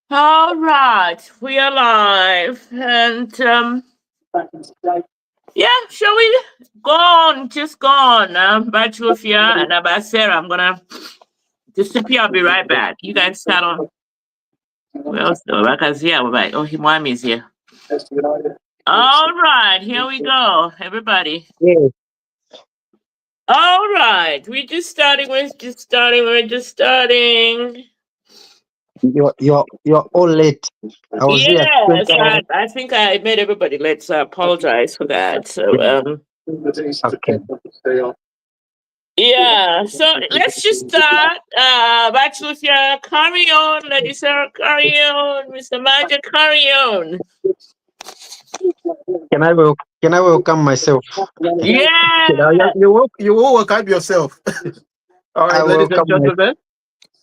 All right, we are live, and yeah, shall we go on? Just go on. Bachelofia and Abasera. I'm gonna disappear. I'll be right back. You guys start on. Where else? Oh, Raka's here. We're back. Oh, Himwami's here. All right, here we go, everybody. Yes. All right, we're just starting. We're just starting. You're all late. I was here. Yes, I think I made everybody late, so I apologize for that. So Okay. yeah, so let's just start. Bachelor, carry on, Lady Sarah, carry on, Mr. Magic, carry on. Can I welcome myself? Yeah. You will welcome yourself. All right, I ladies and welcome gentlemen.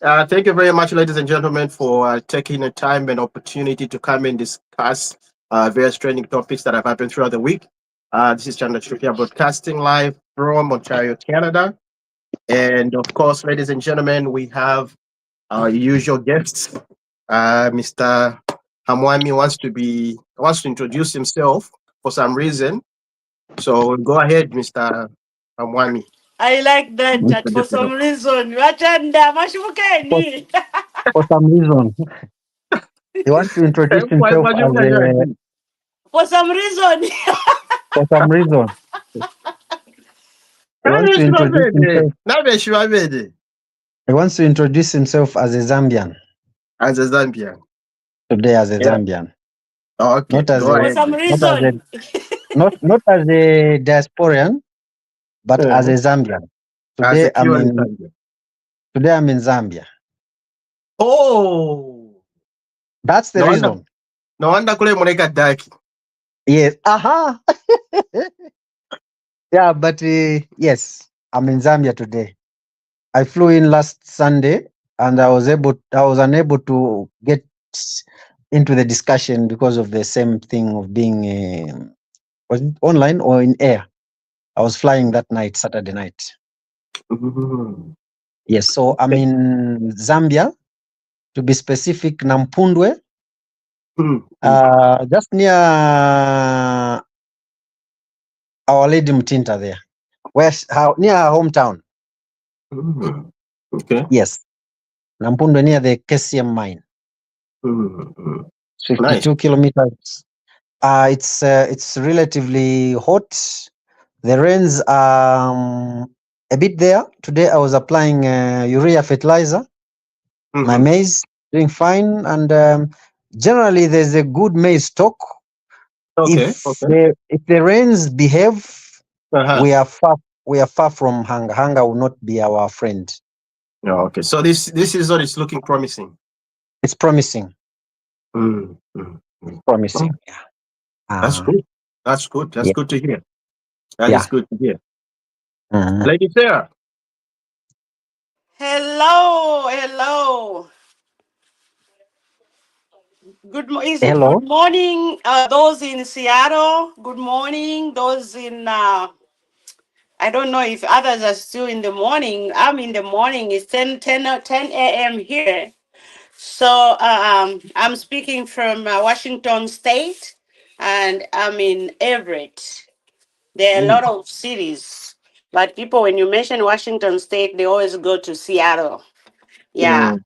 Thank you very much, ladies and gentlemen, for taking the time and opportunity to come and discuss various trending topics that have happened throughout the week. This is Channel Tripia Broadcasting live from Ontario, Canada. And of course, ladies and gentlemen, we have our usual guests. Mr. Hamwami wants to introduce himself for some reason. So go ahead, Mr. Hamwami. I like that for some reason. for some reason. He wants to introduce himself For some reason. for some reason. He wants to introduce himself. He wants to introduce himself as a Zambian. As a Zambian. Today as a Yeah. Zambian. Okay. Not as For some reason. not as a diasporian, but as a Zambian. Today I'm in Zambia. Oh, that's the reason. No wonder kule muneka daki. Yes. Aha. Yeah, but yes, I'm in Zambia today. I flew in last Sunday, and I was unable to get into the discussion because of the same thing of being was it online or in air. I was flying that night, Saturday night. Mm-hmm. Yes, so I'm in Zambia, to be specific, Nampundwe, just near Our Lady Mtinta there. Near her hometown. Mm-hmm. Okay. Yes. Nampundwe near the KCM mine. 52 kilometers. It's relatively hot. The rains are a bit there. Today I was applying urea fertilizer. My maize doing fine, and generally there's a good maize stock. If the rains behave, we are far from hunger. Hunger will not be our friend. Oh, okay. So this is what is looking promising. It's promising. Promising. Yeah. That's good. That's good. That's good to hear. That is good to hear. Lady Sarah. Hello. Good morning, those in Seattle. Good morning, those in I don't know if others are still in the morning. I'm in the morning. It's 10 a.m. here. So I'm speaking from Washington State, and I'm in Everett. There are a lot of cities, but people, when you mention Washington State, they always go to Seattle. Yeah.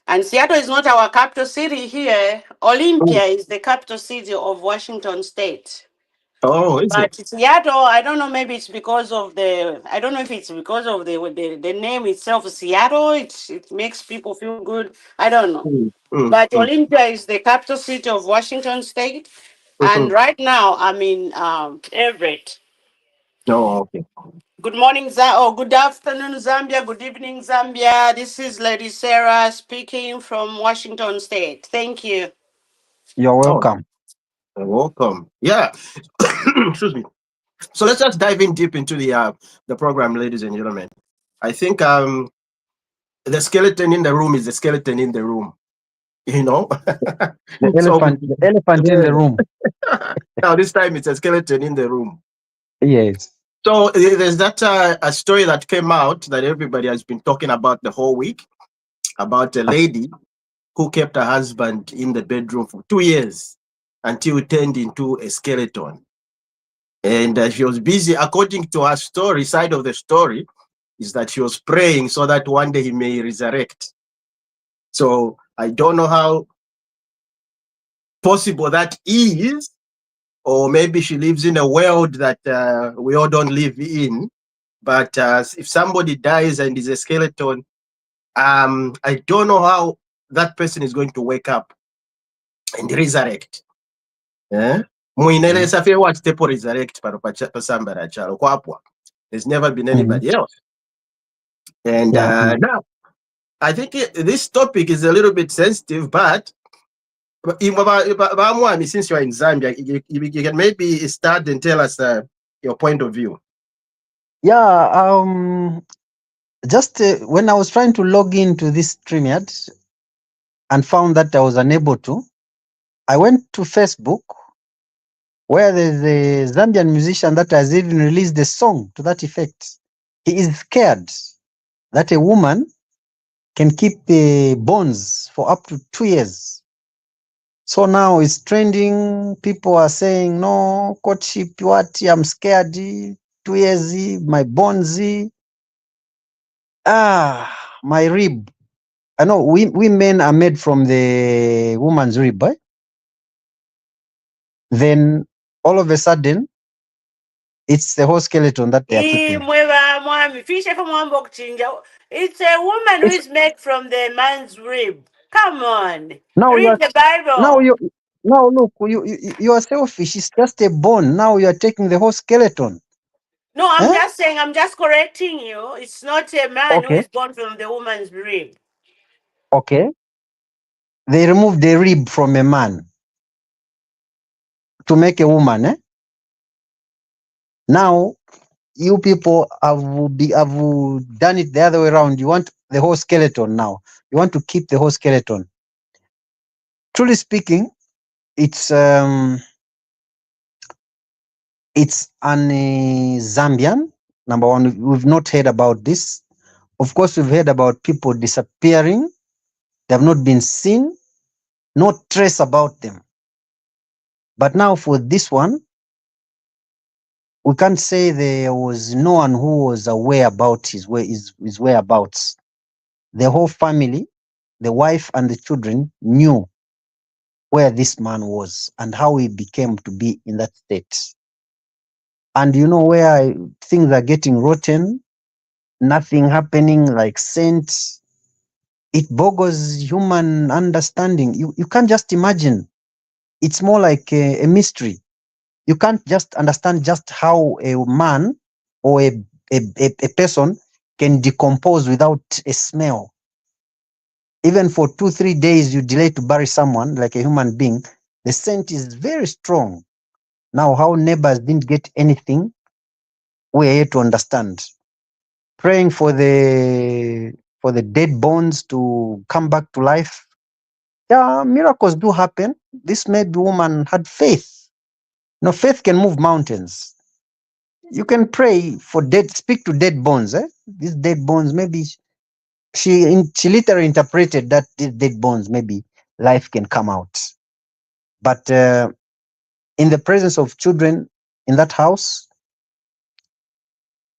And Seattle is not our capital city here. Olympia is the capital city of Washington State. Oh, is but it? Seattle, I don't know, maybe it's because of I don't know if it's because of the name itself, Seattle. It makes people feel good. I don't know. But Olympia is the capital city of Washington State. And right now, I'm in Everett. Oh, okay. Good morning, good afternoon, Zambia. Good evening, Zambia. This is Lady Sarah speaking from Washington State. Thank you. You're welcome. You're welcome. Yeah. Excuse me. So let's just dive in deep into the program, ladies and gentlemen. I think the skeleton in the room is the skeleton in the room. You know, the elephant in the room. Now this time it's a skeleton in the room. Yes. So there's that a story that came out that everybody has been talking about the whole week about a lady who kept her husband in the bedroom for 2 years until he turned into a skeleton. And she was busy, according to her story, side of the story, is that she was praying so that one day he may resurrect. So I don't know how possible that is, or maybe she lives in a world that we all don't live in. But if somebody dies and is a skeleton, I don't know how that person is going to wake up and resurrect. Muinelesa fe what step resurrect pasambara chalo kwapwa. There's never been anybody else. And now, I think this topic is a little bit sensitive, but since you're in Zambia, you can maybe start and tell us your point of view. Yeah, just when I was trying to log into this StreamYard and found that I was unable to, I went to Facebook where there's a Zambian musician that has even released a song to that effect. He is scared that a woman can keep the bones for up to 2 years. So now it's trending. People are saying, no, courtship, what? I'm scared. 2 years, my bones. My rib. I know we men are made from the woman's rib. Then all of a sudden, it's the whole skeleton that they are keeping. It's a woman who is made from the man's rib. Come on. Now read the Bible. Now look, you are selfish. It's just a bone. Now you are taking the whole skeleton. No, I'm just saying, I'm just correcting you. It's not a man who Okay. is born from the woman's rib. Okay. They remove the rib from a man to make a woman. Now, you people have done it the other way around. You want the whole skeleton now. You want to keep the whole skeleton. Truly speaking, it's an Zambian. Number one, we've not heard about this. Of course, we've heard about people disappearing. They have not been seen, no trace about them. But now for this one, we can't say there was no one who was aware about his whereabouts. The whole family, the wife and the children, knew where this man was and how he became to be in that state. And you know where things are getting rotten, nothing happening like saints. It boggles human understanding. You can't just imagine. It's more like a mystery. You can't just understand just how a man or a person can decompose without a smell. Even for 2-3 days, you delay to bury someone like a human being, the scent is very strong. Now, how neighbors didn't get anything, we're here to understand. Praying for the dead bones to come back to life. Yeah, miracles do happen. This maybe woman had faith. No, faith can move mountains. You can pray for speak to dead bones. These dead bones, maybe she literally interpreted that these dead bones, maybe life can come out. But in the presence of children in that house,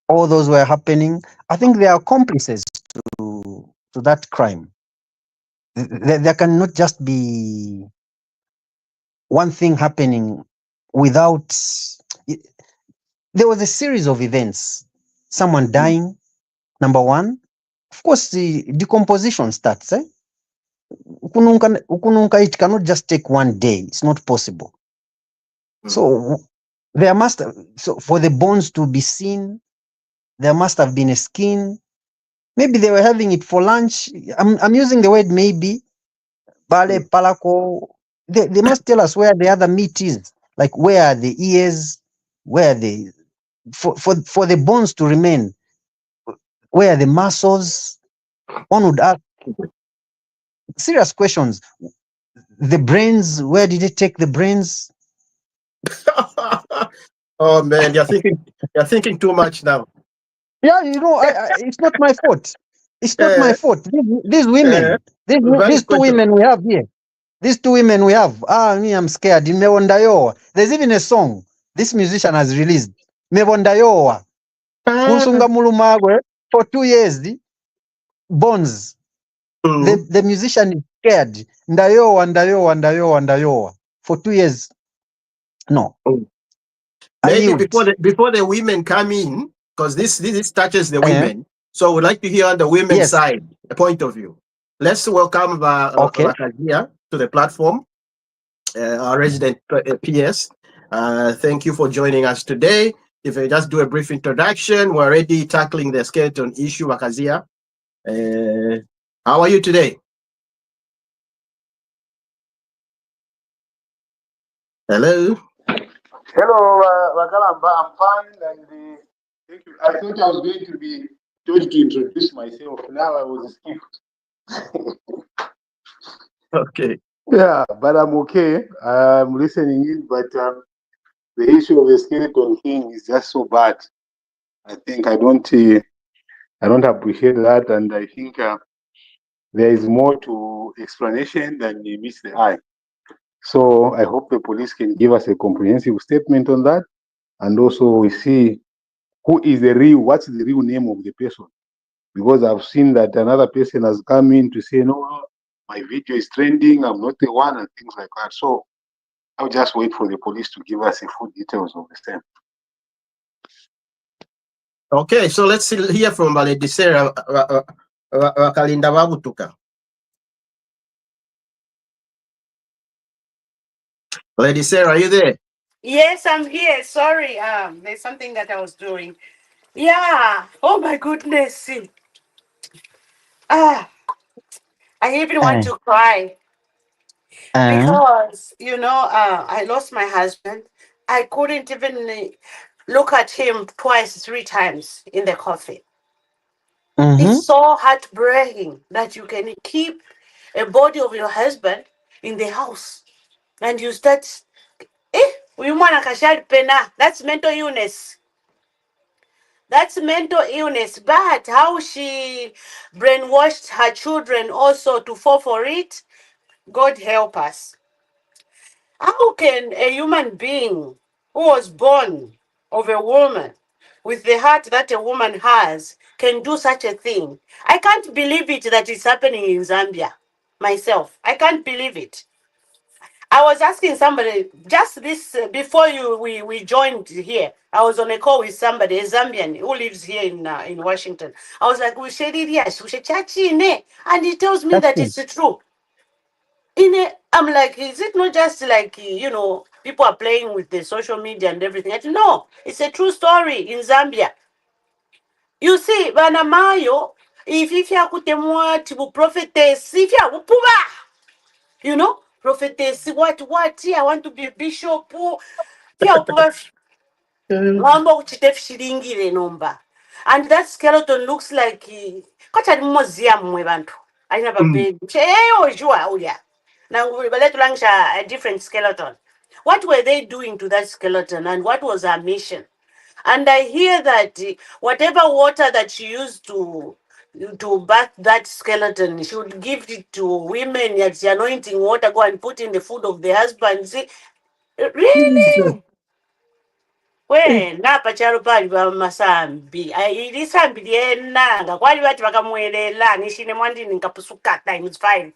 all those were happening. I think they are accomplices to that crime. There cannot just be one thing happening without. There was a series of events. Someone dying, number one. Of course, the decomposition starts. Ukununka, it cannot just take one day. It's not possible. So there must, so for the bones to be seen, there must have been a skin. Maybe they were having it for lunch. I'm using the word maybe. Bale, palako. They must tell us where the other meat is. Like where are the ears? Where are the for the bones to remain? Where are the muscles? One would ask serious questions. The brains, where did they take the brains? Oh man, you're thinking too much now. Yeah, you know, it's not my fault. It's not my fault. These women, Valid These two question. women we have here. These two women we have. Me, I'm scared. Mewondayowa. There's even a song this musician has released. Mewondayowa. Ah, Kunsunga mulumagwe for 2 years. Bones. mm, The musician is scared. Ndayowa. For 2 years. No. mm. I Maybe yield. before the women come in, because this touches the Eh? women. So we'd like to hear on the women's Yes. side, a point of view. Let's welcome Okay. Vakazia to the platform, our resident PS. Thank you for joining us today. If I just do a brief introduction, we're already tackling the skeleton issue, Vakazia. How are you today? Hello. Hello, Wakalamba. I'm fine, and thank you. I thought I was going to be told to introduce myself. Now I was skipped. Okay. Yeah, but I'm okay. I'm listening in, but the issue of the skeleton thing is just so bad. I think I don't appreciate that, and I think there is more to explanation than meets the eye. So I hope the police can give us a comprehensive statement on that, and also we see what's the real name of the person, because I've seen that another person has come in to say, no, my video is trending, I'm not the one, and things like that. So I'll just wait for the police to give us the full details of the same. Okay, so let's hear from Lady Sarah Wakalinda Wabutuka. Lady Sarah, are you there? Yes, I'm here. Sorry, there's something that I was doing. Yeah. Oh my goodness. Ah, I even want Eh. to cry Eh. because I lost my husband. I couldn't even look at him twice, 3 times in the coffin. Mm-hmm. It's so heartbreaking that you can keep a body of your husband in the house and you start. Huyu mwana kashalipena. That's mental illness. That's mental illness. But how she brainwashed her children also to fall for it, God help us. How can a human being who was born of a woman with the heart that a woman has can do such a thing? I can't believe it that it's happening in Zambia myself. I can't believe it. I was asking somebody just this before we joined here. I was on a call with somebody, a Zambian who lives here in Washington. I was like, "We said it yes, we said chachine," and he tells me That's that it. it's true. I'm like, is it not just like people are playing with the social media and everything? I said, no, it's a true story in Zambia. You see, Banamayo, if you are kutemwa tibu prophetess, if you are prophetess, what, I want to be a bishop. Pia Wamba uchitefu shiringire nomba. And that skeleton looks like kocha ni museum mwe bantu. Aina Mm. baby. Cheyo jua uya. Na baletu langsha a different skeleton. What were they doing to that skeleton and what was her mission? And I hear that whatever water that she used to bath that skeleton, she would give it to women as the anointing water, go and put in the food of the husband. See, really? Wena pachalo pali pa masambi ili sambi lyena kwali bati bakamwelela nishine mwandini nkapusuka times 5.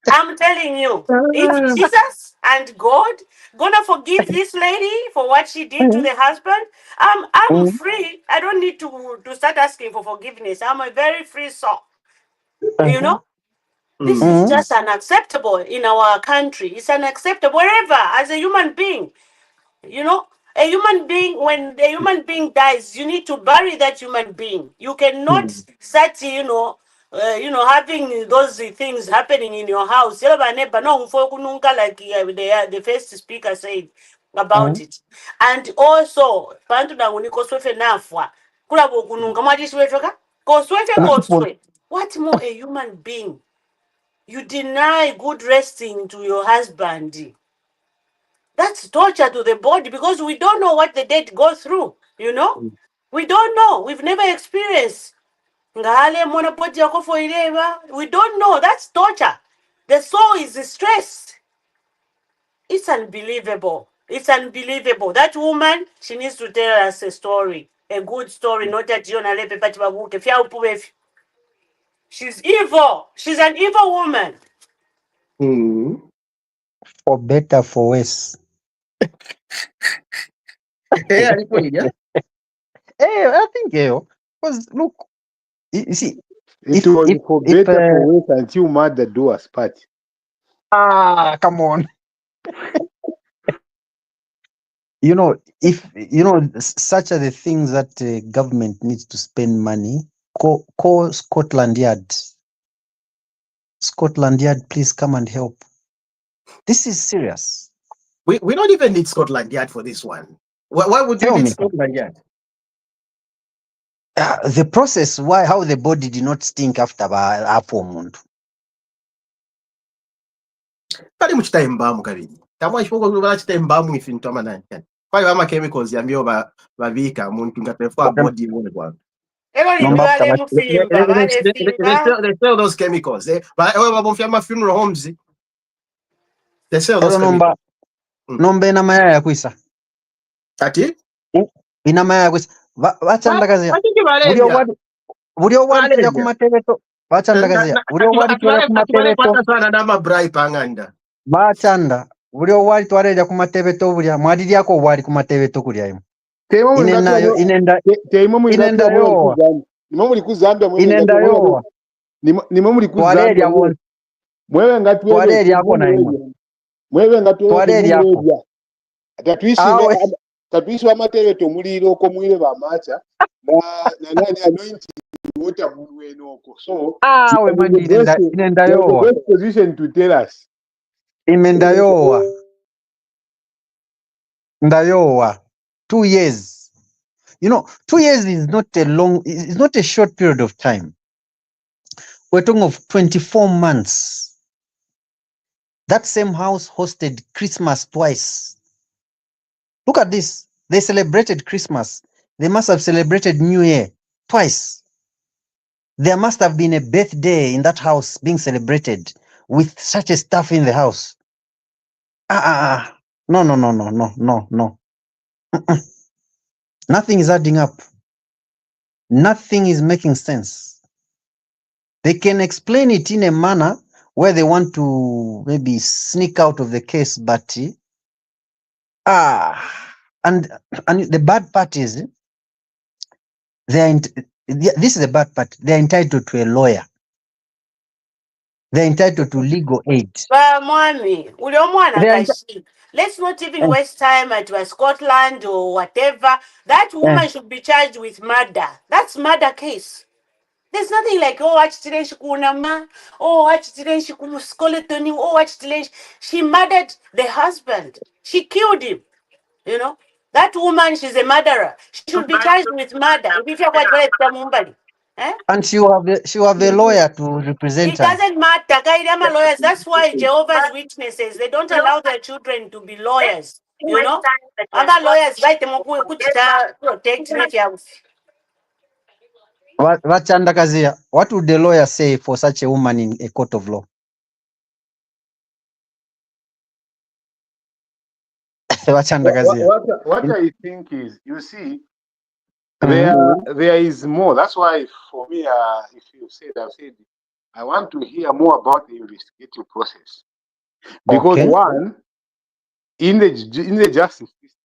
I'm telling you, if Jesus and God gonna forgive this lady for what she did to the husband, I'm Mm. free. I don't need to start asking for forgiveness. I'm a very free soul. You Uh-huh. know, this Mm. is Mm. just unacceptable in our country. It's unacceptable wherever as a human being. You know, a human being, when a human being dies, you need to bury that human being. You cannot Mm. start, having those things happening in your house. Like the first speaker said about Mm. it. And also, bantu nanguni koswefe nafwa. Kulabo kununga mwajishwefe ka? Koswefe. What more a human being? You deny good resting to your husband. That's torture to the body because we don't know what the dead go through. Mm. We don't know. We've never experienced. Ngale monopodi yako for ileva. We don't know. That's torture. The soul is stressed. It's unbelievable. It's unbelievable. That woman, she needs to tell us a story. A good story, not that you know. She's evil. She's an evil woman. For better, for worse. Yeah, yeah. I think, because look, you see, It was for better for worse until mother do us part. Come on. Such are the things that government needs to spend money. Call Scotland Yard. Scotland Yard, please come and help. This is serious. We don't even need Scotland Yard for this one. Why would you need Scotland Yard? The process, how the body did not stink after Apomundu. Kali muchitaimbamu kabiri. Tamwa ishoko kubala chitaimbamu ifintu amanani. Kwa hiyo chemicals yambio bavika muntu ngatefa body wone kwa. They sell those chemicals. They funeral homes. They sell those chemicals. Nombe na maya ya kuisa. Ati? Ina maya ya kuisa. Vachandakazia. Bulio wali tuja kumatebeto. Vachandakazia. Bulio wali tuja kumatebeto. Vachanda. Bulio wali tuja kumatebeto bulia. Mwadili yako wali kumatebeto kulia imu. Inenda yo. Inenda yo. Nimamuli ku Zambia mwenye inenda yo. Nimamuli ku Zambia mwewe ngati wewe. Tuareli yako na imu. Mwewe ngati wewe. Tuareli yako. Tatuishi wa matebeto muliro ko mwile bamacha. Na nani anointing water mulwenoko. So we mandi inenda yo. The best position to tell us. Imenda yo. Ndayowa. 2 years. 2 years is not a short period of time. We're talking of 24 months. That same house hosted Christmas twice. Look at this. They celebrated Christmas. They must have celebrated New Year twice. There must have been a birthday in that house being celebrated with such a stuff in the house. No. Nothing is adding up. Nothing is making sense. They can explain it in a manner where they want to maybe sneak out of the case, but and the bad part is this is the bad part. They're entitled to a lawyer. They're entitled to legal aid. Let's not even waste time at Scotland or whatever. That woman should be charged with murder. That's murder case. There's nothing like, watch today she kunama, watch today she kumuscoletoni, watch today she murdered the husband. She killed him. That woman, she's a murderer. She should be charged with murder. And she will have a lawyer to represent her. It doesn't matter. Lawyers. That's why Jehovah's Witnesses, they don't allow their children to be lawyers. Other lawyers write them up protect me. What would the lawyer say for such a woman in a court of law? What I think is, you see, there is more. That's why for me, if you said, I've said, I want to hear more about the investigative process. Because one, in the justice system,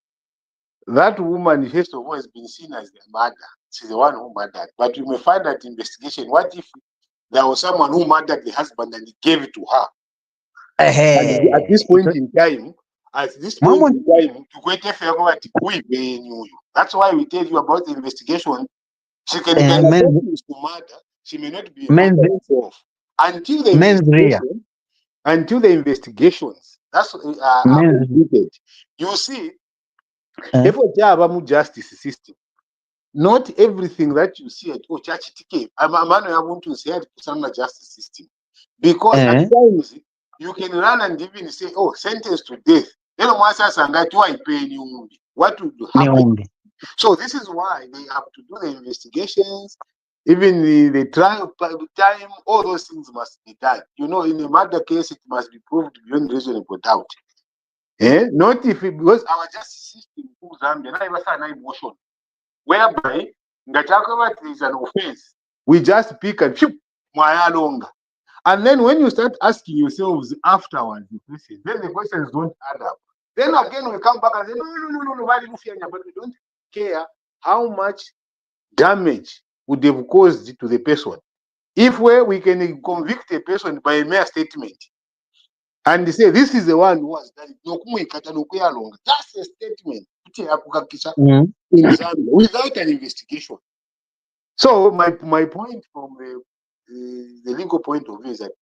that woman, first of all, has been seen as the murderer. She's the one who murdered. But you may find that investigation, what if there was someone who murdered the husband and he gave it to her? At this point in time, that's why we tell you about the investigation. She can accomplish to murder. She may not be a murderer herself until the investigations. That's are completed. You see, if we have a justice system, not everything that you see at church TK. I want to say some justice system, because at times you can run and even say, sentence to death. What would happen? So this is why they have to do the investigations. Even the trial time, all those things must be done. You know, in a murder case, it must be proved beyond reasonable doubt. Not if it, because our justice system in Zambia, now was an emotion, whereby there is an offense, we just pick and shoot longer. And then when you start asking yourselves afterwards the questions, then the questions don't add up. Then again we come back and say, no, but we don't care how much damage would have caused to the person. If we can convict a person by a mere statement and say this is the one who was done, that's a statement in Zambia without an investigation. So my point from the legal point of view is that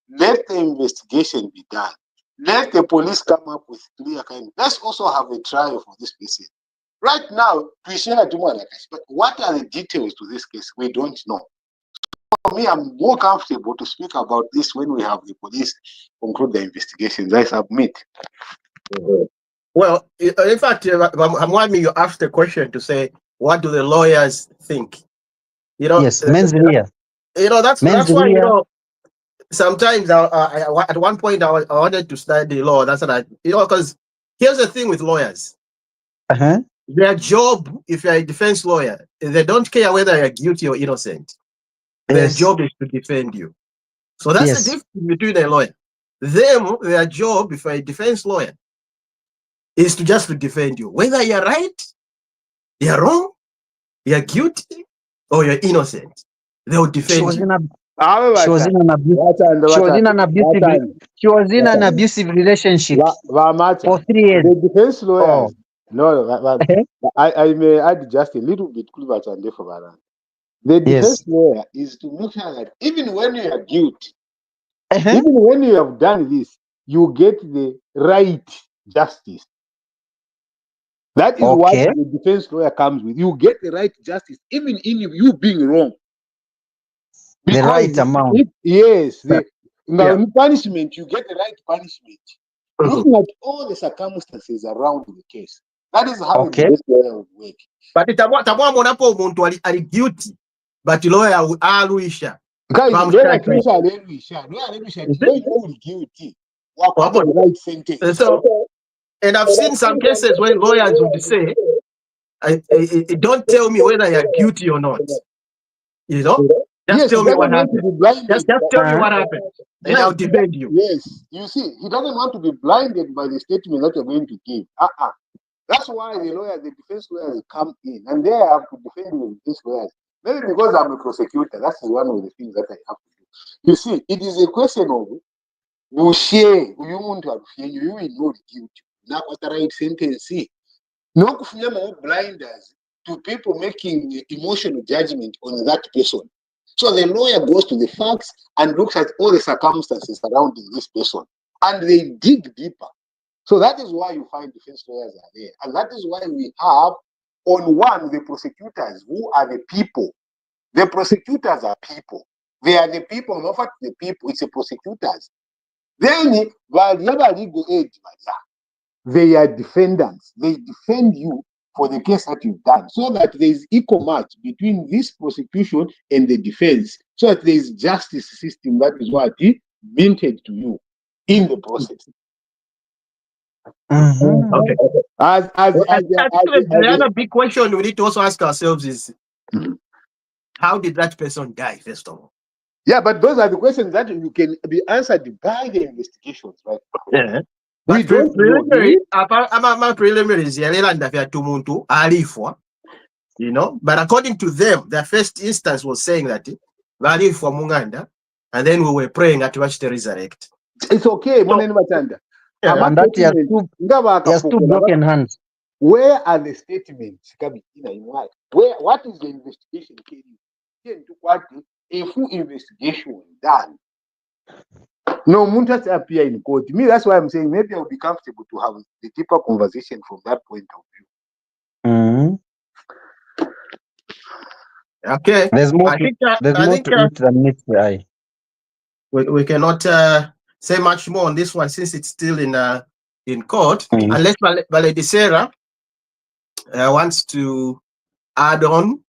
let the investigation be done. Let the police come up with clear kind. Let's also have a trial for this person. Right now, but what are the details to this case? We don't know. For me, I'm more comfortable to speak about this when we have the police conclude the investigations. I submit. Well, in fact, I'm wanting you asked the question to say, what do the lawyers think? You know, yes, Menzilia. You know, that's why, you know, sometimes at one point I wanted to study law. That's what I, you know, because here's the thing with lawyers. Their job, if you're a defense lawyer, they don't care whether you're guilty or innocent. Their job is to defend you. So that's the difference between a lawyer. Their job, if you're a defense lawyer, is to just to defend you. Whether you're right, you're wrong, you're guilty, or you're innocent, they'll defend you. She was in an abusive relationship for 3 years. The defense lawyers. I may add just a little bit. The defense lawyer is to make sure that even when you are guilty, even when you have done this, you get the right justice. That is what the defense lawyer comes with. You get the right justice, even in you being wrong. Because the right amount. The punishment, you get the right punishment. Looking at all the circumstances around the case. That is how the defense lawyer would work. But it's about umuntu are guilty, but the lawyer will aluisha. So, and I've seen some cases where lawyers would say, don't tell me whether you're guilty or not. You know? Just tell me what happened. Just tell me what happened. And I'll defend you. Yes. You see, he doesn't want to be blinded by the statement that you're going to give. That's why the defense lawyers come in and they have to defend the defense lawyers. Maybe because I'm a prosecutor, that's one of the things that I have to do. You see, it is a question of you share, you want to have you will not guilty. Now what the right sentence? No blinders to people making emotional judgment on that person. So the lawyer goes to the facts and looks at all the circumstances surrounding this person, and they dig deeper. So that is why you find defense lawyers are there, and that is why we have, on one, the prosecutors, who are the people. The prosecutors are people. They are the people, not the people. It's the prosecutors. Then, legal age, they are defendants. They defend you for the case that you've done, so that there is equal match between this prosecution and the defense, so that there is justice system that is what is minted to you in the process. Okay. The other big question we need to also ask ourselves is, how did that person die, first of all? Yeah, but those are the questions that you can be answered by the investigations, right? Yeah. But preliminary, you know, but according to them, their first instance was saying that and then we were praying at watch the resurrect. It's okay, and that he has two broken hands. Where are the statements? What is the investigation? A full investigation done. No, Muntas appear in court. Me, that's why I'm saying maybe I'll be comfortable to have the deeper conversation from that point of view. Okay. There's more to it than meets the eye. We cannot say much more on this one since it's still in court, unless Lady Sarah wants to add on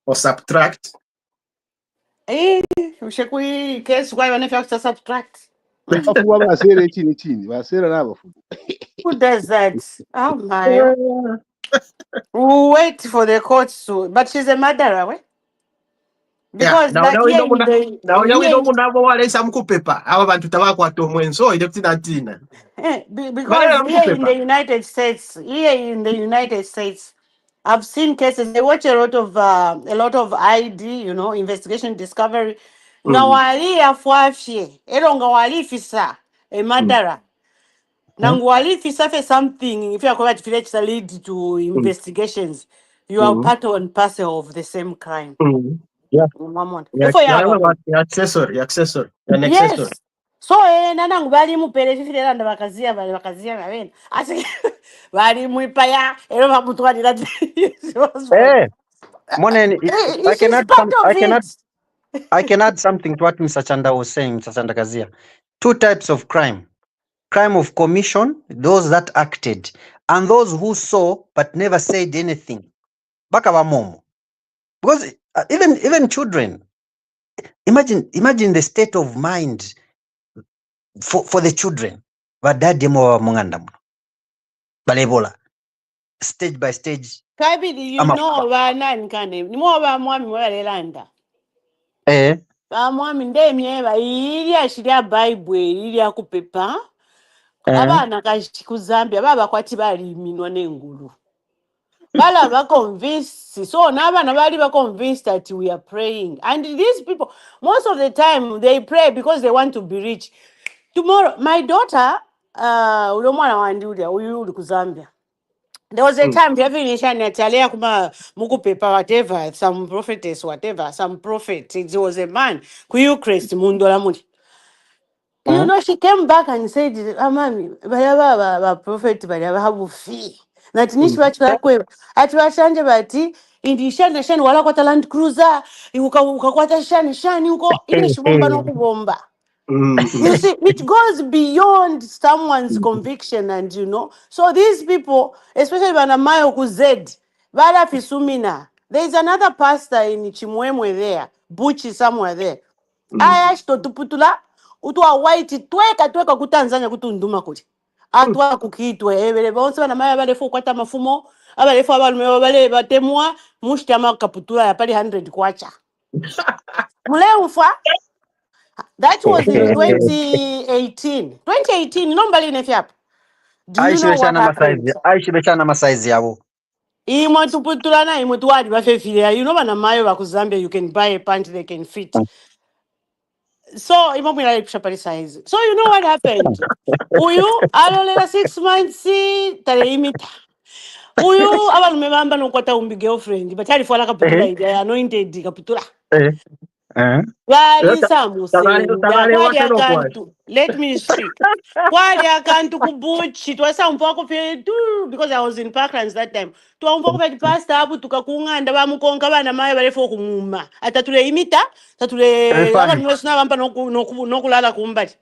or subtract Ushekui case why when you subtract. abafuwa basera chini basera n'abafuwa. Who does that? Oh my. We'll wait for the courts to, but she's a murderer, right? Because now like we here know in the now we here know abo walesa mkupepa aba bantu tabakwata omwenso ile tinatina because balera here in mkupepa. the United States, I've seen cases. They watch a lot of ID, investigation discovery. Ngawali afwafye, ero ngawali fisa a murderer. Nangwali fisa for something. If you are correct, to lead to investigations, you are part and parcel of the same crime. Yeah. Accessory, an accessory. Yes. So nanangu bali mupere fifirera ndo bakazia bavena asi bali muipaya ero bamutwalira Monen, she's part of it. I can add something to what Mr. Chanda was saying, Mr. Chanda Kazia. Two types of crime. Crime of commission, those that acted, and those who saw but never said anything. Bakaba momo. Because even children, imagine the state of mind for the children. Badade mo munganda muno. Balebola. Stage by stage. Kabidi, nani kane. Ni mo ba mwami mwalelanda. Mwami ndemye ba ili ashiria Bible ili akupepa. Abana ku Zambia baba kwati bali minwa n'engulu. Bala ba convinced. So n'abana bali ba convinced that we are praying. And these people, most of the time, they pray because they want to be rich. Tomorrow, my daughter, ulomwana wandiulia, uyuli ku Zambia. There was a time definition Natalia kuma muku paper whatever, some prophetess, whatever, some prophet. It was a man. Kuyu Christ mundola muti. She came back and said, Mami, ba prophet bayaba habu fee. Natinishi wachakwe. Atuwashanje bati, indi shani wala kwa Land Cruiser, ukakwata shani uko ile shibomba no kubomba. You see, it goes beyond someone's conviction, and So these people, especially Banamayo Kuzed, Bala Fisumina, there is another pastor in Chimwemwe there, Buchi somewhere there. Ayash to tuputula, utua white, tweka kutanzanya kutunduma kuti. Atwa kukitwe, ebele bonse Banamayo bale fo kwata mafumo, abale fo abalume bale batemwa, mushtama kaputula ya pali 100 kwacha. Mule ufa. That was in 2018. 2018, nobody in Ethiopia. Do you know what happened? Aishibechana masaizi yabo. Imotuputulana imotwadi bafefilia. You know Banamayo baku Zambia, you can buy a pant they can fit. So imomila ipshapari size. So you know what happened? Uyu alolela 6 months tare imita. Uyu abalume bamba nokwata umbi girlfriend. But tari fwala kaputula ide anointed kaputula. Let me speak. Kwali akantu kubuchi twasamva kuphetu because I was in Parklands that time. Twamva kuphetu pastor abu tukakunganda bamukonka bana maye balefo kumuma. Atatule imita, tatule akanwesina bamba nokulala kumbati.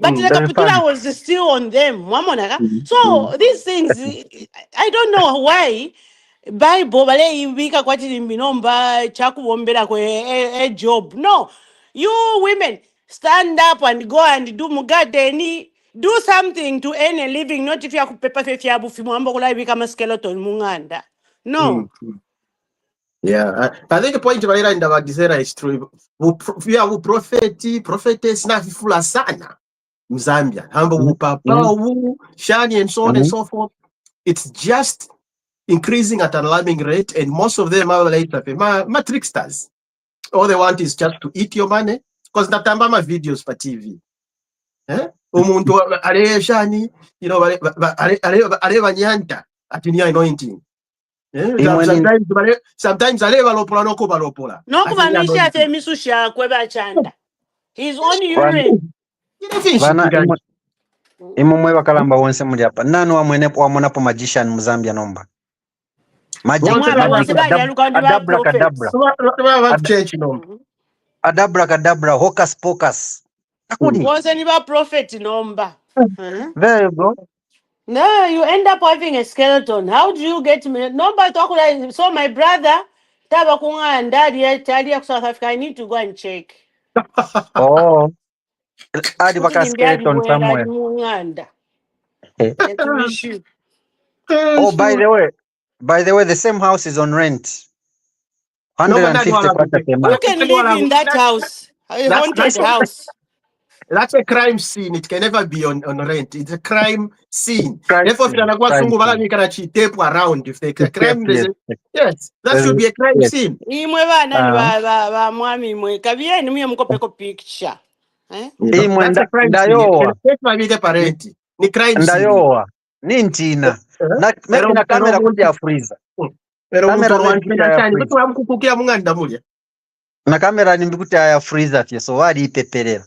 But the kaputula was still on them. So these things, I don't know why. Bible bale ibika kwati limbinomba chakuombera kwe a job. No. You women stand up and go and do mugadeni. Do something to earn a living, not if you have paper if you have fimambo kula ibika skeleton munganda. No. Yeah, I think the point Valera in the Vadisera is true. We are prophetess na fifula sana Zambia. Hamba papa shani and so on and so forth. It's just increasing at an alarming rate, and most of them are later tricksters. All they want is just to eat your money. Because natamba my videos for TV. Umuntu ale shani, ale banyanta atinia anointing. Sometimes ale balopola no kubalopola. No kubamisha ate misusha kweba chanda. His own urine. Imumwe bakalamba wonse muri apa. Nani wamwenapo magician mu Zambia nomba. Adabra kadabra, hocus pocus. Wasn't even prophet number. There you go. No, you end up having a skeleton. How do you get me? Nobody talk like so. My brother Taba Talia South Africa. I need to go and check. Oh, add a skeleton somewhere. Oh, by the way, the same house is on rent. 150 Who can live in that house? A haunted house. That's a crime scene. It can never be on rent. It's a crime scene. Therefore, around if they crime. Yes, that should be a crime scene. Picture. That's a crime scene. Ni crime scene. Nintina. Maybe na camera kuja freezer. Na camera nimekuta ya freezer pia, so wadi ipeperera.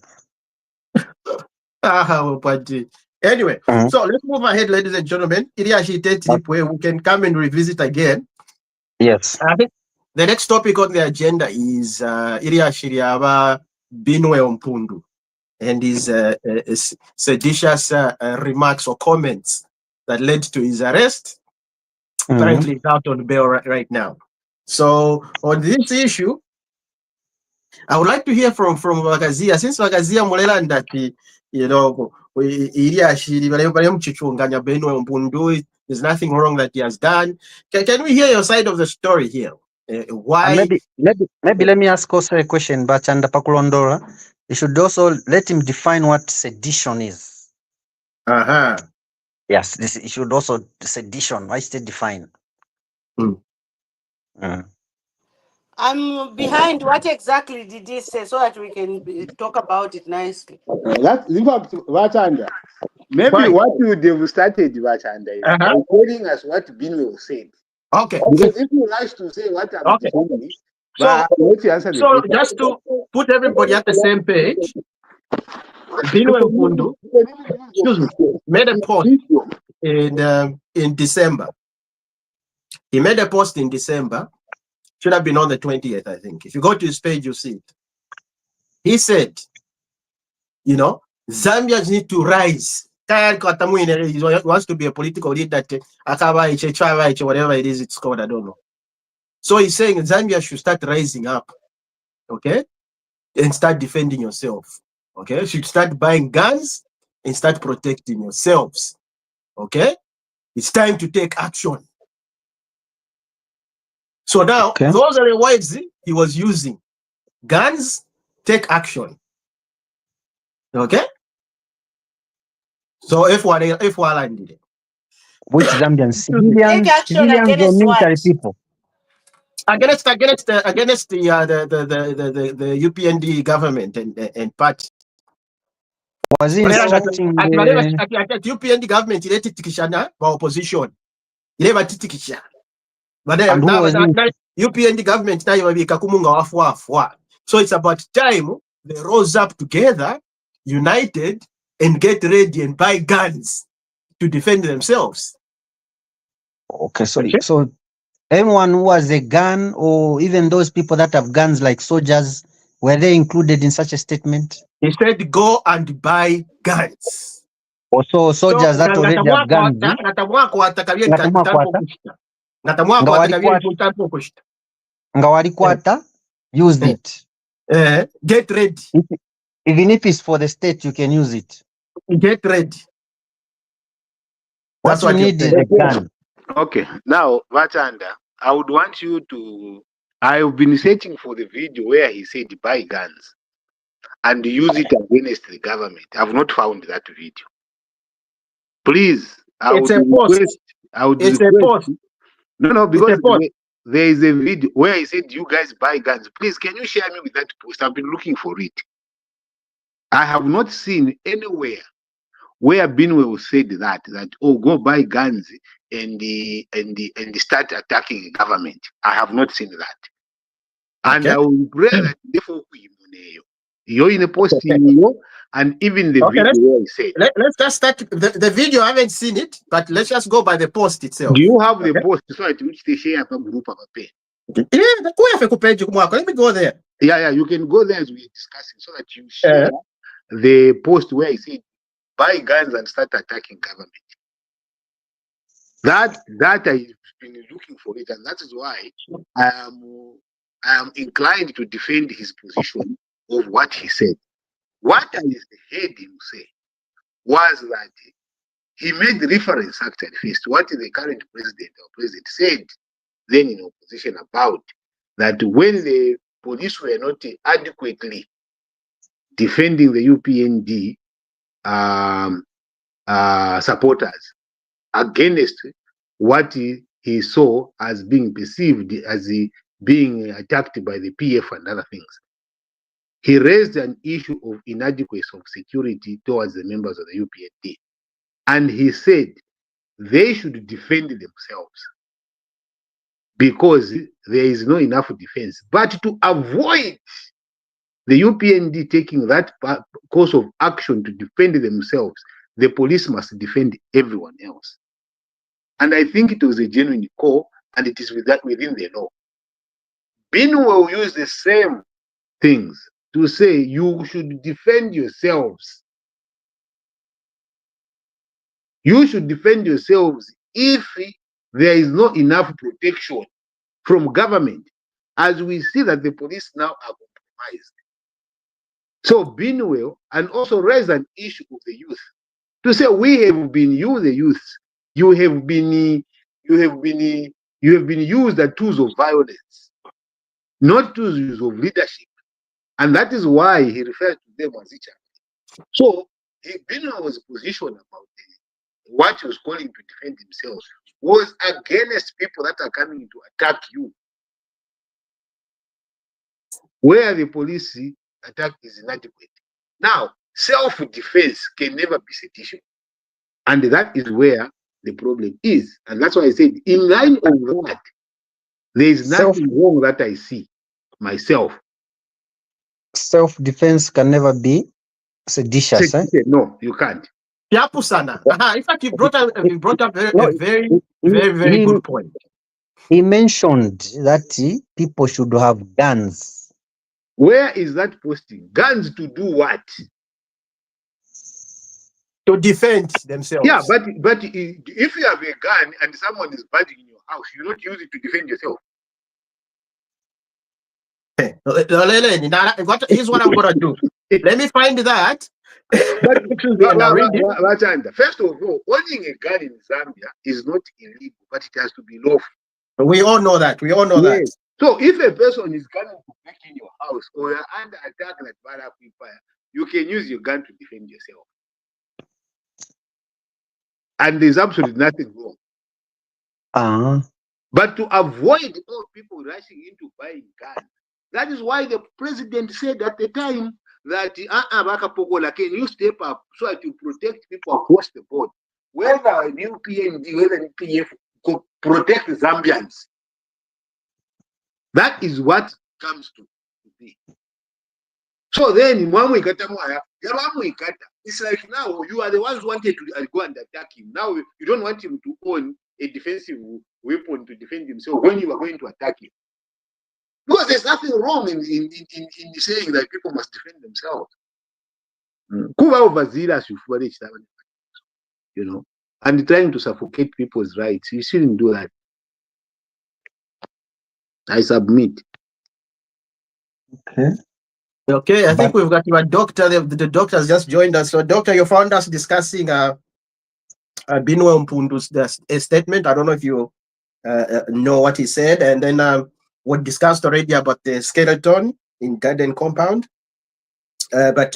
Anyway, so let's move ahead, ladies and gentlemen. Where we can come and revisit again. Yes. I think the next topic on the agenda is Iria Shiriaba Binwe Ompundu and his seditious remarks or comments that led to his arrest. Apparently, he's out on bail right now. So, on this issue, I would like to hear from Wakazia. Since Wakazia Mulela and that, you know, there's nothing wrong that he has done. Can we hear your side of the story here? Why? Maybe let me ask also a question, but under Pakulondora, you should also let him define what sedition is. Yes, this you should also sedition. Why is it defined? I'm behind. What exactly did he say so that we can talk about it nicely? That's Vachanda. Maybe what you have started, Vachanda, is telling us what Binwe said. Okay. Because if you like to say what I'm saying, so just to put everybody at the same page, Binwe Mpundu, made a post in December. He made a post in December. Should have been on the 20th, I think. If you go to his page, you see it. He said, you know, Zambians need to rise. He wants to be a political leader, whatever it is it's called, I don't know. So he's saying Zambia should start rising up, okay, and start defending yourself, okay? You should start buying guns and start protecting yourselves, okay? It's time to take action. So now, those are the words he was using. Guns, take action, okay? So F1 did it. Which Zambians? Civilians or military people? Against the UPND government and party. Was he instructing the UPND government titikishana by opposition? Titikisha. But then UPND government now. So it's about time they rose up together, united, and get ready and buy guns to defend themselves. Okay, so anyone who has a gun, or even those people that have guns like soldiers, were they included in such a statement? He said, go and buy guns. Also, soldiers that already have guns. Ngawarikwata used it. Get ready. Even if it's for the state, you can use it. Get ready. What you need is a gun. Okay, now Vachanda, I would want you to. I've been searching for the video where he said buy guns and use it against the government. I've not found that video. Please, I would request. No, because there is a video where he said you guys buy guns. Please, can you share me with that post? I've been looking for it. I have not seen anywhere where Binwe said that oh, go buy guns and start attacking the government. I have not seen that. And I will pray that therefore you're in a post and even the video where he said. Let's just start the video. I haven't seen it, but let's just go by the post itself. Do you have the post so that which they share a group of a pay? Let me go there. Yeah, you can go there as we're discussing so that you share the post where he said buy guns and start attacking government. That I've been looking for it, and that is why I am inclined to defend his position of what he said. What I heard him say was that he made reference actually first what the current president said then in opposition about that when the police were not adequately defending the UPND supporters against what he saw as being perceived as being attacked by the PF and other things. He raised an issue of inadequacy of security towards the members of the UPND. And he said they should defend themselves because there is no enough defense. But to avoid the UPND taking that course of action to defend themselves, the police must defend everyone else. And I think it was a genuine call, and it is within the law. Benue will use the same things to say you should defend yourselves. You should defend yourselves if there is not enough protection from government, as we see that the police now are compromised. So Benue and also raise an issue of the youth to say we have been the youth. You have been used as tools of violence, not tools of leadership, and that is why he refers to them as each other. So Benue's position about what he was calling to defend themselves was against people that are coming to attack you, where the police attack is inadequate. Now, self-defense can never be sedition, and that is where the problem is. And that's why I said, in line of that, there is nothing wrong that I see myself. Self-defense can never be seditious. No, you can't. Yapusana. In fact, you brought up a very good point. He mentioned that people should have guns. Where is that posting? Guns to do what? To defend themselves. Yeah, but if you have a gun and someone is badging in your house, you don't use it to defend yourself. Here's what I'm gonna do. Let me find that. First of all, owning a gun in Zambia is not illegal, but it has to be lawful. We all know that. That. So if a person is coming to break in your house or you're under attack like Barack Empire, you can use your gun to defend yourself. And there's absolutely nothing wrong. But to avoid all people rushing into buying guns, that is why the president said at the time that can you step up so that you protect people across the board, whether new PND, whether PF, protect the Zambians. That is what comes to be. So then, it's like now you are the ones who wanted to go and attack him. Now you don't want him to own a defensive weapon to defend himself when you are going to attack him. Because there's nothing wrong in saying that people must defend themselves. You know, and trying to suffocate people's rights. You shouldn't do that. I submit. Okay, I think we've got our doctor. The doctor has just joined us. So, doctor, you found us discussing Benue Mpundu's statement. I don't know if you know what he said, and then we discussed already about the skeleton in Garden Compound. But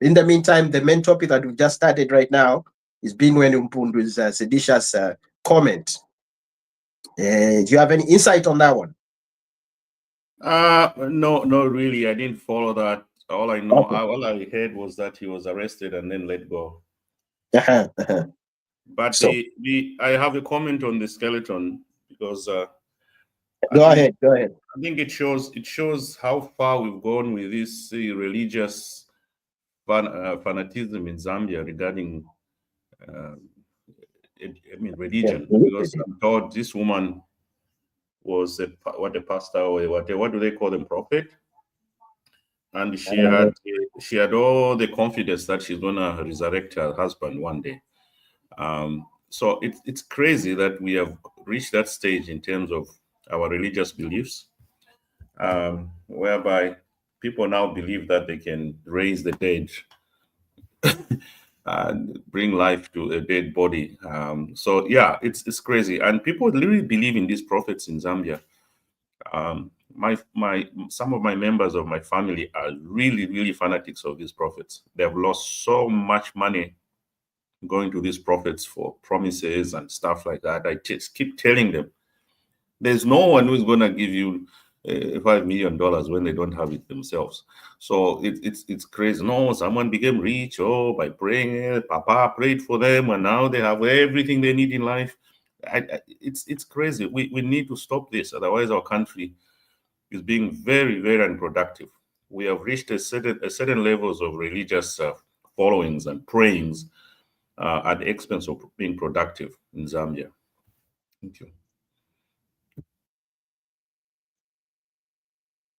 in the meantime, the main topic that we've just started right now is Benue Mpundu's seditious comment. Do you have any insight on that one? No, not really. I didn't follow that. All I know, all I heard was that he was arrested and then let go. But so, I have a comment on the skeleton because go ahead. I think it shows how far we've gone with this religious fanatism in Zambia regarding religion. Because I'm told this woman was a pastor or what do they call them, prophet, and she had all the confidence that she's gonna resurrect her husband one day. So it's crazy that we have reached that stage in terms of our religious beliefs, whereby people now believe that they can raise the dead and bring life to a dead body. So yeah, it's crazy, and people literally believe in these prophets in Zambia. Some of my members of my family are really fanatics of these prophets. They have lost so much money going to these prophets for promises and stuff like that. I just keep telling them, there's no one who's going to give you $5 million when they don't have it themselves. So it's crazy. No, someone became rich by praying. Papa prayed for them, and now they have everything they need in life. It's crazy. We need to stop this, otherwise our country is being very unproductive. We have reached a certain levels of religious followings and prayings at the expense of being productive in Zambia. Thank you.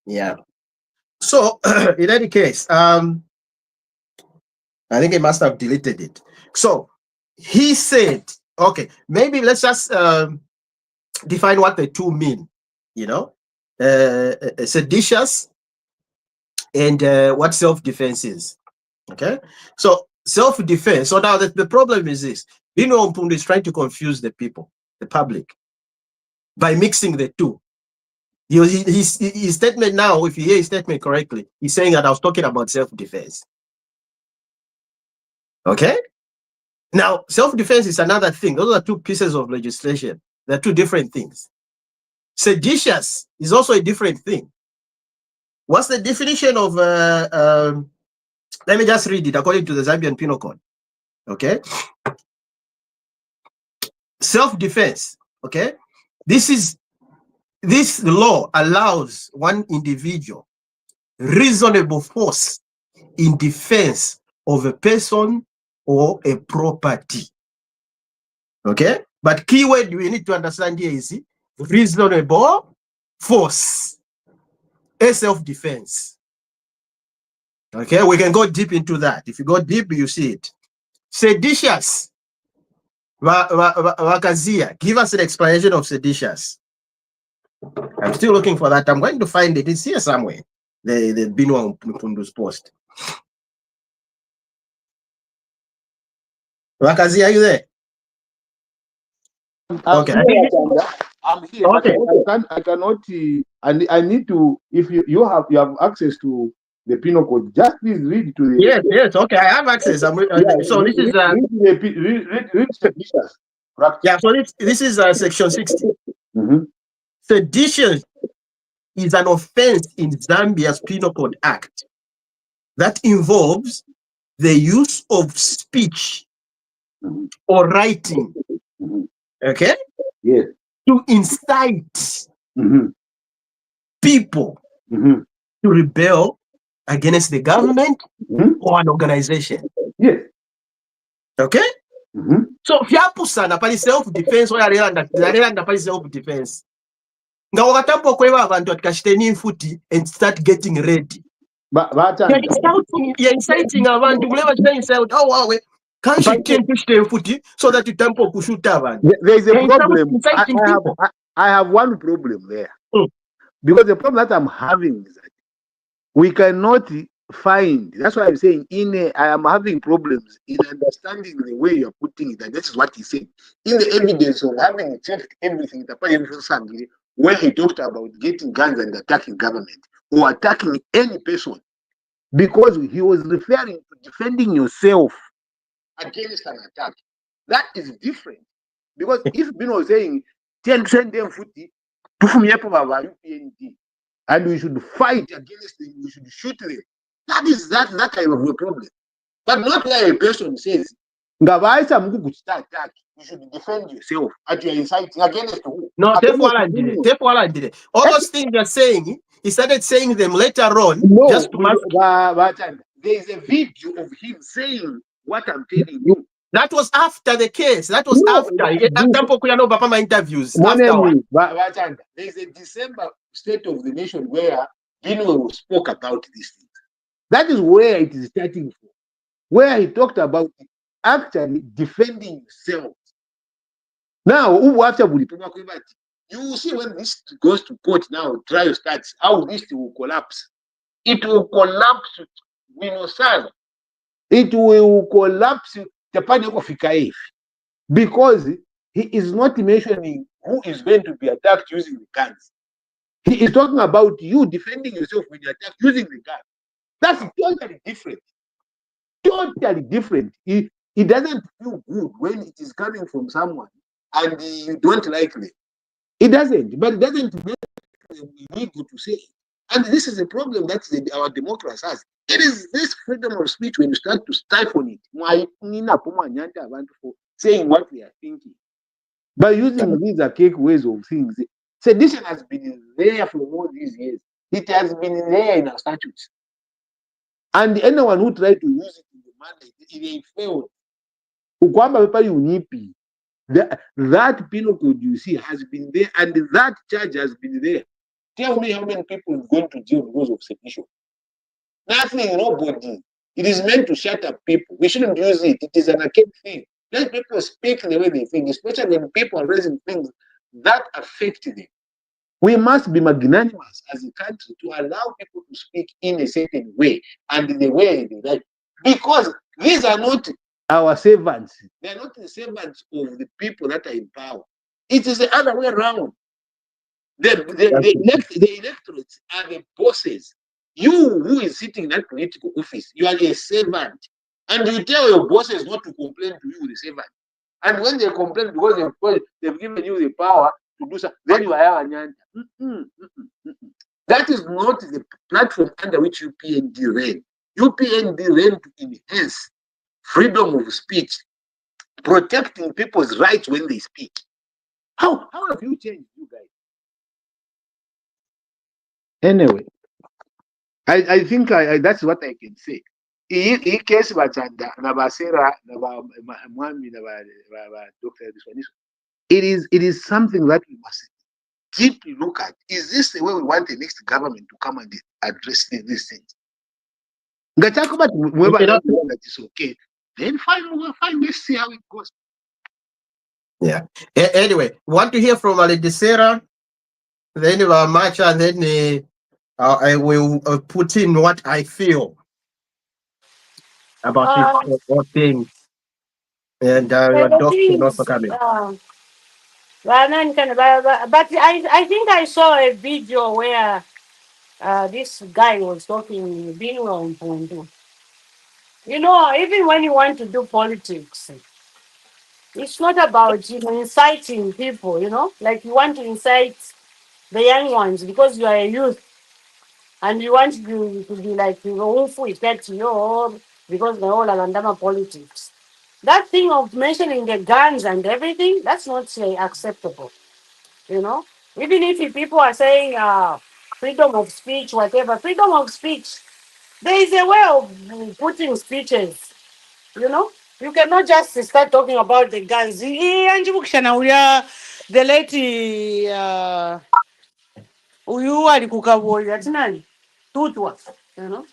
Yeah. So in any case, I think he must have deleted it. So he said, okay, maybe let's just define what the two mean, seditious and what self-defense is. Okay, so self-defense. So now the problem is this: Bino Mpundu is trying to confuse the people, the public, by mixing the two. His statement now, if you hear his statement correctly, he's saying that I was talking about self-defense. Okay, now self-defense is another thing. Those are two pieces of legislation. They're two different things. Seditious is also a different thing. What's the definition of let me just read it according to the Zambian Penal Code. Okay, self-defense. Okay, this law allows one individual reasonable force in defense of a person or a property. Okay, but keyword we need to understand here is reasonable force, a self-defense. Okay, we can go deep into that. If you go deep, you see it. Seditious. Wakazia, give us an explanation of seditious. I'm still looking for that. I'm going to find it. It's here somewhere. The Bino Mpundu's post. Wakazia, are you there? Okay. I'm here, okay. But I cannot. I need to. If you have access to the penal code, just please read to the. Yes. Okay, I have access. So this is read seditious. Yeah. So this is section 60. Sedition is an offense in Zambia's Penal Code Act that involves the use of speech or writing, okay? Yes. To incite people to rebel against the government or an organization. Yes. Okay? So vyapusana pali self-defense or yarelanda pali self-defense. Nga wakatambo kwewa abantu atikashiteni futi and start getting ready. You're inciting abantu kuleva chitani wawe kanshiteni kushite futi so that utampo kushuta abantu. There is a problem. I have one problem there. Because the problem that I'm having is that we cannot find. That's why I'm saying I am having problems in understanding the way you're putting it. And this is what he said. In the evidence of having checked everything, where he talked about getting guns and attacking government or attacking any person, because he was referring to defending yourself against an attack. That is different. Because if Bino was saying, send them footy, and we should fight against them, we should shoot them. That is that kind of a problem. But not like a person says, you should defend yourself and you're inciting against who? No, Tefwala did it. All those things you're saying, he started saying them later on. No, just to mask. There is a video of him saying what I'm telling you. That was after the case. That was after. Interviews. There is a December State of the Nation where Bino spoke about these things. That is where it is starting from. Where he talked about actually defending yourself Now, who after you will see when this goes to court now, trial starts, how this will collapse. It will collapse, we know, sir. It will collapse because he is not mentioning who is going to be attacked using the guns. He is talking about you defending yourself when you're attacked using the gun. That's totally different. Totally different. It doesn't feel good when it is coming from someone and you don't like it. It doesn't, but it doesn't make illegal to say it. And this is a problem that our democracy has. It is this freedom of speech when you start to stifle it. For saying what we are thinking. By using these archaic ways of things, sedition has been there for all these years. It has been there in our statutes. And anyone who tried to use it in the manner, it failed. That penal code you see has been there, and that charge has been there. Tell me how many people have gone to jail because of sedition. Nothing, nobody. It is meant to shut up people. We shouldn't use it. It is an archaic thing. Let people speak the way they think, especially when people are raising things that affect them. We must be magnanimous as a country to allow people to speak in a certain way and the way they like. Because these are not our servants. They are not the servants of the people that are in power. It is the other way around. The electorates are the bosses. You who is sitting in that political office, you are a servant. And you tell your bosses not to complain to you, the servant. And when they complain because they've given you the power to do something, then you are a nyanja. That is not the platform under which UPND ran. UPND ran to enhance freedom of speech, protecting people's rights when they speak. How have you changed, you guys? Anyway, I think that's what I can say. In case bachanda nabasera mwami Dr. It is something that we must deeply look at. Is this the way we want the next government to come and address these things? That is okay. Then fine, let's see how it goes. Yeah. Anyway, want to hear from Alidisera, then Macha, and then I will put in what I feel about this whole thing. And your doctor also coming. But I think I saw a video where this guy was talking, being on Pundu. You know, even when you want to do politics, it's not about inciting people, like you want to incite the young ones because you are a youth and you want to be like, because they're all Alandama politics. That thing of mentioning the guns and everything, that's not acceptable, you know. Even if people are saying freedom of speech, whatever, freedom of speech, there is a way of putting speeches, you know. You cannot just start talking about the guns. The lady uyu ali kukabulira tinani tutwa, you know.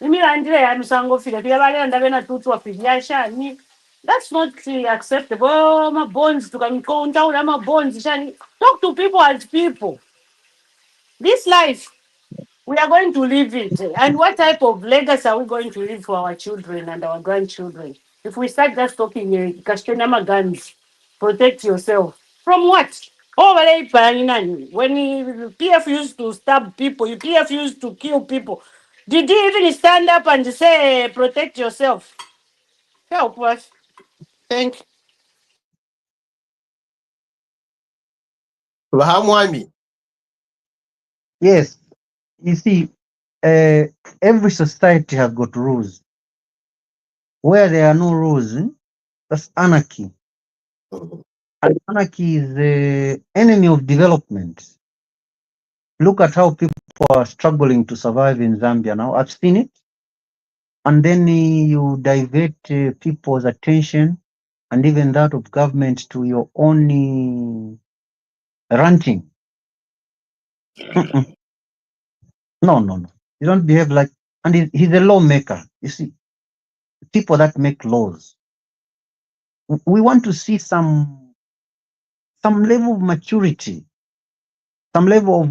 Imilandire ya misango file pia bale ndabena tutwa fidyashani. That's not acceptable. Oh, my bones to come down, my bones. Shani. Talk to people as people. This life, we are going to live it. And what type of legacy are we going to leave for our children and our grandchildren? If we start just talking, Kashtenama guns, protect yourself. From what? Oh, when PF used to stab people, PF used to kill people. Did you even stand up and say, protect yourself? Help us. Thank you. Wahamwami. Yes, you see, every society has got rules. Where there are no rules, that's anarchy. And anarchy is the enemy of development. Look at how people are struggling to survive in Zambia now. I've seen it. And then you divert people's attention and even that of government to your own ranting. No. You don't behave like, and he's a lawmaker. You see, people that make laws. We want to see some some level of maturity, some level of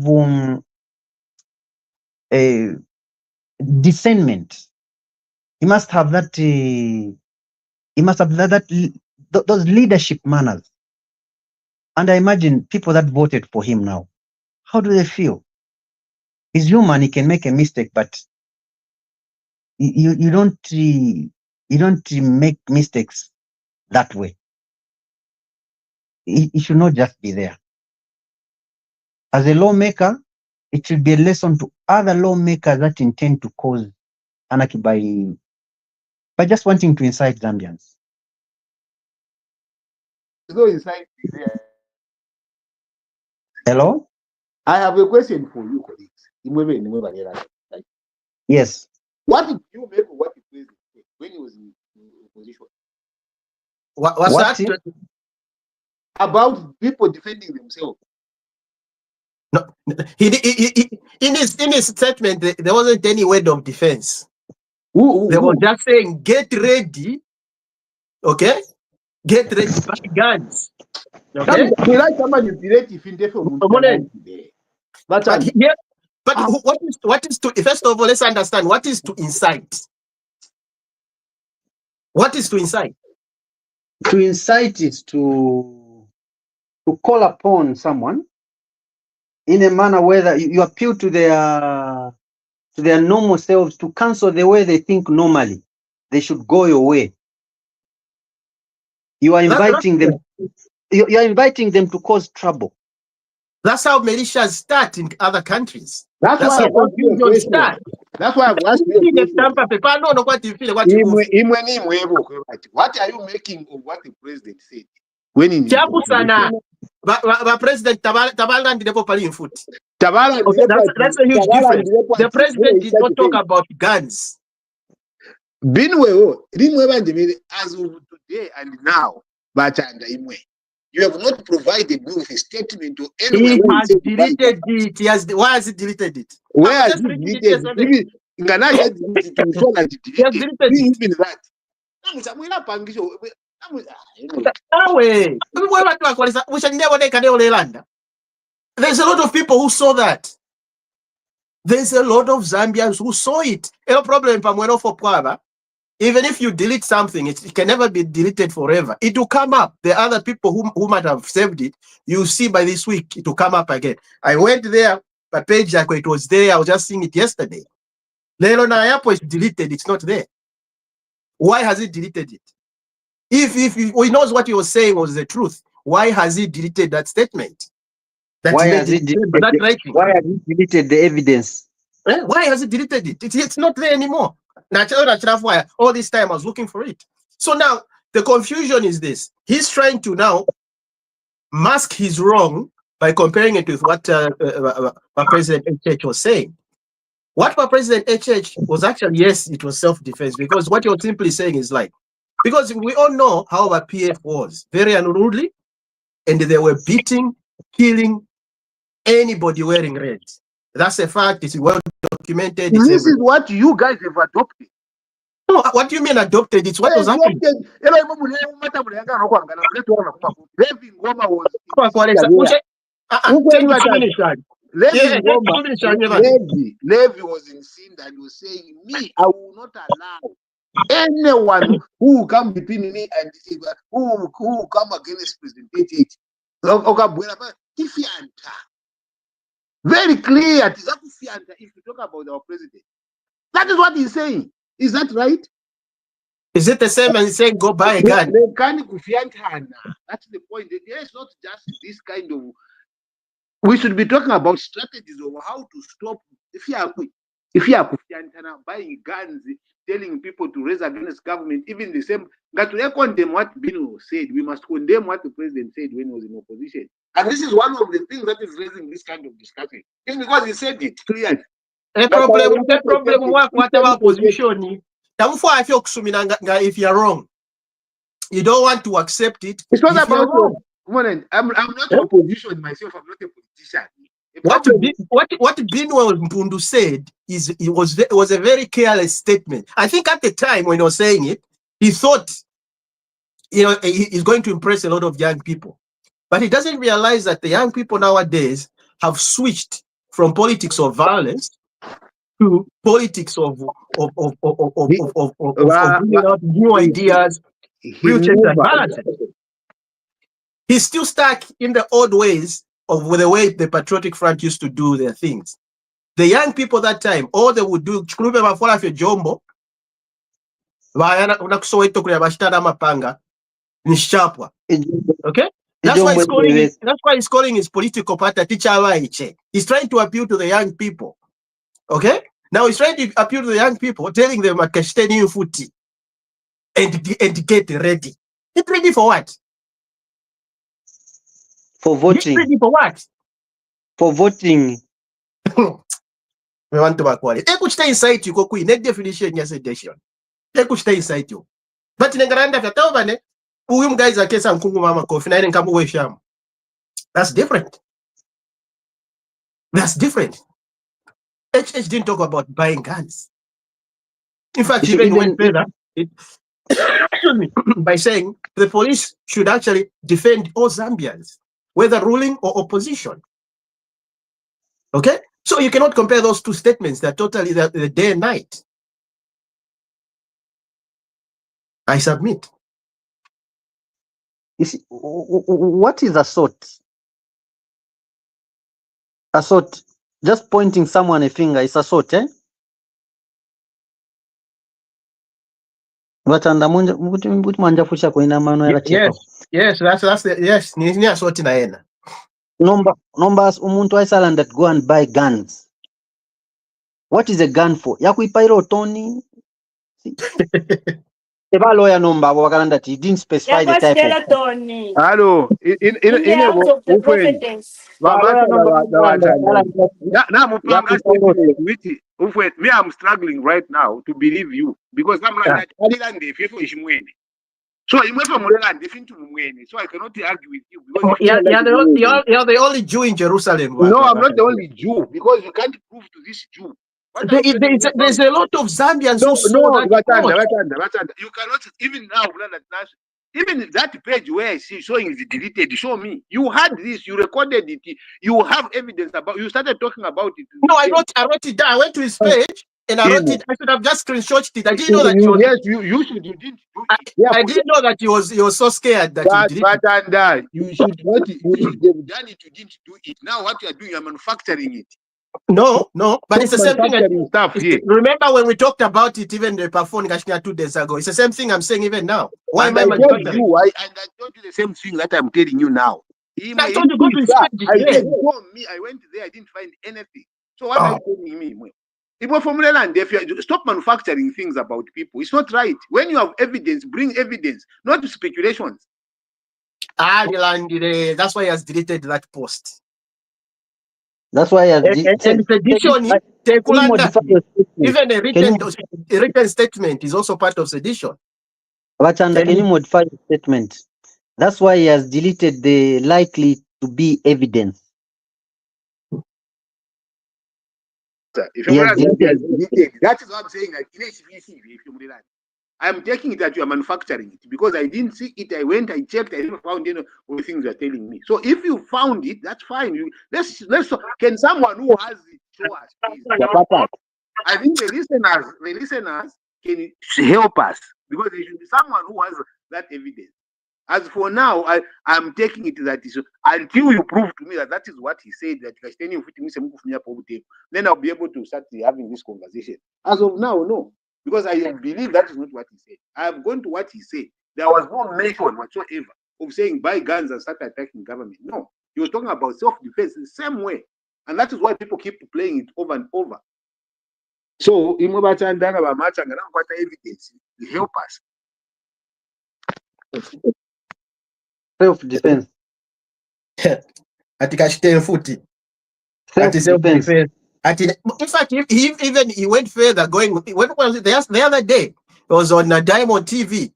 discernment. He must have that. He must have those leadership manners. And I imagine people that voted for him now, how do they feel? He's human. He can make a mistake, but you don't make mistakes that way. He should not just be there. As a lawmaker, it should be a lesson to other lawmakers that intend to cause anarchy by just wanting to incite Zambians. No incite there. Hello? I have a question for you, colleagues. Yes. What did you make of what the president said when he was in opposition? What's that? About people defending themselves. No, in his statement, there wasn't any word of defense. They were just saying, get ready, okay? Get ready, buy guns. Okay? But what is to, first of all, let's understand what is to incite. What is to incite? To incite is to call upon someone in a manner where you appeal to their normal selves to cancel the way they think normally. They should go your way. You are inviting them. You are inviting them to cause trouble. That's how militias start in other countries. That's why confusion starts. That's why I've asked you. What are you making of what the president said? When in President Tabala that's a huge difference. The president did not talk about guns. As of today and now, you have not provided me with a statement to anyone. He has deleted it. Why has he deleted it? Where has he deleted it? He has deleted that. There's a lot of people who saw that. There's a lot of Zambians who saw it. No problem, even if you delete something, it can never be deleted forever. It will come up. The other people who might have saved it, you see by this week, it will come up again. I went there, my page, it was there. I was just seeing it yesterday. Lelo Nayapo is deleted. It's not there. Why has he deleted it? If he knows what he was saying was the truth, why has he deleted that statement? Why has he deleted the evidence? Why has he deleted it? It's not there anymore. All this time I was looking for it. So now the confusion is this. He's trying to now mask his wrong by comparing it with what President HH was saying. What President HH was actually, yes, it was self-defense, because what you're simply saying is like, because we all know how our PF was, very unruly, and they were beating, killing anybody wearing red. That's a fact. It's well documented. This is what you guys have adopted. No, what do you mean adopted? It's what was happening. Levi was in sin and was saying, me, I will not allow anyone who will come between me and who will come against President HH. Very clear. If you talk about our president, that is what he's saying. Is that right? Is it the same as saying go buy a gun? That's the point. There is not just this kind of. We should be talking about strategies of how to stop if you are buying guns, telling people to raise against government. Even the same. Got to condemn what Bino said. We must condemn what the president said when he was in opposition. And this is one of the things that is raising this kind of discussion. It's because he said it clearly. A problem whatever position. If you're wrong, you don't want to accept it. It's not about wrong. I'm not in opposition myself. I'm not a politician. What Binwa Mpundu said it was a very careless statement. I think at the time when he was saying it, he thought, he's going to impress a lot of young people. But he doesn't realize that the young people nowadays have switched from politics of violence to politics of bringing out new ideas, real checks and balances. He's still stuck in the old ways of the way the Patriotic Front used to do their things. The young people that time, all they would do, jombo, okay? That's why he's calling his political party Ticha. He's trying to appeal to the young people. Okay? Now he's trying to appeal to the young people, telling them at Kashiteni Futi and get ready. Get ready for what? For voting. Get ready for what? For voting. We want to back it. Take stay inside you, Koku, net definition, yes, edition. Take stay inside you. But in the Granda Katovane, who guys are Kesa and Kungu Mama Kofi, and Kamu Sham. That's different. That's different. HH didn't talk about buying guns. In fact, he even went further by saying the police should actually defend all Zambians, whether ruling or opposition. Okay? So you cannot compare those two statements. They're totally the day and night. I submit. You see, what is assault? Assault. Just pointing someone a finger is assault, eh? But under yes, that's the yes. Ni assault na ena. Numbers umuntu Iceland that go and buy guns. What is a gun for? Yakuipairo Tony. Eba lawyer number wakalanda he didn't specify the type of Tony. Hello, in the prophetess. Me, I'm struggling right now to believe you because I'm like so so I cannot argue with you because you're the only Jew in Jerusalem. No, I'm not the only Jew because you can't prove to this Jew. There's a lot of Zambians who saw that. You cannot even now. Even that page where I see showing is deleted. Show me. You had this. You recorded it. You have evidence about. You started talking about it. No, I wrote it down. I went to his page and I wrote it. I should have just screenshotted it. I didn't know that you should. You didn't. I didn't know that he was so scared that you did. You should not. You should have done it. You didn't do it. Now what you are doing, you're manufacturing it. No, but it's the same thing. Stuff here. Remember when we talked about it even the performing 2 days ago? It's the same thing I'm saying even now. Why am I manufacturing? I told you the same thing that I'm telling you now. I told you go to his page. I went there. I didn't find anything. So what are you telling me? Stop manufacturing things about people. It's not right. When you have evidence, bring evidence, not speculations. That's why he has deleted that post. That's why even a written statement is also part of sedition. But can you modify the statement? That's why he has deleted the likely to be evidence. That is what I'm saying. I'm taking it that you are manufacturing it because I didn't see it. I went, I checked, I didn't find any of the things you're telling me. So if you found it, that's fine. Let's can someone who has it show us, please? I think the listeners can help us because there should be someone who has that evidence. As for now, I'm taking it that is until you prove to me that is what he said, that then I'll be able to start having this conversation. As of now, no. Because I believe that is not what he said. I have gone to what he said. There was no mention whatsoever of saying buy guns and start attacking government. No. He was talking about self-defense the same way. And that is why people keep playing it over and over. So, evidence to help us. Self-defense. Self-defense. In fact, he went further. The other day, it was on Diamond TV.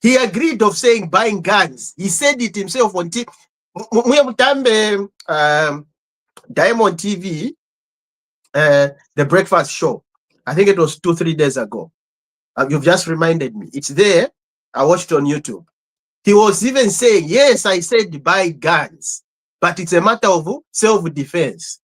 He agreed of saying buying guns. He said it himself on TV. Diamond TV, the breakfast show. I think it was 2-3 days ago. You've just reminded me. It's there. I watched it on YouTube. He was even saying, yes, I said buy guns, but it's a matter of self-defense.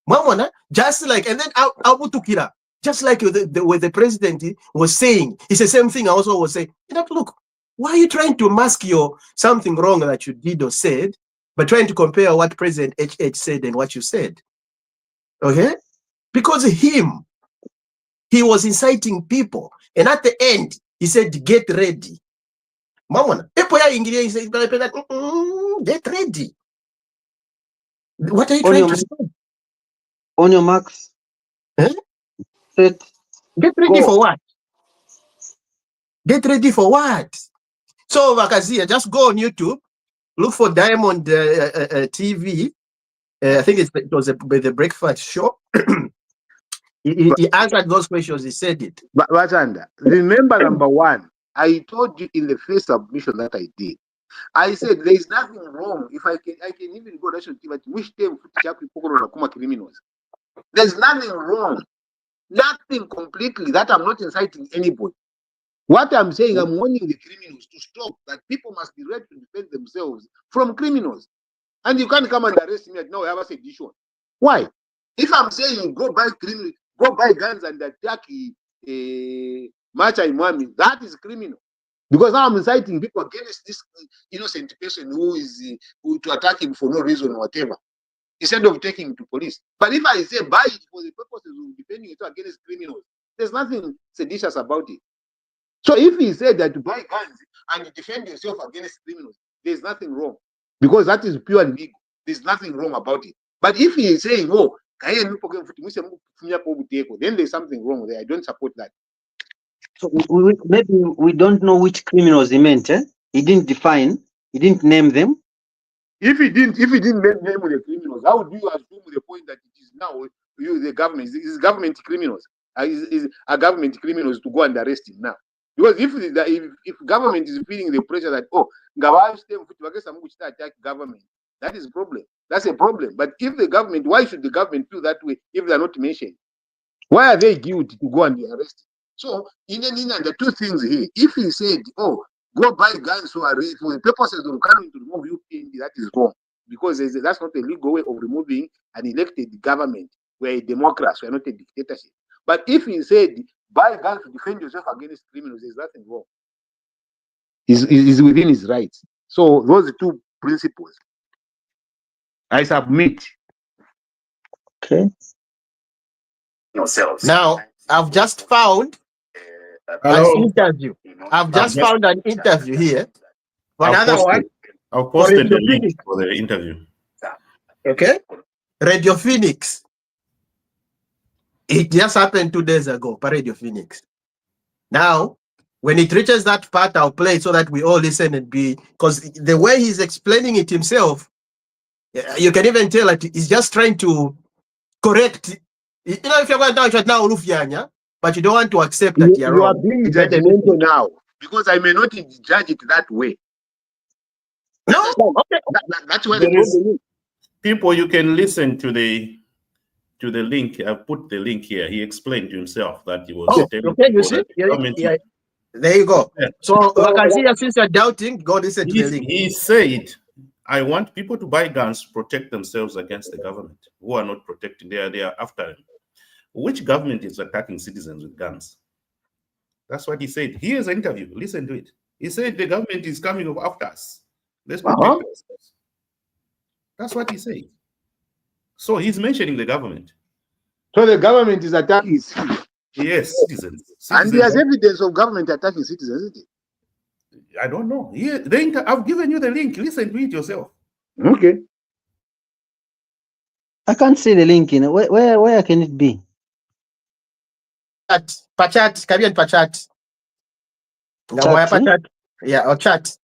Mamona, just like, and then Abu Tukira, just like what the president was saying, it's the same thing I also was saying. Look, why are you trying to mask your something wrong that you did or said, but trying to compare what President HH said and what you said? Okay? Because he was inciting people. And at the end, he said, get ready. Mamona, get ready. What are you trying to say? On your marks. Huh? Set. Get ready for what? Get ready for what? So, Vakazia, just go on YouTube, look for Diamond TV. I think it was the breakfast show. he answered those questions. He said it. But remember, number one, I told you in the first submission that I did. I said there is nothing wrong if I can even go national TV at which time criminals. There's nothing wrong. Nothing completely that I'm not inciting anybody. What I'm saying, I'm warning the criminals to stop, that people must be ready to defend themselves from criminals. And you can't come and arrest me at now. I have a sedition. Why? If I'm saying go buy guns and attack Macha Imwami, that is criminal. Because now I'm inciting people against this innocent person who to attack him for no reason or whatever, instead of taking him to police. But if I say buy it for the purposes of defending yourself against criminals, there's nothing seditious about it. So if he said that to buy guns and defend yourself against criminals, there's nothing wrong. Because that is pure legal. There's nothing wrong about it. But if he is saying, oh, then there's something wrong there. I don't support that. So maybe we don't know which criminals he meant. He didn't define. He didn't name them. If he didn't name the criminals, how would you assume the point that it is now the government is government criminals? Are government criminals to go and arrest him now? Because if government is feeling the pressure that attack government, that is a problem. That's a problem. But if the government, why should the government feel that way if they are not mentioned? Why are they guilty to go and be arrested? So in the two things here, if he said, oh, go buy guns for the purposes of coming to remove UPND, that is wrong. Because that's not a legal way of removing an elected government. We're a democracy, we're not a dictatorship. But if he said, buy guns to defend yourself against criminals, there's nothing wrong. He's within his rights. So those are two principles. I submit. Okay. Now, I've just found an interview. I've just found an interview here. Another one. I've posted the link for the interview. Okay. Radio Phoenix. It just happened 2 days ago, Radio Phoenix. Now, when it reaches that part, I'll play it so that we all listen and because the way he's explaining it himself, you can even tell that he's just trying to correct. You know, if you're going down now, but you don't want to accept that you're wrong. You are being judgmental now, because I may not judge it that way. No, okay. That's where the problem is. People, you can listen to the link. I've put the link here. He explained to himself that he was. Okay, you see? Yeah. There you go. Yeah. So, since you're doubting, go listen to the link. He said, I want people to buy guns to protect themselves against the government who are not protecting. They are after him. Which government is attacking citizens with guns? That's what he said. Here's an interview. Listen to it. He said the government is coming after us. Let's protect ourselves. That's what he said. So he's mentioning the government. So the government is attacking citizens. Yes, citizens. And there's evidence of government attacking citizens, isn't it? I don't know. I've given you the link. Listen to it yourself. Okay. I can't see the link in it. Where can it be? Pachat, Caribbean Pachat. Yeah, or chat.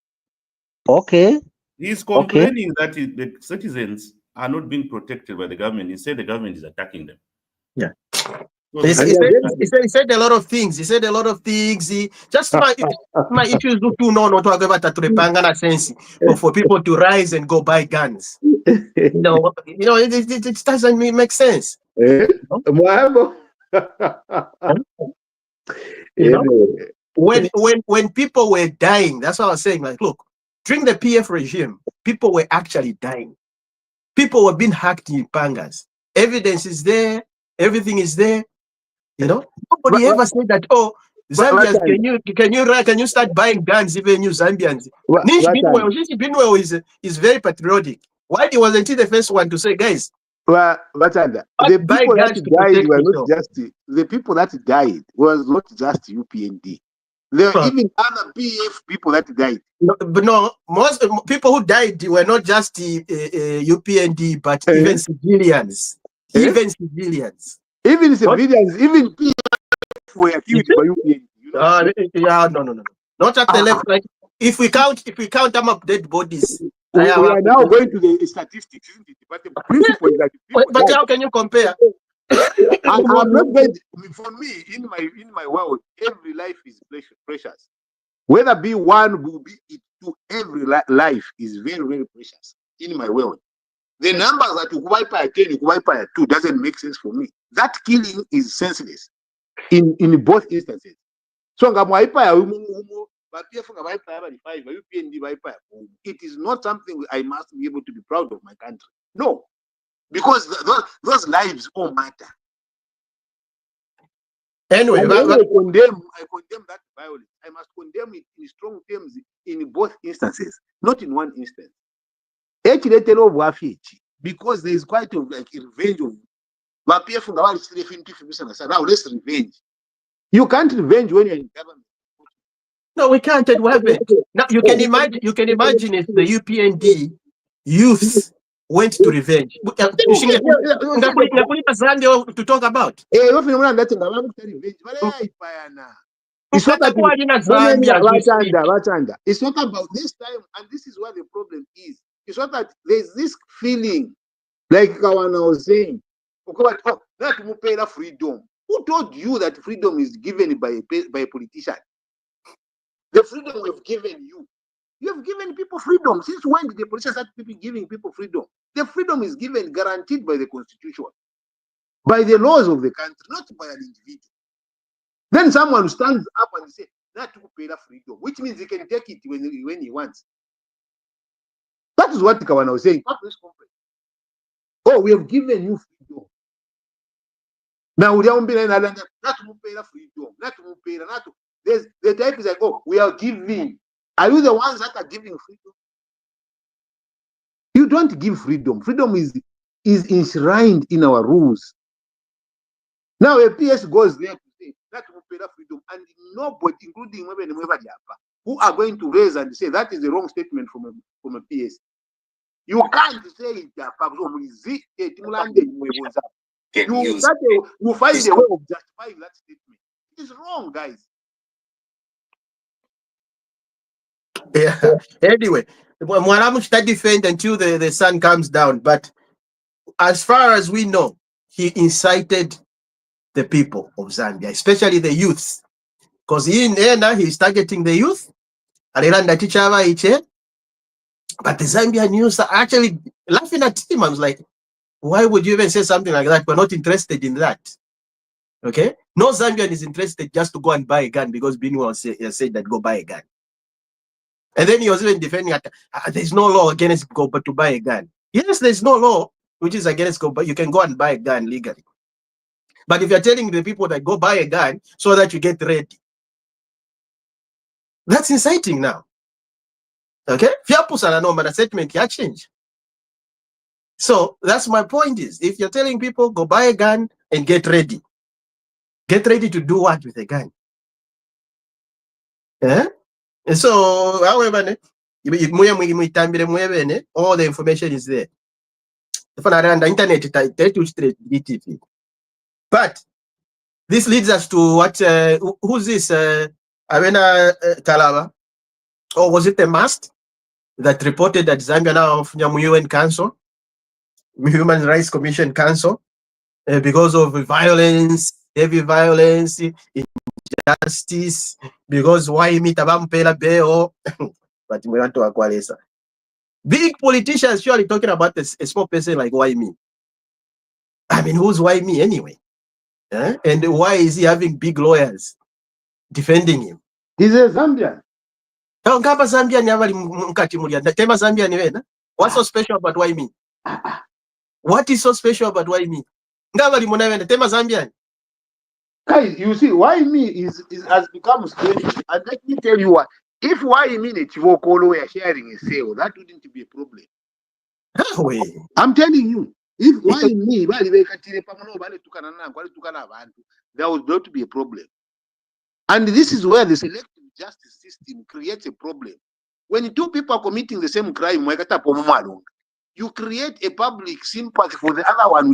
Okay. He's complaining that the citizens are not being protected by the government. He said the government is attacking them. Yeah. He said a lot of things. He said a lot of things. My issues do too no to pangana sense for people to rise and go buy guns. It doesn't make sense. When people were dying, that's what I was saying. Like, look, during the PF regime, people were actually dying. People were being hacked in pangas. Evidence is there. Everything is there. You know, nobody ever said that. Oh, Zambians, can you start buying guns? Even you Zambians. Nish Binwell is very patriotic. Why wasn't he the first one to say, guys? The people that died were not just the people that died was not just UPND. There were even other PF people that died. No, most people who died were not just UPND, but even civilians. Even civilians. Even civilians, even PF were killed by UPND. You know? No. Not at the left. Like if we count them up dead bodies. We are now going to the statistics, isn't it? But the principle is that but how can you compare? I'm not going to, for me, in my world, every life is precious. Whether be one, will be it two, every life is very, very precious in my world. The numbers that you wipe by 10, you wipe by 2 doesn't make sense for me. That killing is senseless in both instances. So it is not something I must be able to be proud of my country. No, because those lives all matter. Anyway, I condemn that violence. I must condemn it in strong terms in both instances, not in one instance. Because there is quite a revenge of now let's revenge. You can't revenge when you're in government. No, we can't. Now you can imagine if the UPND youths went to revenge. To talk about. It's not about this time, and this is what the problem is. It's not that there's this feeling, like Kawana was saying, that freedom. Who told you that freedom is given by a politician? The freedom we've given you. You have given people freedom. Since when did the politicians start giving people freedom? The freedom is given, guaranteed by the constitution, by the laws of the country, not by an individual. Then someone stands up and says, "Not to pay the freedom," which means he can take it when he wants. That is what Kawana was saying. Oh, we have given you freedom. Now we don't be not to pay the freedom, not to pay the not. The type is like, oh, we are giving. Are you the ones that are giving freedom? You don't give freedom. Freedom is enshrined in our rules. Now a PS goes there to say that will pay that freedom, and nobody, including who are going to raise and say that is the wrong statement from a PS. You can't say it. You find a way of justifying that statement. It is wrong, guys. Yeah. Anyway, Mwaramu should defend until the sun comes down. But as far as we know, he incited the people of Zambia, especially the youth, because he's targeting the youth. But the Zambian youth are actually laughing at him. I was like, why would you even say something like that? We're not interested in that. Okay? No Zambian is interested just to go and buy a gun because Binwell said that go buy a gun. And then he was even defending that there's no law against go but to buy a gun. Yes, there's no law which is against go, but you can go and buy a gun legally. But if you're telling the people that go buy a gun so that you get ready, that's inciting now. Okay? But statement can change. So that's my point is, if you're telling people go buy a gun and get ready to do what with a gun? Yeah? And so, however, all the information is there. But this leads us to what? Who's this? Arena Kalaba? Or was it the MAST that reported that Zambia now from UN Council, Human Rights Commission Council, because of violence, heavy violence, injustice, because why meet abampela beo, but we want to acquire. Big politicians surely talking about a small person like why me? I mean, who's why me anyway? And why is he having big lawyers defending him? He's a Zambian. Ngamba Zambian abali mukati mulya. Tema Zambian wena. What's so special about why me? What is so special about why me? Ngamba li muna wena tema Zambian. Guys, you see, why me has become strange. And let me tell you what, if why me in Chivokolo were sharing a sale, that wouldn't be a problem. I'm telling you, if why me, there would not be a problem. And this is where the selective justice system creates a problem. When two people are committing the same crime, you create a public sympathy for the other one.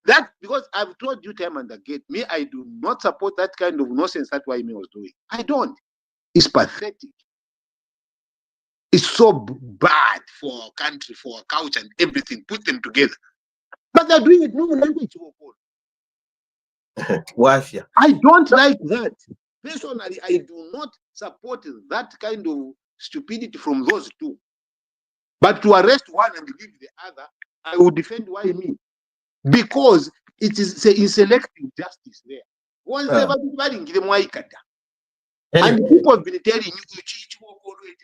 That, because I've told you time and again, me, I do not support that kind of nonsense that YME was doing. I don't. It's pathetic. It's so bad for our country, for our culture and everything. Put them together. But they're doing it no language. I don't like that. Personally, I do not support that kind of stupidity from those two. But to arrest one and leave the other, I will defend YME. Because it is selective justice there. Once and people have been telling you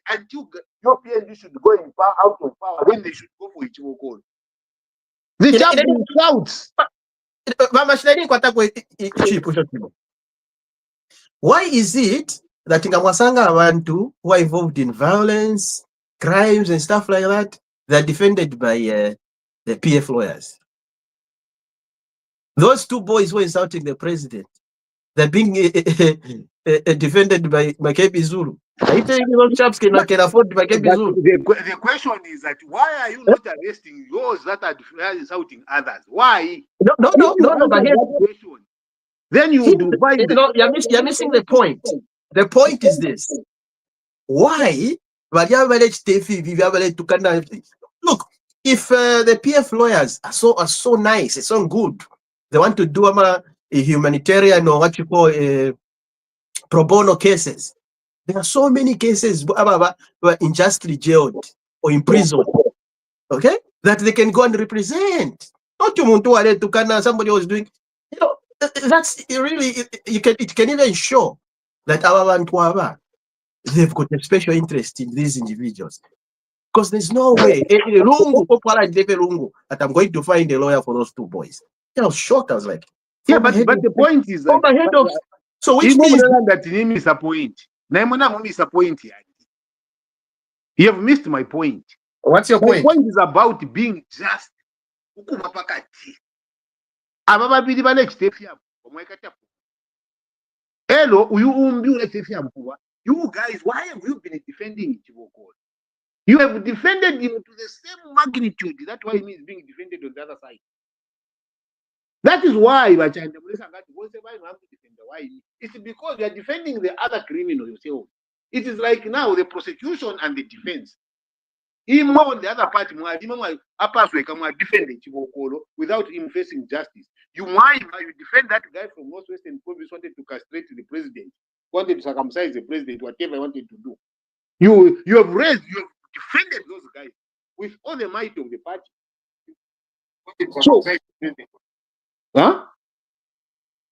until Europeans should go in power, out of power, when they should go for Ichimokolo. The champion shouts. Why is it that in Kamasanga Abantu who are involved in violence, crimes, and stuff like that, they're defended by the PF lawyers? Those two boys who are insulting the president, they're being defended by KB Zulu. Are you telling me those chaps can afford KB Zulu? The question is that why are you not arresting those that are insulting others? Why? No. But then you do find you're missing the point. The point is this: why? Look, if the PF lawyers are so nice, it's so good, they want to do a humanitarian or what you call pro bono cases. There are so many cases who are unjustly jailed or imprisoned, okay, that they can go and represent. Not to somebody was doing, that's really, it can even show that they've got a special interest in these individuals. Because there's no way that I'm going to find a lawyer for those two boys. I was shocked. I was like, yeah, but the point is that, so which means that you miss a point. You have missed my point. What's your point? My point is about being just. Hello, you guys, why have you been defending Chiboko? You have defended him to the same magnitude. That's why he is being defended on the other side. That is why it's because you are defending the other criminal yourself. It is like now the prosecution and the defense. Even on the other part, defending Chibokolo without him facing justice. You defend that guy from Northwestern Province wanted to castrate the president, wanted to circumcise the president, whatever he wanted to do. You have defended those guys with all the might of the party. So, huh?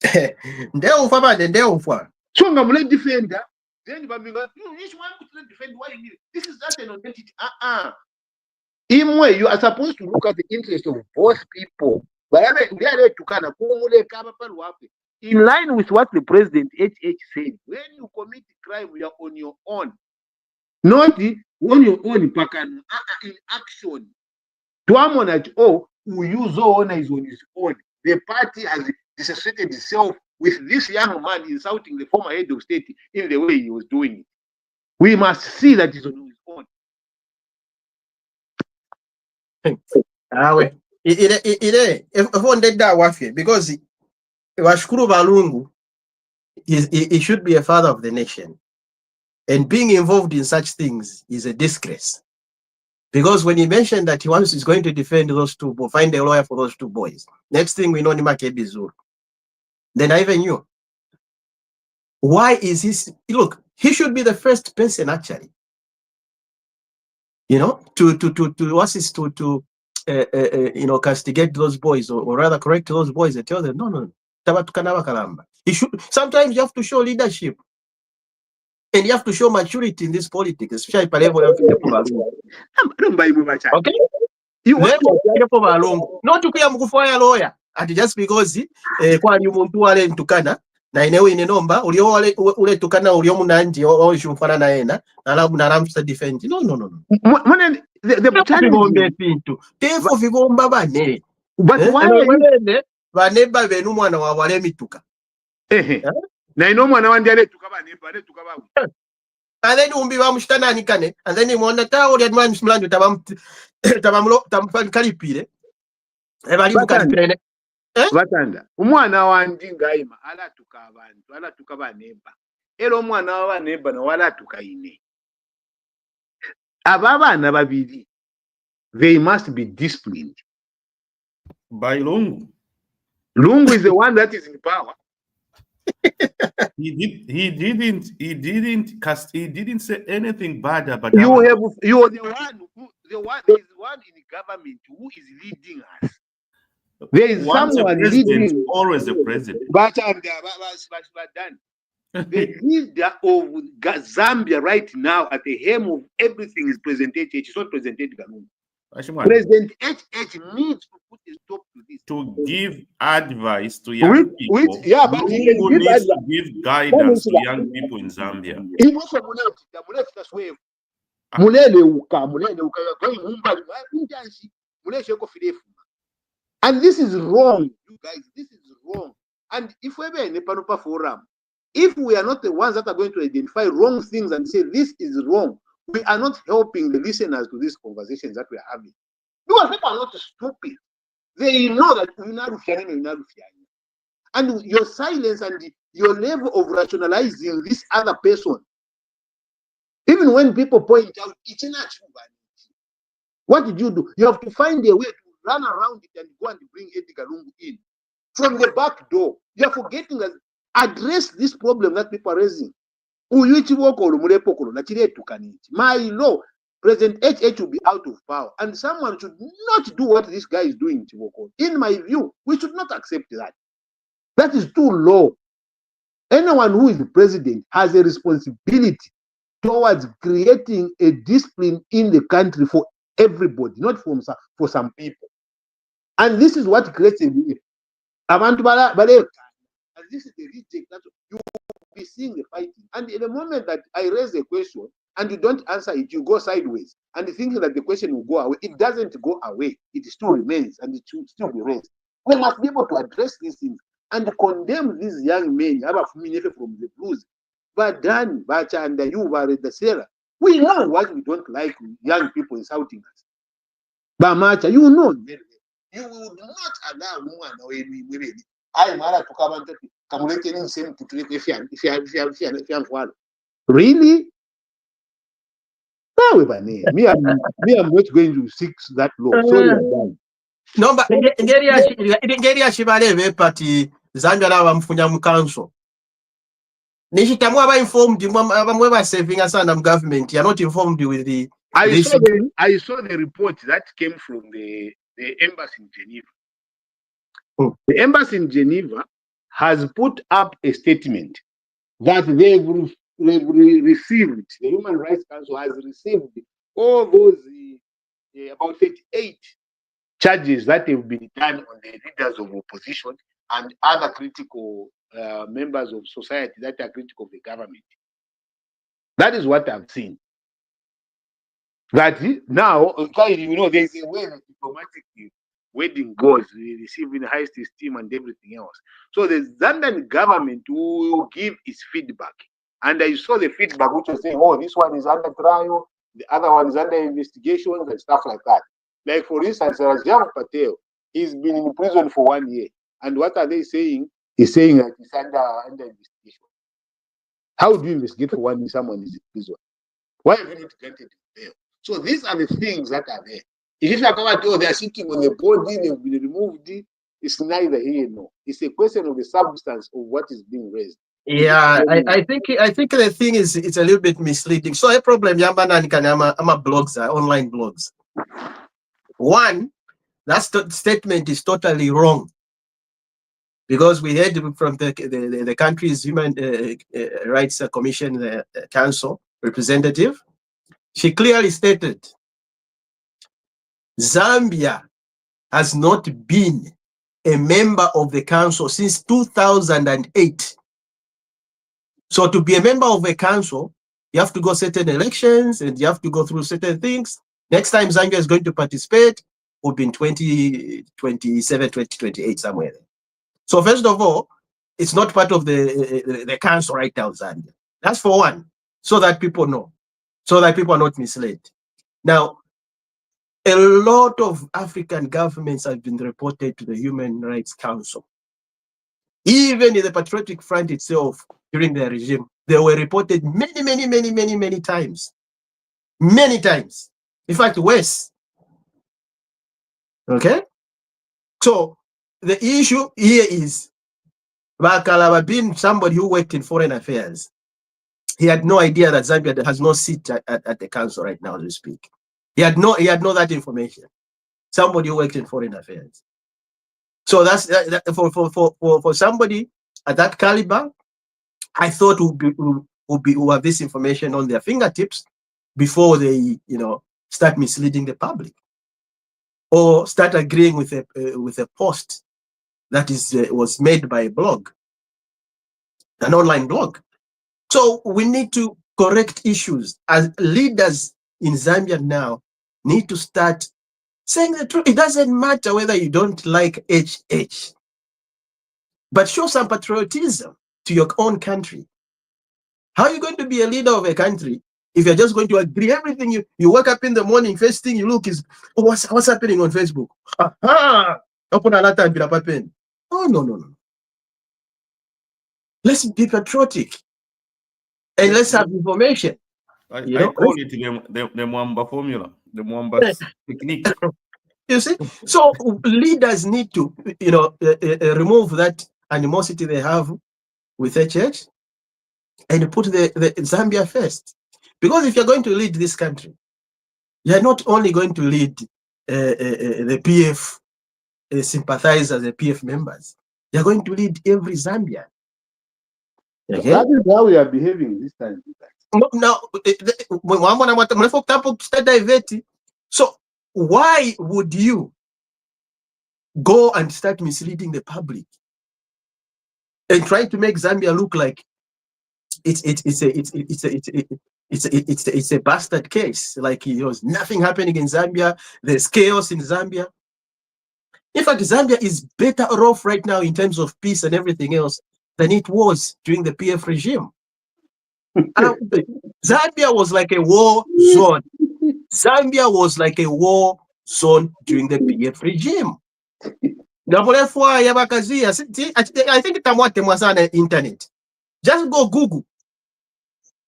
So I'm a defender. Then each one to defend why you need. This is not an identity. You are supposed to look at the interest of both people. But in line with what the president HH said, when you commit crime, you are on your own. Not on your own, in action. Who use on is on his own. The party has disassociated itself with this young man insulting the former head of state in the way he was doing it. We must see that he's on his own. Because Washkuru Balungu, he should be a father of the nation. And being involved in such things is a disgrace. Because when he mentioned that he's going to defend those two, find a lawyer for those two boys, next thing we know, Nimakebizur. Then I even knew. Why is he? Look, he should be the first person actually. To castigate those boys or rather correct those boys and tell them no. He should. Sometimes you have to show leadership. And you have to show maturity in this politics, especially at level of okay? You want to not to clear mukufaya lawyer, and just because kwali umuntu wale ntukana na inewe inenomba ulio wale ule tukana ulio munanji au shumfana na ena na ramsa defend. No. The challenge pintu tefo vibomba bane. But why baneba benu mwana wa wale mituka. Na ino mwana wandi ale tuka ba. And then umbi wa mshitana nikane, and then imona ta uli admwa mshimlandu tamfani kalipire. Ebali bukalipire. Batanda umwana wandi ngaima alatuka abantu alatuka banemba era omwana w'abanemba no walatuka ine ababana babiri they must be disciplined by Lungu. Lungu is the one that is in power. He didn't say anything bad about you are the one in government who is leading us. There is someone leading, always the president. But the leader of Zambia right now at the helm of everything is President HH. It's not President Galungu. President HH needs to put a stop to this. To give advice to young people. But he can needs to give guidance to young people in Zambia. And this is wrong, you guys. This is wrong. And if we are in a Panopa forum, if we are not the ones that are going to identify wrong things and say this is wrong, we are not helping the listeners to these conversations that we are having. Because people are not stupid. They know that we are not. And your silence and your level of rationalizing this other person, even when people point out, it's not true. What did you do? You have to find a way to run around it and go and bring Edgar Lungu in from the back door. You are forgetting that address this problem that people are raising. My law, President HH will be out of power, and someone should not do what this guy is doing. In my view, we should not accept that. That is too low. Anyone who is the president has a responsibility towards creating a discipline in the country for everybody, not for some people. And this is what creates a and this is the reject that you will be seeing the fighting. And in the moment that I raise a question and you don't answer it, you go sideways and thinking that the question will go away. It doesn't go away. It still remains and it should still be raised. We must be able to address these things and condemn these young men from the blues. But Dan, Bacha, and you were the Sarah. We know what we don't like young people insulting us. Bamacha, you know very well. You will not allow women. I mara to come and come same to if you really? Me, I'm not going to seek that law. Sorry, no, but Nigeria Shibaleve party Zambia na mfunya mkanso. Nishitamwa ba informed abamwe saving us and government. You are not informed with the I saw the report that came from the embassy in Geneva. The embassy in Geneva has put up a statement that they've received, the Human Rights Council has received all those about 38 charges that have been done on the leaders of opposition and other critical members of society that are critical of the government. That is what I've seen. That now, you know, there's a way that diplomatic wedding goes, receiving highest esteem and everything else. So the Zambian government will give its feedback. And I saw the feedback which was saying, oh, this one is under trial, the other one is under investigation and stuff like that. Like, for instance, Rajab Patel, he's been in prison for 1 year. And what are they saying? He's saying that he's under investigation. How do you investigate for 1 year someone is in prison? Why have you not granted bail? So these are the things that are there. If you are going to they are sitting on the body, they've been removed, it's neither here nor. It's a question of the substance of what is being raised. Yeah, I think the thing is it's a little bit misleading. So a problem Yambana ama blogs, online blogs. One, that statement is totally wrong. because we heard from the country's Human Rights Commission, the Council representative. She clearly stated Zambia has not been a member of the council since 2008. So to be a member of a council, you have to go certain elections and you have to go through certain things. Next time Zambia is going to participate will be in 2027, 2028, somewhere there. So first of all, it's not part of the council right now, Zambia. That's for one, so that people know, so that people are not misled. Now, a lot of African governments have been reported to the Human Rights Council. Even in the Patriotic Front itself, during their regime, they were reported many times. Many times. In fact, worse. Okay? So, the issue here is Bakalaba being somebody who worked in foreign affairs. He had no idea that Zambia has no seat at the council right now, as we speak. He had no that information. Somebody who worked in foreign affairs. So that's for somebody at that caliber, I thought would have this information on their fingertips before they, start misleading the public or start agreeing with a post that was made by a blog, an online blog. So we need to correct issues as leaders in Zambia now need to start saying the truth. It doesn't matter whether you don't like HH, but show some patriotism to your own country. How are you going to be a leader of a country if you're just going to agree everything? You wake up in the morning, first thing you look is, oh, what's happening on Facebook? Open a letter and be a pen. Oh, no. Let's be patriotic and let's have information. I call it the Mwamba formula, the Mwamba technique. You see, so leaders need to, remove that animosity they have with the church and put the Zambia first. Because if you're going to lead this country, you're not only going to lead the PF sympathizers, the PF members. You're going to lead every Zambian. Okay? That is how we are behaving this time. So why would you go and start misleading the public and try to make Zambia look like it's a bastard case, like there's nothing happening in Zambia, there's chaos in Zambia. In fact, Zambia is better off right now in terms of peace and everything else than it was during the PF regime. Zambia was like a war zone. Zambia was like a war zone during the PF regime. I think it's on the internet. Just go Google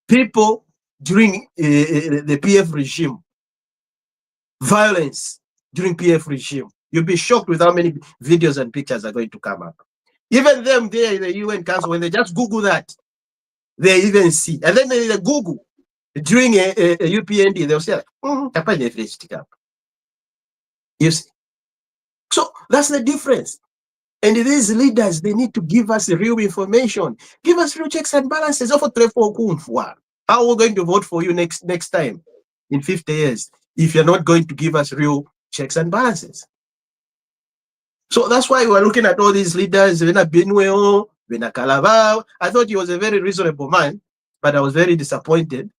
people during the PF regime, violence during PF regime. You'll be shocked with how many videos and pictures are going to come up. Even them there in the UN Council, when they just Google that, they even see. And then they Google during a UPND, they'll say, you see? So that's the difference. And these leaders, they need to give us real information. Give us real checks and balances. How are we going to vote for you next time in 50 years if you're not going to give us real checks and balances? So that's why we're looking at all these leaders. Vena Benweo, Vena Kalabao. I thought he was a very reasonable man, but I was very disappointed.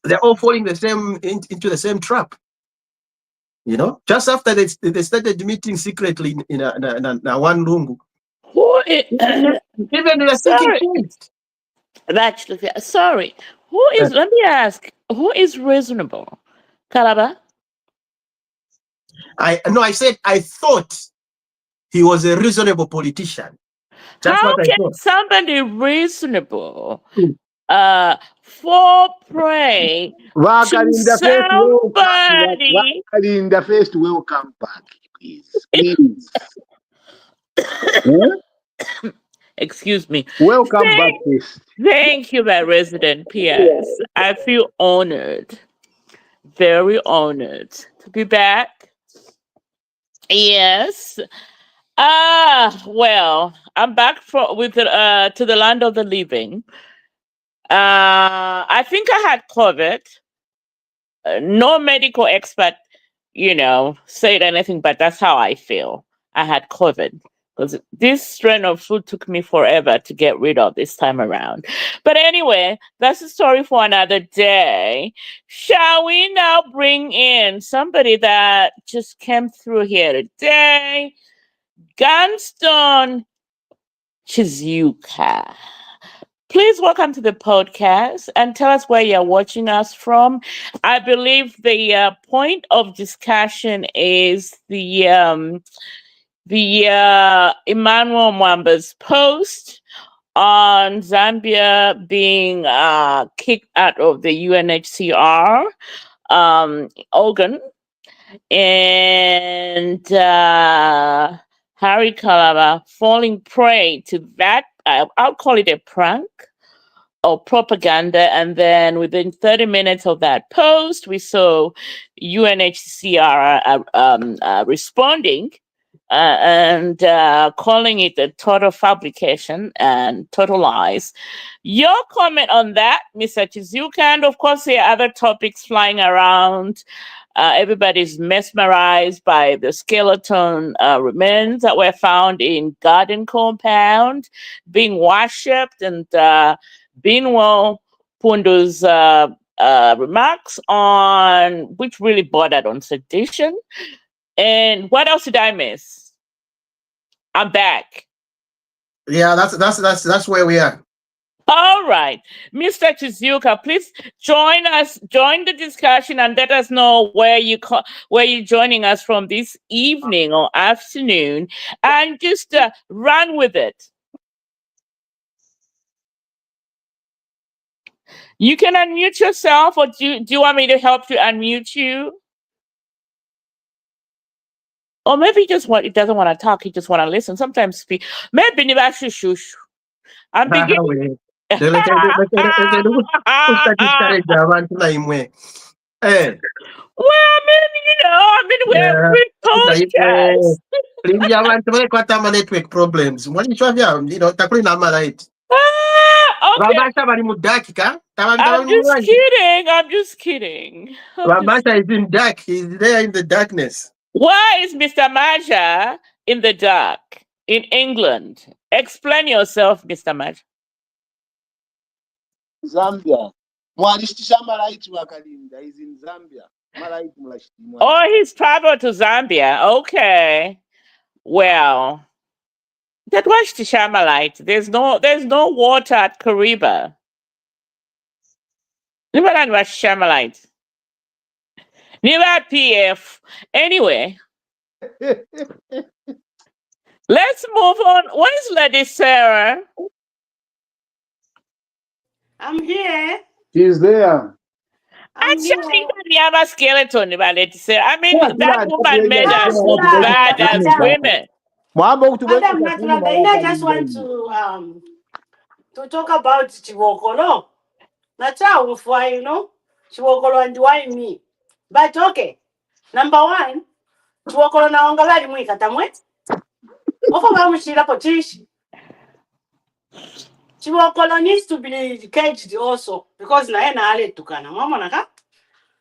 They're all falling into the same trap. Just after they started meeting secretly in one room. Even sorry. Who is? Let me ask. Who is reasonable? Kalaba? I said I thought he was a reasonable politician. That's how can somebody reasonable fall prey to somebody? In the first, welcome back, please. Excuse me. Welcome back, please. Thank you, my resident PS. I feel honored, very honored to be back. Yes. Well, I'm back to the land of the living. I think I had COVID. No medical expert, said anything, but that's how I feel. I had COVID because this strain of flu took me forever to get rid of this time around. But anyway, that's a story for another day. Shall we now bring in somebody that just came through here today? Gunston Chizuka. Please welcome to the podcast and tell us where you're watching us from. I believe the point of discussion is the Emmanuel Mwamba's post on Zambia being kicked out of the UNHCR organ, and Harry Kalaba falling prey to that. I'll call it a prank or propaganda. And then within 30 minutes of that post, we saw UNHCR responding and calling it a total fabrication and total lies. Your comment on that, Mr. Chizuka, and of course there are other topics flying around. Everybody's mesmerized by the skeleton remains that were found in garden compound being worshipped, and Binwell Pundu's remarks on which really bordered on sedition. And what else did I miss? I'm back. Yeah, that's where we are. All right. Mr. Chizuka, please join the discussion and let us know where you're joining us from this evening or afternoon, and just run with it. You can unmute yourself, or do you want me to help you unmute you? Or maybe he doesn't want to talk, he just want to listen. Sometimes speak. Maybe I'm beginning. Well, I mean, we're podcast. network problems. What you have, Okay. I'm just kidding. Ramasa is in dark. He's there in the darkness. Why is Mr. Maja in the dark in England? Explain yourself, Mr. Maja. Zambia. He's in Zambia. Oh, he's traveled to Zambia. Okay. Well, that was Tishamalite. There's no water at Kariba. Never was Shamalite. Never PF. Anyway. Let's move on. What is Lady Sarah? I'm here. She's there. Actually, the skeleton, Lady Sarah. I mean, that woman made us look bad as women. I just want to talk about Chivokolo. That's how why, Chivokolo and why me. But okay. Number one, Chivokolo na ongalari mwika tamwe. Oko bamushira potishi. Chivokolo needs to be caged also because na ena ale tukana. Mama naka.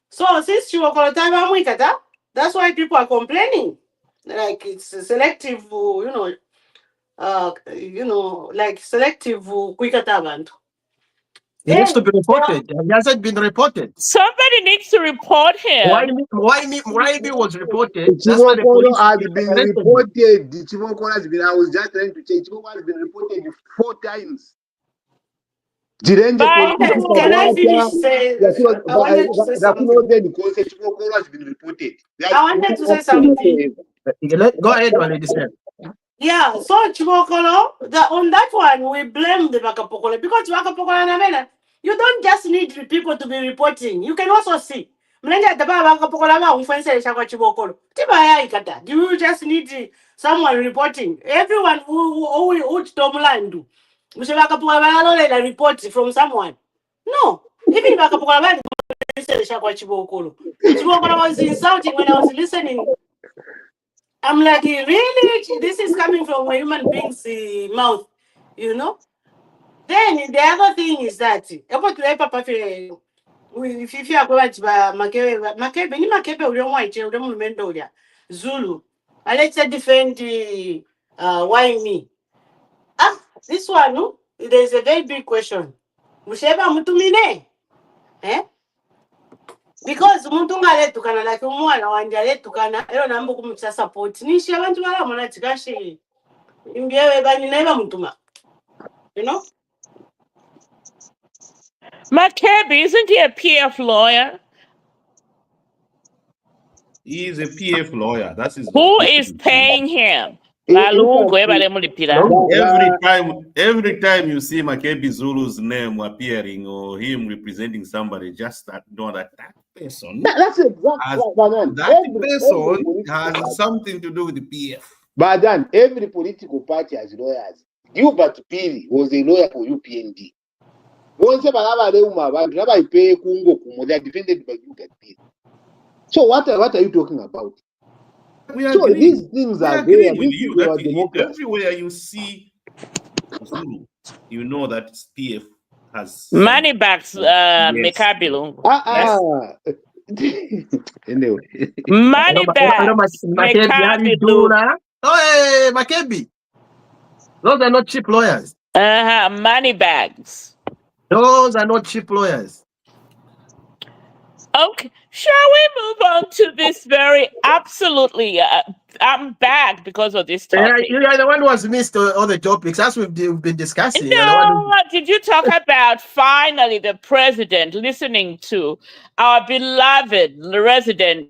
So since Chivokolo taiba mwika ta, that's why people are complaining. Like it's selective, like selective kwikatabantu. He needs to be reported. He hasn't been reported. Somebody needs to report him. Why he was reported? Chivokolo has been reported. Chivokolo has been. I was just trying to check. Chivokolo has been reported 4 times. Can I finish saying? I wanted to say something. I wanted to say something. Go ahead, lady. Yeah, so Chivokolo, on that one, we blame the Bakapokolo because Bakapokolo Namena, you don't just need people to be reporting. You can also see. Do you just need someone reporting? Everyone who Tomlandu, report from someone. No, even Bakapokolo Chivokolo was insulting when I was listening. I'm like, really? This is coming from a human being's mouth, you know? Then the other thing is that, if you are going to Makebe, ni Makebe, we don't want you, don't Zulu. I let's say defend why me? Ah, this one, no? There's a very big question. Musheba mutumine? Eh? Because umuntu ngaletukana like umwana wanje aletukana ero nambo kumutsa support nishi abantu balamona tikashi imbiyewe bani naiba mutuma, you know. Makebi, isn't he a PF lawyer? He is a PF lawyer. That's his. Who is paying him? Every time you see Makebi Zulu's name appearing or him representing somebody, just know that person. That's exactly that person has something to do with the PF. But then every political party has lawyers. Gilbert Pili was a lawyer for UPND. Once they are defended by Gilbert Pili. So what are you talking about? So these things are there. Everywhere you see Zulu, you know that PF has money backs Mekabilu. Anyway. Money backs Mekabilu. Oh, hey, Makebi. Those are not cheap lawyers. Money bags. Those are not cheap lawyers. Okay, shall we move on to this very absolutely? I'm back because of this topic. You are the one who has missed all the topics as we've been discussing. No, did you talk about finally the president listening to our beloved resident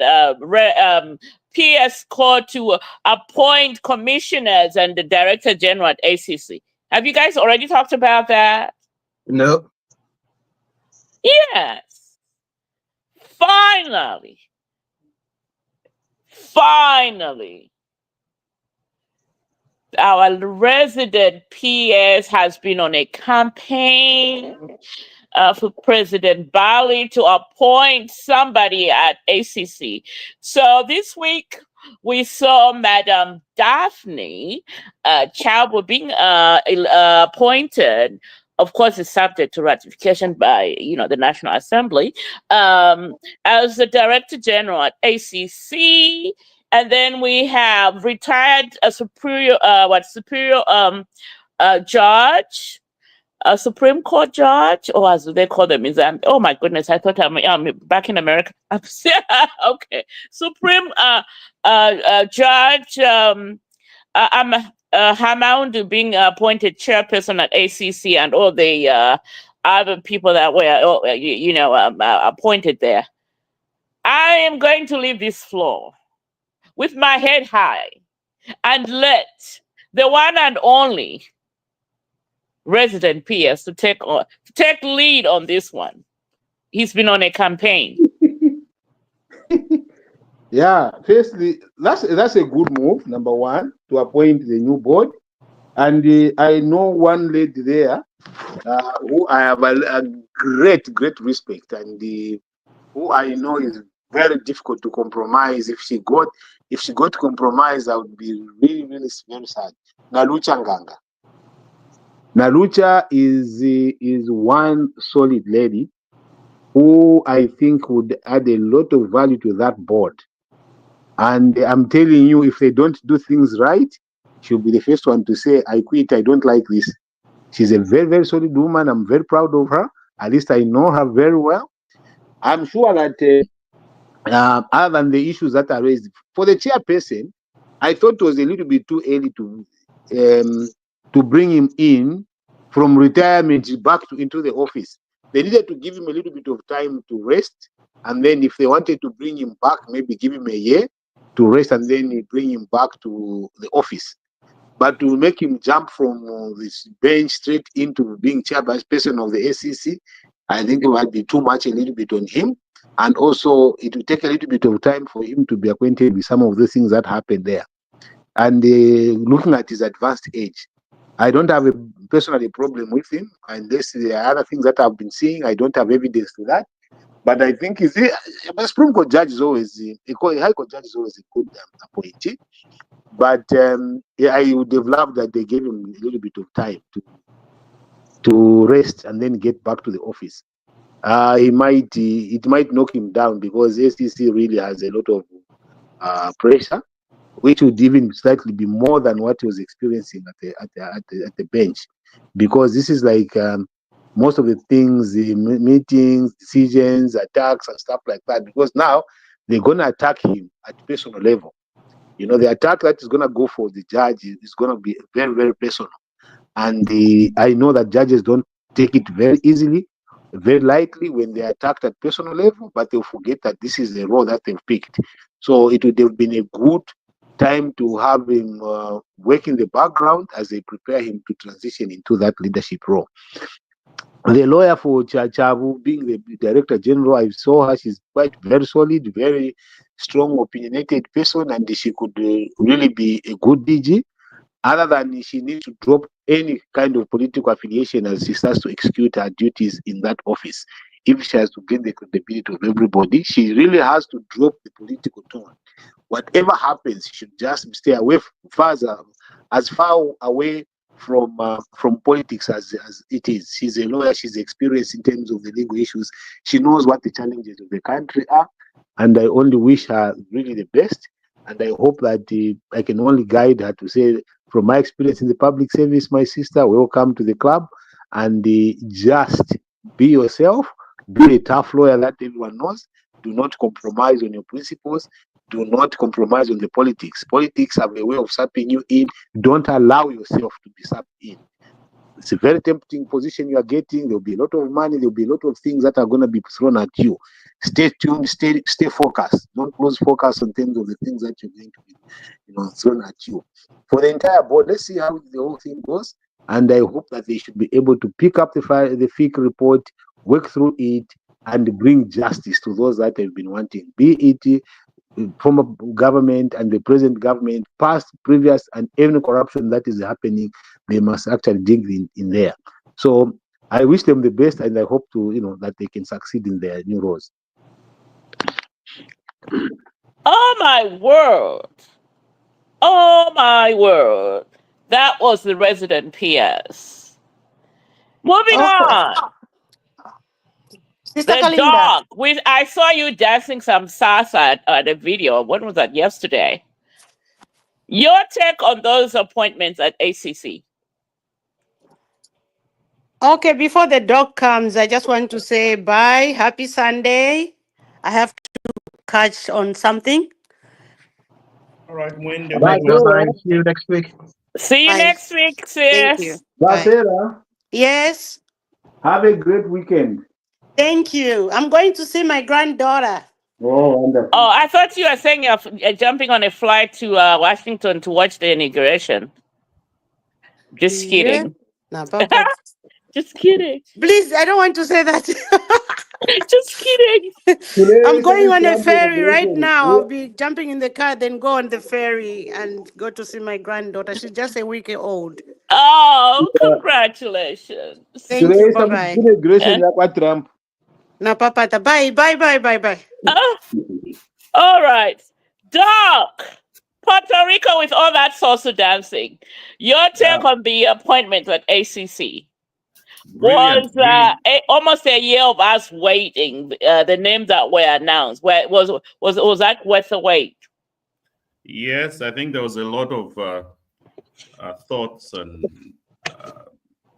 PS called to appoint commissioners and the director general at ACC? Have you guys already talked about that? No. Yes. Finally, our resident PS has been on a campaign for President Bali to appoint somebody at ACC. So this week, we saw Madam Daphne Chaubo being appointed. Of course, it's subject to ratification by, the National Assembly, as the Director General at ACC. And then we have retired Supreme Court judge, or as they call them in Zambia. Oh my goodness, I thought I'm back in America. Okay, Supreme Judge Hamoud being appointed chairperson at ACC, and all the other people that were, appointed there. I am going to leave this floor with my head high and let the one and only resident PS to take lead on this one. He's been on a campaign. Yeah, firstly, that's a good move, number one, to appoint the new board. And I know one lady there who I have a great respect, and who I know is very difficult to compromise. If she got compromised, I would be really very sad. Nalucha Nganga. Nalucha is one solid lady who I think would add a lot of value to that board. And I'm telling you, if they don't do things right, she'll be the first one to say, I quit, I don't like this. She's a very, very solid woman. I'm very proud of her. At least I know her very well. I'm sure that other than the issues that are raised, for the chairperson, I thought it was a little bit too early to bring him in from retirement back into the office. They needed to give him a little bit of time to rest. And then if they wanted to bring him back, maybe give him a year to rest and then bring him back to the office. But to make him jump from this bench straight into being chairperson of the SEC, I think it might be too much a little bit on him. And also, it will take a little bit of time for him to be acquainted with some of the things that happened there. And looking at his advanced age, I don't have a personal problem with him, unless there are other things that I've been seeing. I don't have evidence to that. But I think a Supreme Court judge is always a High Court judge is always a good appointee. But I would have loved that they gave him a little bit of time to rest and then get back to the office. It might knock him down because SEC really has a lot of pressure, which would even slightly be more than what he was experiencing at the bench, because this is like most of the things, the meetings, decisions, attacks, and stuff like that. Because now they're gonna attack him at personal level. The attack that is gonna go for the judge is gonna be very, very personal, and I know that judges don't take it very easily, very lightly when they are attacked at personal level, but they'll forget that this is the role that they've picked. So it would have been a good time to have him work in the background as they prepare him to transition into that leadership role. The lawyer for Chachavu, being the Director General, I saw her. She's quite very solid, very strong, opinionated person, and she could really be a good DG. Other than she needs to drop any kind of political affiliation as she starts to execute her duties in that office. If she has to gain the credibility of everybody, she really has to drop the political tone. Whatever happens, she should just stay away as far away from politics as it is. She's a lawyer. She's experienced in terms of the legal issues. She knows what the challenges of the country are, and I only wish her really the best. And I hope that I can only guide her to say, from my experience in the public service, my sister, welcome to the club, and just be yourself. Be a tough lawyer that everyone knows. Do not compromise on your principles. Do not compromise on the politics. Politics have a way of sapping you in. Don't allow yourself to be sapped in. It's a very tempting position you are getting. There'll be a lot of money. There'll be a lot of things that are going to be thrown at you. Stay tuned. Stay focused. Don't lose focus on terms of the things that you're going to be, thrown at you. For the entire board, let's see how the whole thing goes. And I hope that they should be able to pick up the FIC report, work through it, and bring justice to those that have been wanting. Be it former government and the present government, past, previous, and any corruption that is happening, they must actually dig in there. So I wish them the best, and I hope to, that they can succeed in their new roles. Oh my word! Oh my word! That was the resident PS. Moving on. Sister The Kalinda. dog. I saw you dancing some salsa at a video. When was that? Yesterday. Your take on those appointments at ACC? Okay, before the dog comes, I just want to say bye. Happy Sunday. I have to catch on something. All right, when the Bye, Caroline. See you next week. See you Bye. next week, Thank you. sis. Sarah, Yes. have a great weekend. Thank you. I'm going to see my granddaughter. Oh, wonderful. Oh, I thought you were saying you're jumping on a flight to Washington to watch the inauguration. Just kidding. No, Papa. Just kidding. Please, I don't want to say that. Just kidding. I'm going on a ferry right now. I'll be jumping in the car, then go on the ferry and go to see my granddaughter. She's just a week old. Oh, congratulations. Thank you. Bye-bye. Trump. No, Papa. Bye. All right. Doc, Puerto Rico with all that salsa dancing. Your take on the appointment at ACC. Brilliant, Was almost a year of us waiting. The names that were announced. Was that worth the wait? Yes, I think there was a lot of thoughts and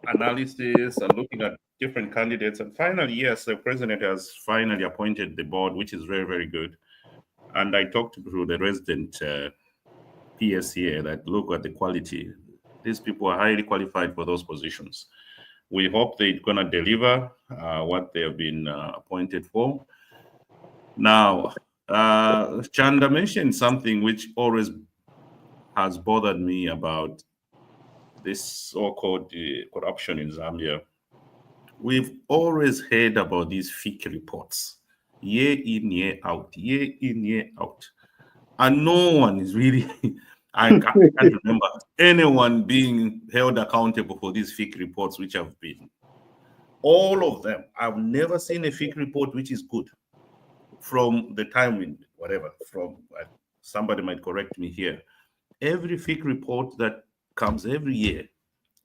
analysis and looking at different candidates. And finally, yes, the president has finally appointed the board, which is very, very good. And I talked to the resident PS here that look at the quality. These people are highly qualified for those positions. We hope they're going to deliver what they have been appointed for. Now, Chanda mentioned something which always has bothered me about this so-called corruption in Zambia. We've always heard about these fake reports, year in, year out, year in, year out. And no one is really, I can't remember anyone being held accountable for these fake reports which have been All of them. I've never seen a FIC report which is good from the time in whatever, from somebody might correct me here. Every FIC report that comes every year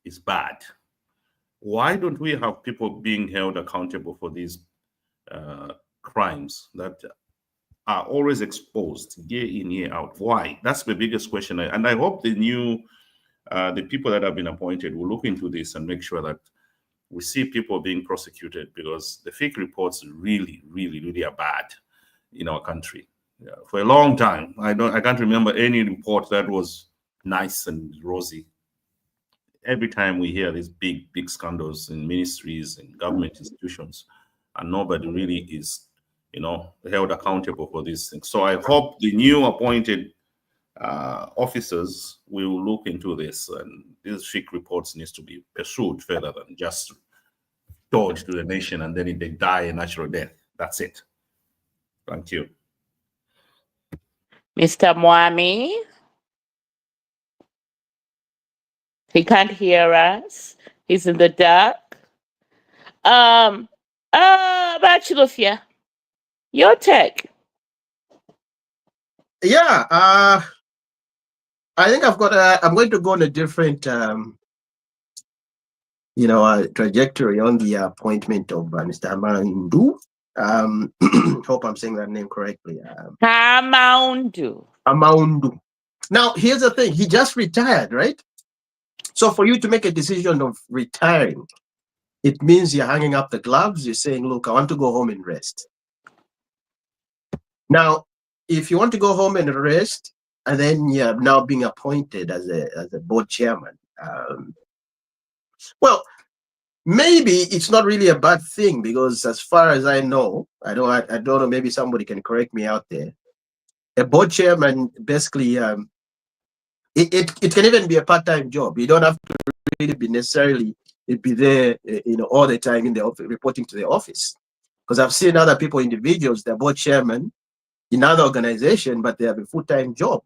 is bad. Why don't we have people being held accountable for these crimes that are always exposed year in, year out? Why? That's the biggest question. And I hope the people that have been appointed will look into this and make sure that we see people being prosecuted, because the fake reports really, really, really are bad in our country. Yeah, for a long time, I can't remember any report that was nice and rosy. Every time we hear these big scandals in ministries and government institutions, and nobody really is, held accountable for these things. So I hope the new appointed officers will look into this, and these fake reports needs to be pursued further than just told to the nation and then they die a natural death. That's it. Thank you. Mr. Mwami? He can't hear us. He's in the dark. Bachelor, your take. Yeah, I think I'm going to go on a different, trajectory on the appointment of Mr. Amandu. Hope I'm saying that name correctly. Amandu. Now, here's the thing. He just retired, right? So for you to make a decision of retiring, it means you're hanging up the gloves. You're saying, look, I want to go home and rest. Now, if you want to go home and rest, and then you're now being appointed as a board chairman, well, maybe it's not really a bad thing, because as far as I know, I don't know, maybe somebody can correct me out there. A board chairman, basically, it can even be a part-time job. You don't have to really be necessarily be there, all the time in the office, reporting to the office. Because I've seen other people, individuals, they're board chairman in other organization, but they have a full-time job.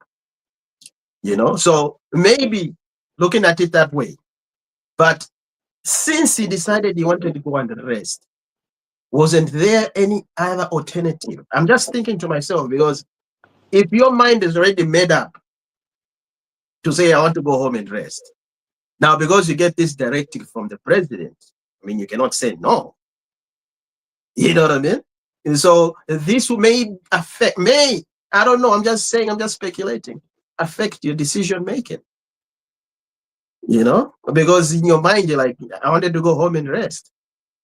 So maybe looking at it that way. But since he decided he wanted to go and rest, wasn't there any other alternative? I'm just thinking to myself, because if your mind is already made up to say, I want to go home and rest, now because you get this directive from the president, I mean, you cannot say no. You know what I mean? And so this may affect, I don't know, I'm just saying, I'm just speculating, affect your decision making. Because in your mind, you're like, I wanted to go home and rest,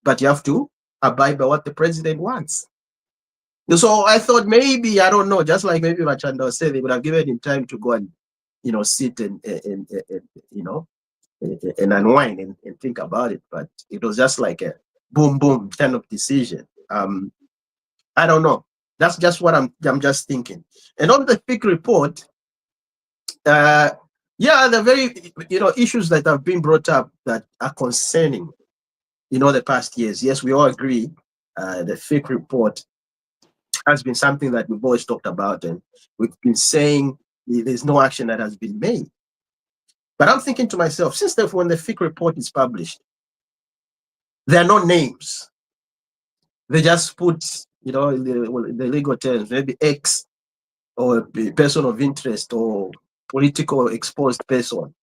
but you have to abide by what the president wants. So I thought maybe, I don't know, just like maybe Machanda said, they would have given him time to go and, sit and unwind and think about it. But it was just like a boom, boom kind of decision. I don't know. That's just what I'm just thinking. And on the FIC report, the very, issues that have been brought up that are concerning, the past years. Yes, we all agree. The FIC report has been something that we've always talked about, and we've been saying there's no action that has been made. But I'm thinking to myself, since when the FIC report is published, there are no names. They just put, in the legal terms, maybe X or a person of interest or political exposed person,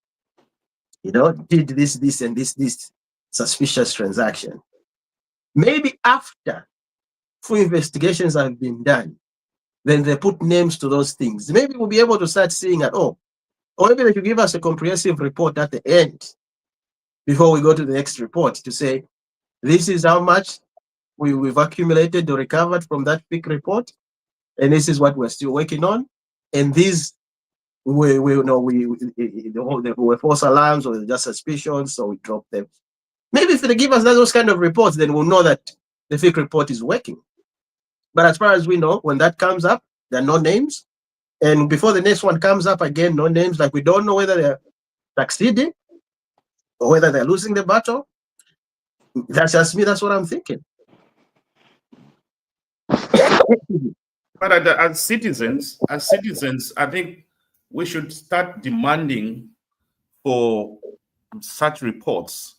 did this, and this suspicious transaction. Maybe after full investigations have been done, then they put names to those things. Maybe we'll be able to start seeing or maybe they should give us a comprehensive report at the end before we go to the next report to say, this is how much we've accumulated or recovered from that FIC report, and this is what we're still working on, and these we were false alarms or just suspicions, so we drop them. Maybe if they give us those kind of reports, then we'll know that the FIC report is working. But as far as we know, when that comes up, there are no names, and before the next one comes up again, no names. Like, we don't know whether they're succeeding or whether they're losing the battle. That's just me. That's what I'm thinking. But as citizens, I think we should start demanding for such reports.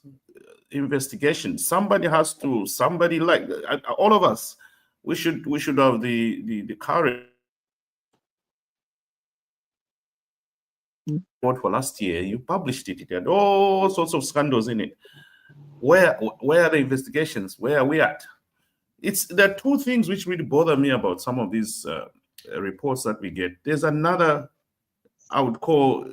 investigation. Somebody has to. Somebody like all of us. We should have the courage. For last year, you published it. It had all sorts of scandals in it. Where are the investigations? Where are we at? There are two things which really bother me about some of these reports that we get. There's another, I would call,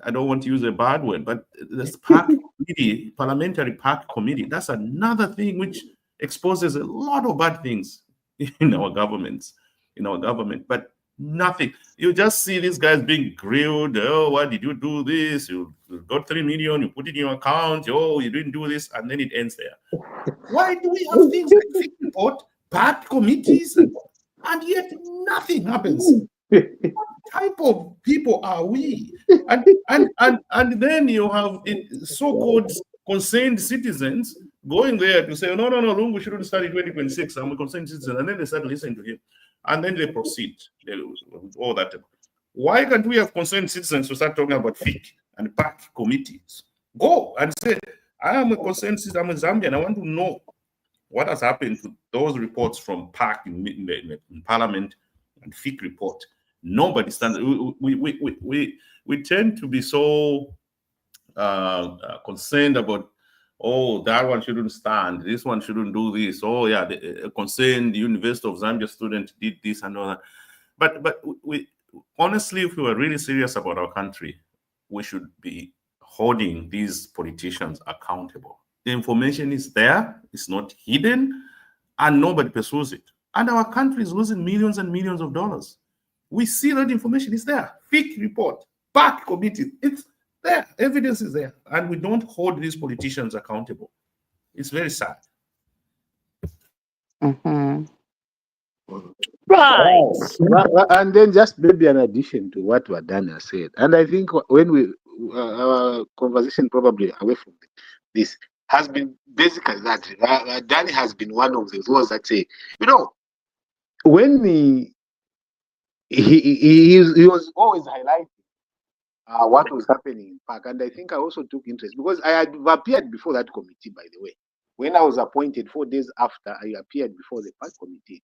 I don't want to use a bad word, but this PAC committee, parliamentary PAC committee, that's another thing which exposes a lot of bad things in our government. But nothing. You just see these guys being grilled. Oh, why did you do this? You got 3 million, you put it in your account. Oh, you didn't do this, and then it ends there. Why do we have things like FIC report, PAC committees, and yet nothing happens? What type of people are we? And then you have so-called concerned citizens going there to say, no, Lungu shouldn't start in 2026. I'm a concerned citizen. And then they start listening to him. And then they proceed. All that. Why can't we have concerned citizens to start talking about FIC and PAC committees? Go and say, I am a concerned citizen, I'm a Zambian. I want to know what has happened to those reports from PAC in Parliament and FIC report. Nobody stands. We tend to be so concerned about, oh, that one shouldn't stand, this one shouldn't do this. Oh yeah, the concerned University of Zambia student did this and all that. But we honestly, if we were really serious about our country, we should be holding these politicians accountable. The information is there, it's not hidden, and nobody pursues it. And our country is losing millions and millions of dollars. We see that information is there. FIC report, PAC committee, it's there. Evidence is there. And we don't hold these politicians accountable. It's very sad. Mm-hmm. Right. And then just maybe an addition to what Wadana said. And I think when we, our conversation probably away from this has been basically that Danny has been one of those that say, when he was always highlighting what was happening in PAC, and I think I also took interest because I had appeared before that committee, by the way. When I was appointed 4 days after, I appeared before the PAC committee.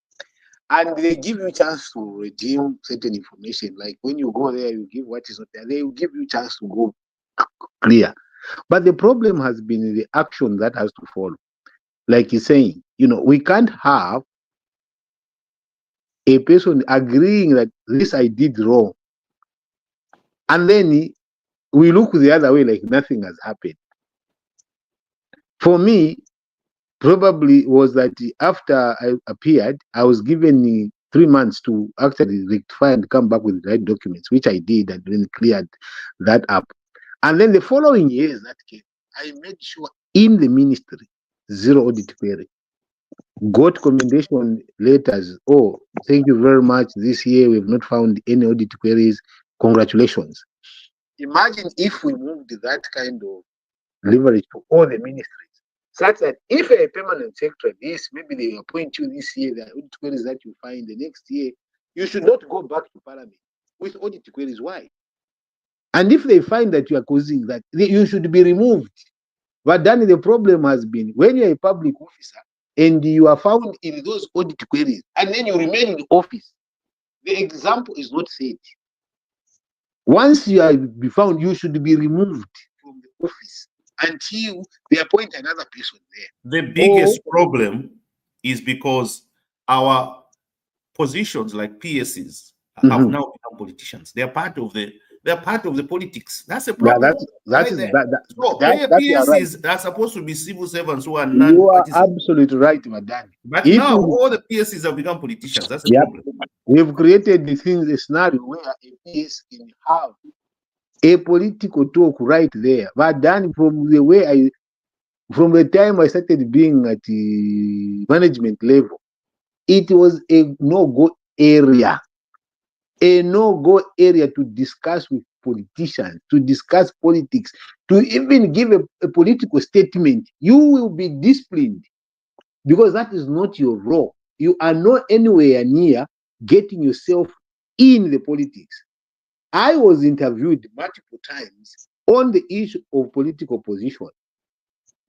And they give you a chance to redeem certain information. Like when you go there, you give what is not there. They will give you a chance to go clear. But the problem has been the action that has to follow. Like he's saying, we can't have a person agreeing that this I did wrong. And then we look the other way like nothing has happened. For me, probably was that after I appeared, I was given 3 months to actually rectify and come back with the right documents, which I did and then cleared that up. And then the following years that came, I made sure in the ministry, 0 audit query. Got commendation letters. Oh, thank you very much. This year we've not found any audit queries. Congratulations. Imagine if we moved that kind of leverage to all the ministries, such that if a permanent secretary, maybe they appoint you this year, the audit queries that you find the next year, you should not go back to Parliament with audit queries. Why? And if they find that you are causing that, you should be removed. But then the problem has been when you're a public officer and you are found in those audit queries and then you remain in office, the example is not set. Once you are be found, you should be removed from the office until they appoint another person there. The biggest problem is because our positions like PSCs have now become politicians. They are part of the politics. That's a problem. PSCs are supposed to be civil servants who are non. You are absolutely right, Madam. But now all the PSCs have become politicians. That's a problem. We've created a scenario where a PSC can have a political talk right there. But then from the time I started being at the management level, it was a no-go area. A no-go area to discuss with politicians, to discuss politics, to even give a political statement. You will be disciplined because that is not your role. You are not anywhere near getting yourself in the politics. I was interviewed multiple times on the issue of political position.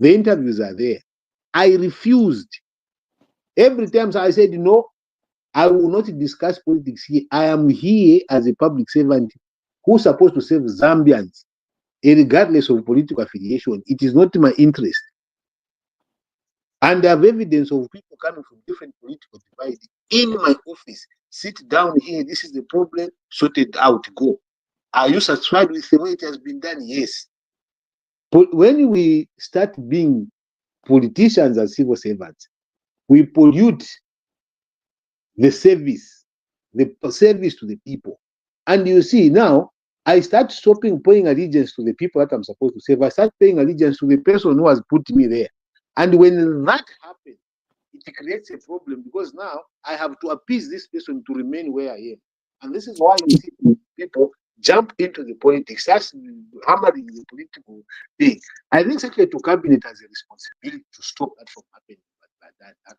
The interviews are there. I refused. Every time I said, no, I will not discuss politics here. I am here as a public servant who's supposed to serve Zambians, regardless of political affiliation. It is not my interest. And I have evidence of people coming from different political divides in my office. Sit down here. This is the problem. Sort it out. Go. Are you satisfied with the way it has been done? Yes. But when we start being politicians and civil servants, we pollute the service to the people. And you see, now I start stopping paying allegiance to the people that I'm supposed to serve. I start paying allegiance to the person who has put me there. And when that happens, it creates a problem, because now I have to appease this person to remain where I am. And this is why you see people jump into the politics, that's hammering the political thing. I think Secretary to Cabinet has a responsibility to stop that from happening.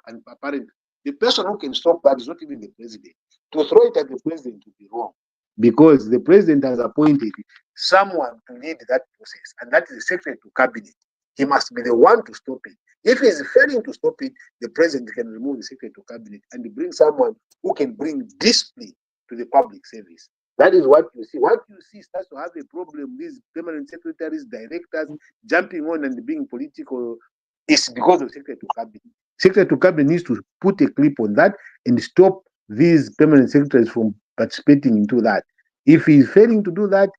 And apparently, the person who can stop that is not even the president. To throw it at the president would be wrong, because the president has appointed someone to lead that process, and that is the Secretary to Cabinet. He must be the one to stop it. If he is failing to stop it, the president can remove the Secretary to Cabinet and bring someone who can bring discipline to the public service. That is what you see. What you see starts to have a problem. These permanent secretaries, directors jumping on and being political is because of Secretary to Cabinet. Secretary to Cabinet needs to put a clip on that and stop these permanent secretaries from participating into that. If he is failing to do that,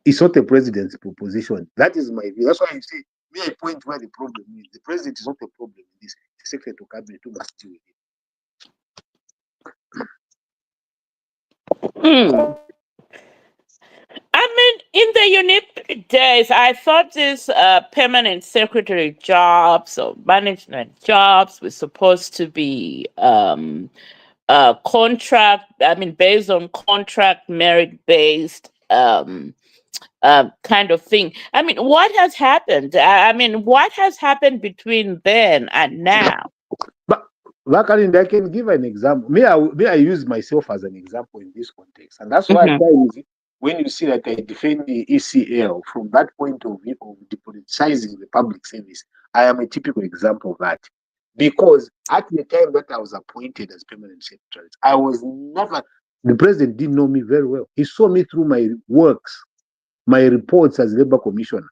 it's not the president's proposition. That is my view. That's why I say, may I point where the problem is. The president is not the problem in this. The Secretary to Cabinet who must deal with it. I mean, in the unique days, I thought these permanent secretary jobs or management jobs were supposed to be contract, I mean, based on contract, merit-based kind of thing. I mean, what has happened? I mean, what has happened between then and now? But I can give an example. May I use myself as an example in this context? And that's why when you see that I defend the ECL from that point of view of depoliticizing the public service, I am a typical example of that. Because at the time that I was appointed as permanent secretary, I was never, the president didn't know me very well. He saw me through my works, my reports as labor commissioner.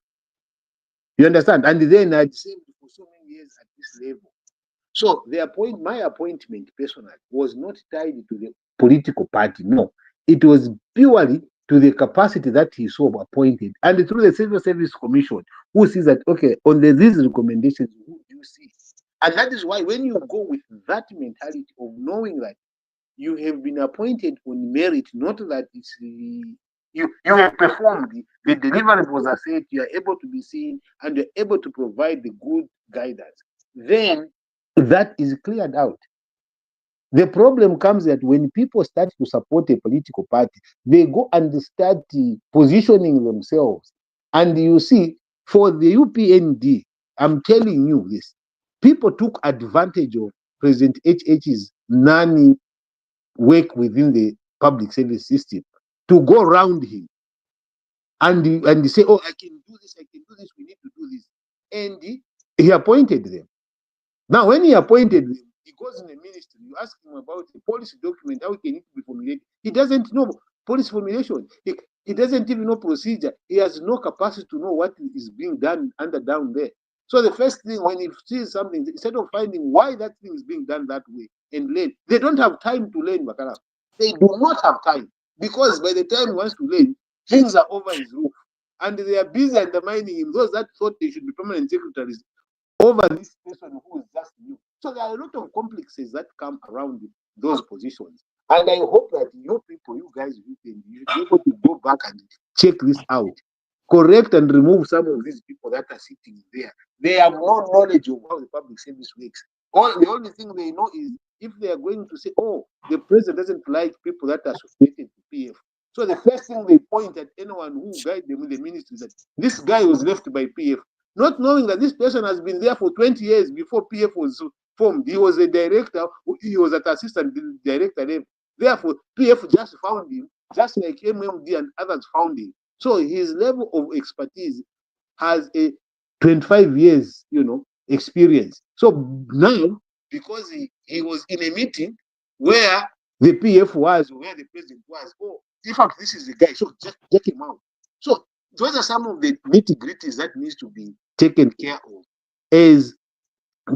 You understand? And then I'd served for so many years at this level. So my appointment personally was not tied to the political party. No, it was purely to the capacity that he saw appointed, and through the Civil Service Commission, who sees that, okay, on these recommendations, who do you see? And that is why when you go with that mentality of knowing that you have been appointed on merit, not that it's you have performed, the deliverance was assessed, you are able to be seen, and you're able to provide the good guidance, then that is cleared out. The problem comes that when people start to support a political party, they go and start positioning themselves. And you see, for the UPND, I'm telling you this, people took advantage of President HH's nanny work within the public service system to go around him and say, oh, I can do this, we need to do this. And he appointed them. Now, when he appointed them, he goes in the ministry, you ask him about the policy document, how can it be formulated? He doesn't know policy formulation. He doesn't even know procedure. He has no capacity to know what is being done down there. So the first thing, when he sees something, instead of finding why that thing is being done that way and learn, they don't have time to learn, Bakara. They do not have time, because by the time he wants to learn, things are over his roof. And they are busy undermining him. Those that thought they should be permanent secretaries over this person who is just new. So there are a lot of complexes that come around those positions. And I hope that you people, you guys, you should be able to go back and check this out. Correct and remove some of these people that are sitting there. They have no knowledge of how the public service works. The only thing they know is if they are going to say, oh, the president doesn't like people that are associated to PF. So the first thing they point at anyone who guide them in the ministry is that this guy was left by PF. Not knowing that this person has been there for 20 years before PF was formed. He was a director, he was an assistant director level. Therefore, PF just found him, just like MMD and others found him. So his level of expertise has a 25 years, experience. So now, because he was in a meeting where the PF was, where the president was, in fact, this is the guy, so just check him out. So those are some of the nitty-gritties that needs to be taken care of as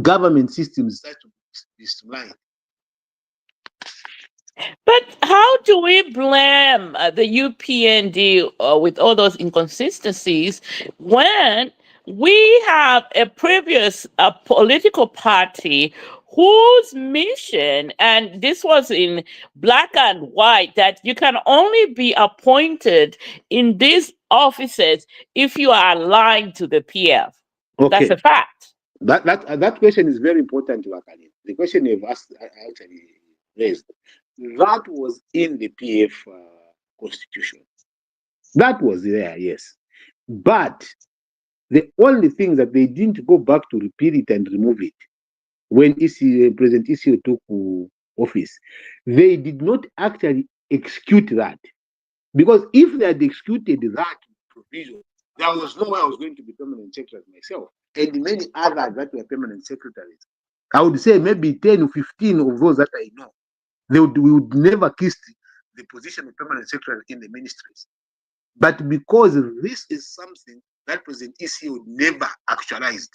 government systems start to be streamlined. But how do we blame the UPND with all those inconsistencies when we have a previous political party whose mission, and this was in black and white, that you can only be appointed in these offices if you are aligned to the PF? Okay. That's a fact. That question is very important, Wakani. The question you've asked actually raised. That was in the PF constitution. That was there, yes. But the only thing that they didn't go back to repeat it and remove it when President Isio took office, they did not actually execute that. Because if they had executed that provision, there was no way I was going to be permanent secretary myself, and many others that were permanent secretaries. I would say maybe 10 or 15 of those that I know, we would never kiss the position of permanent secretary in the ministries. But because this is something that President Isio never actualized,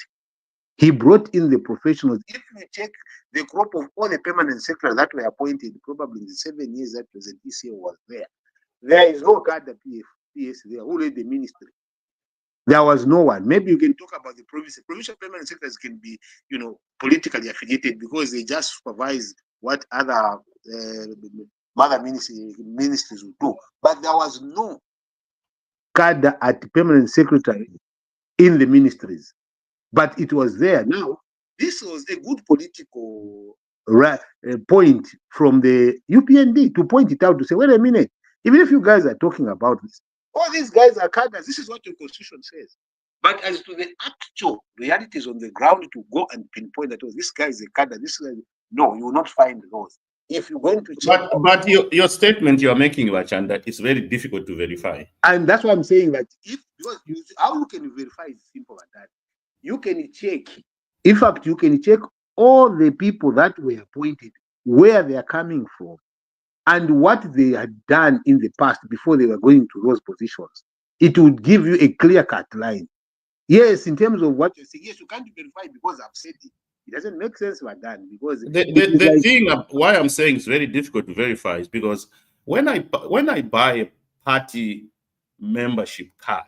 he brought in the professionals. If you check the crop of all the permanent secretaries that were appointed, probably in the 7 years that President Isio was there is no cadre PS there who led the ministry. There was no one. Maybe you can talk about the provincial permanent secretaries can be, politically affiliated because they just supervise what other ministries would do. But there was no cadre at permanent secretary in the ministries. But it was there. Now, this was a good political point from the UPND to point it out, to say, wait a minute, even if you guys are talking about this, all these guys are cadres. This is what your constitution says. But as to the actual realities on the ground, to go and pinpoint that, this guy is a cadre, this guy, no, you will not find those. If you're going to check, but your statement you are making, Wachanda, is very difficult to verify. And that's why I'm saying that how you can verify is simple like that. You can check. In fact, you can check all the people that were appointed, where they are coming from, and what they had done in the past before they were going to those positions. It would give you a clear-cut line. Yes, in terms of what you're saying, yes, you can't verify because I've said it. It doesn't make sense what done because the thing why I'm saying it's very difficult to verify is because when I buy a party membership card,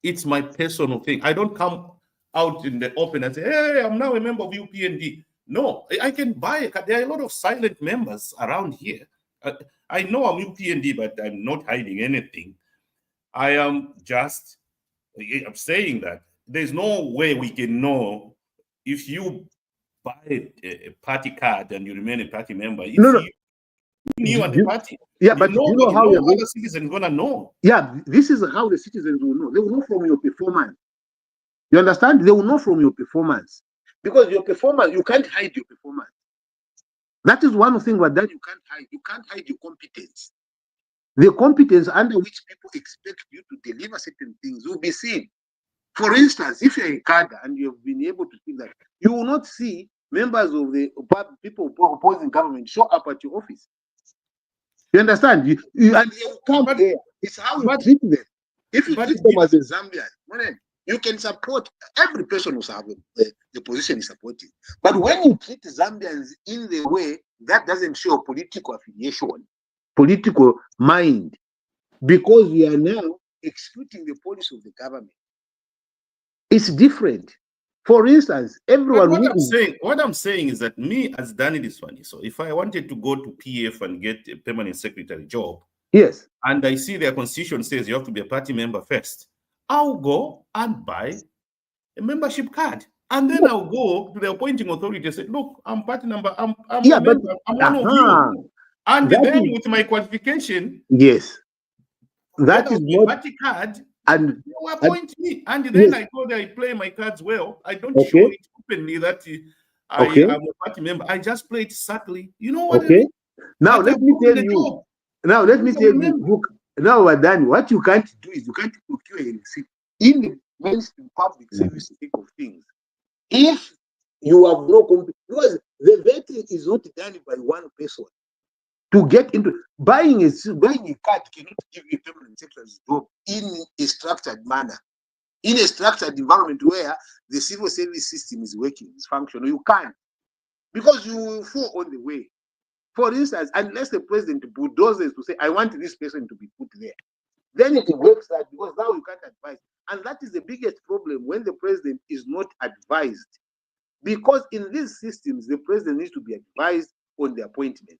it's my personal thing. I don't come out in the open and say, hey, I'm now a member of UPND. No, I can buy a card. There are a lot of silent members around here. I know I'm UPND, but I'm not hiding anything. I'm saying that there's no way we can know if you buy a party card and you remain a party member. If you are the party. Yeah, but you know how no other citizen gonna know. Yeah, this is how the citizens will know. They will know from your performance. You understand? They will know from your performance. Because your performance, you can't hide your performance. That is one thing that you can't hide. You can't hide your competence. The competence under which people expect you to deliver certain things will be seen. For instance, if you're a cadre and you've been able to see that, you will not see members of the people opposing government show up at your office. You understand? And they will come there. It's how you treat them. If you treat them as a Zambian, you can support every person who's having the position is supporting. But when you treat Zambians in the way that doesn't show political affiliation, political mind, because we are now executing the policy of the government, it's different. For instance, everyone. What I'm saying is that me as Danny Diswani, so if I wanted to go to PF and get a permanent secretary job, yes, and I see their constitution says you have to be a party member first, I'll go and buy a membership card, and then I'll go to the appointing authority and say, "Look, I'm party member. I'm a member. I'm one of you." And then with my qualification, yes, that is not party card. And you appoint me, and then I go there, I play my cards well. I don't show it openly that I am a party member. I just play it subtly. You know what I mean? Now let me tell you. Now let me tell you. Look, now we're done. What you can't do is you can't procure a receipt in mainstream public service think of things. If you have no because the vetting is not done by one person. To get into buying a card cannot give you a permanent secretary's job in a structured manner, in a structured environment where the civil service system is working, is functional. You can't, because you will fall on the way. For instance, unless the president bulldozes to say, I want this person to be put there, then it works out, because now you can't advise. And that is the biggest problem when the president is not advised. Because in these systems, the president needs to be advised on the appointment.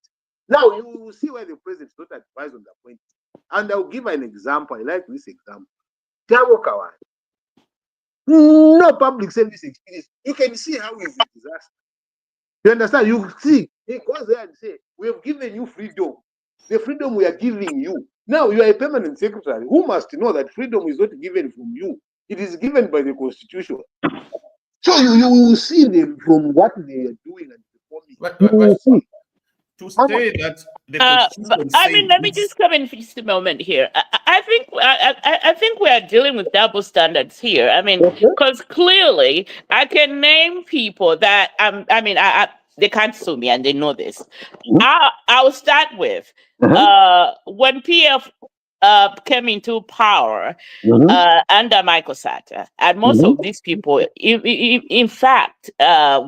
Now, you will see why the president is not advised on the appointment. And I'll give an example. I like this example. Tabo Kawan. No public service experience. You can see how it's a disaster. You understand? You see, he goes there and say, we have given you freedom. The freedom we are giving you. Now, you are a permanent secretary who must know that freedom is not given from you. It is given by the Constitution. So you will see them from what they are doing and performing. To say that the Constitution I mean, let me just come in for just a moment here. I think we are dealing with double standards here. I mean, because clearly I can name people that they can't sue me and they know this. I'll start with when PF came into power under Michael Sata, and most of these people, in fact,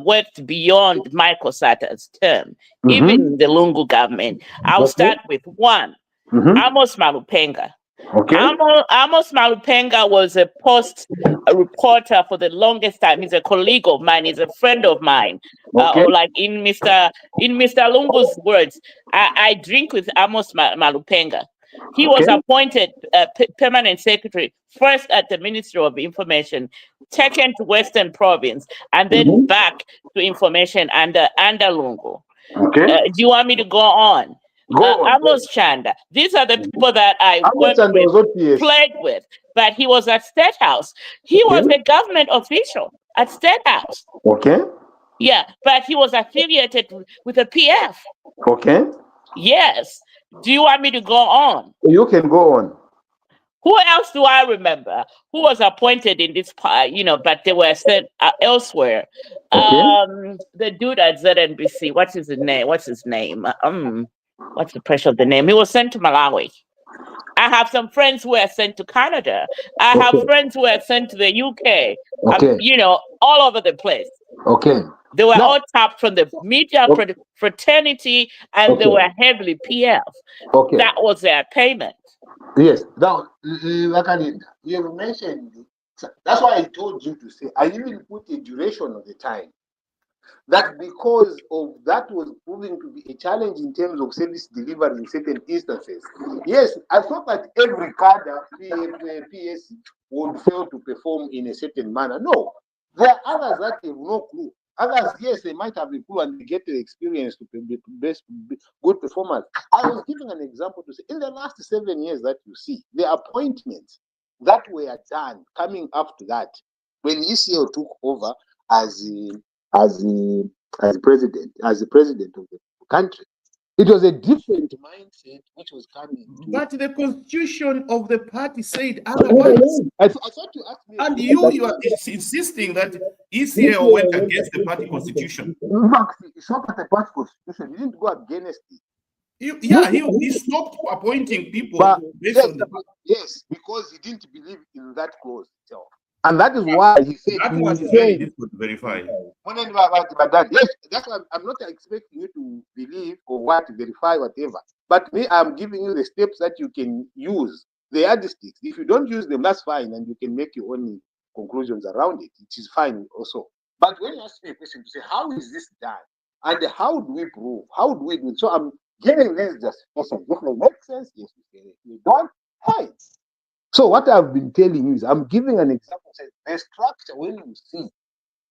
worked beyond Michael Sata's term, even the Lungu government. I'll start with one, Amos Malupenga. Amos Malupenga was a reporter for the longest time. He's a colleague of mine. He's a friend of mine. Or like in Mr. Lungu's words, I drink with Amos Malupenga. He was appointed permanent secretary first at the Ministry of Information, second to Western Province, and then back to information under Lungu. Do you want me to go on? Amos Chanda. These are the people that I worked with, played with. But he was at State House. He was a government official at State House. Yeah, but he was affiliated with the PF. Yes. Do you want me to go on? You can go on. Who else do I remember who was appointed in this part, but they were sent elsewhere? The dude at ZNBC, what's his name? What's the pressure of the name? He was sent to Malawi. I have some friends who were sent to Canada. I have friends who were sent to the UK. All over the place. They were all tapped from the media fraternity, and they were heavily PF. That was their payment. Yes. Now, Lakalinda, you have mentioned, that's why I told you to say, I even put a duration of the time. That because of that was proving to be a challenge in terms of service delivery in certain instances. Yes, I thought that every cadre, PS, would fail to perform in a certain manner. No, there are others that have no clue. Others, yes, they might have a clue and they get the experience to be good performance. I was giving an example to say, in the last 7 years that you see, the appointments that were done coming after that, when ECL took over as the president of the country, it was a different mindset which was coming. But the constitution of the party said otherwise. I thought you asked me. And you are insisting that ECL went against the party constitution. Max, it's not the party constitution. He didn't go against it. He stopped appointing people based on the party. Yes, because he didn't believe in that clause itself. And that is why he said that was very difficult to verify. Yes, that's why I'm not expecting you to believe or what to verify, whatever. But me, I'm giving you the steps that you can use, the yardsticks. If you don't use them, that's fine, and you can make your own conclusions around it. It is fine also. But when you ask me a question to say, how is this done? And how do we prove? How do we do it? So I'm giving this justification. If it makes sense, yes, we don't. Fine. So what I've been telling you is, I'm giving an example. Says the structure, when you see,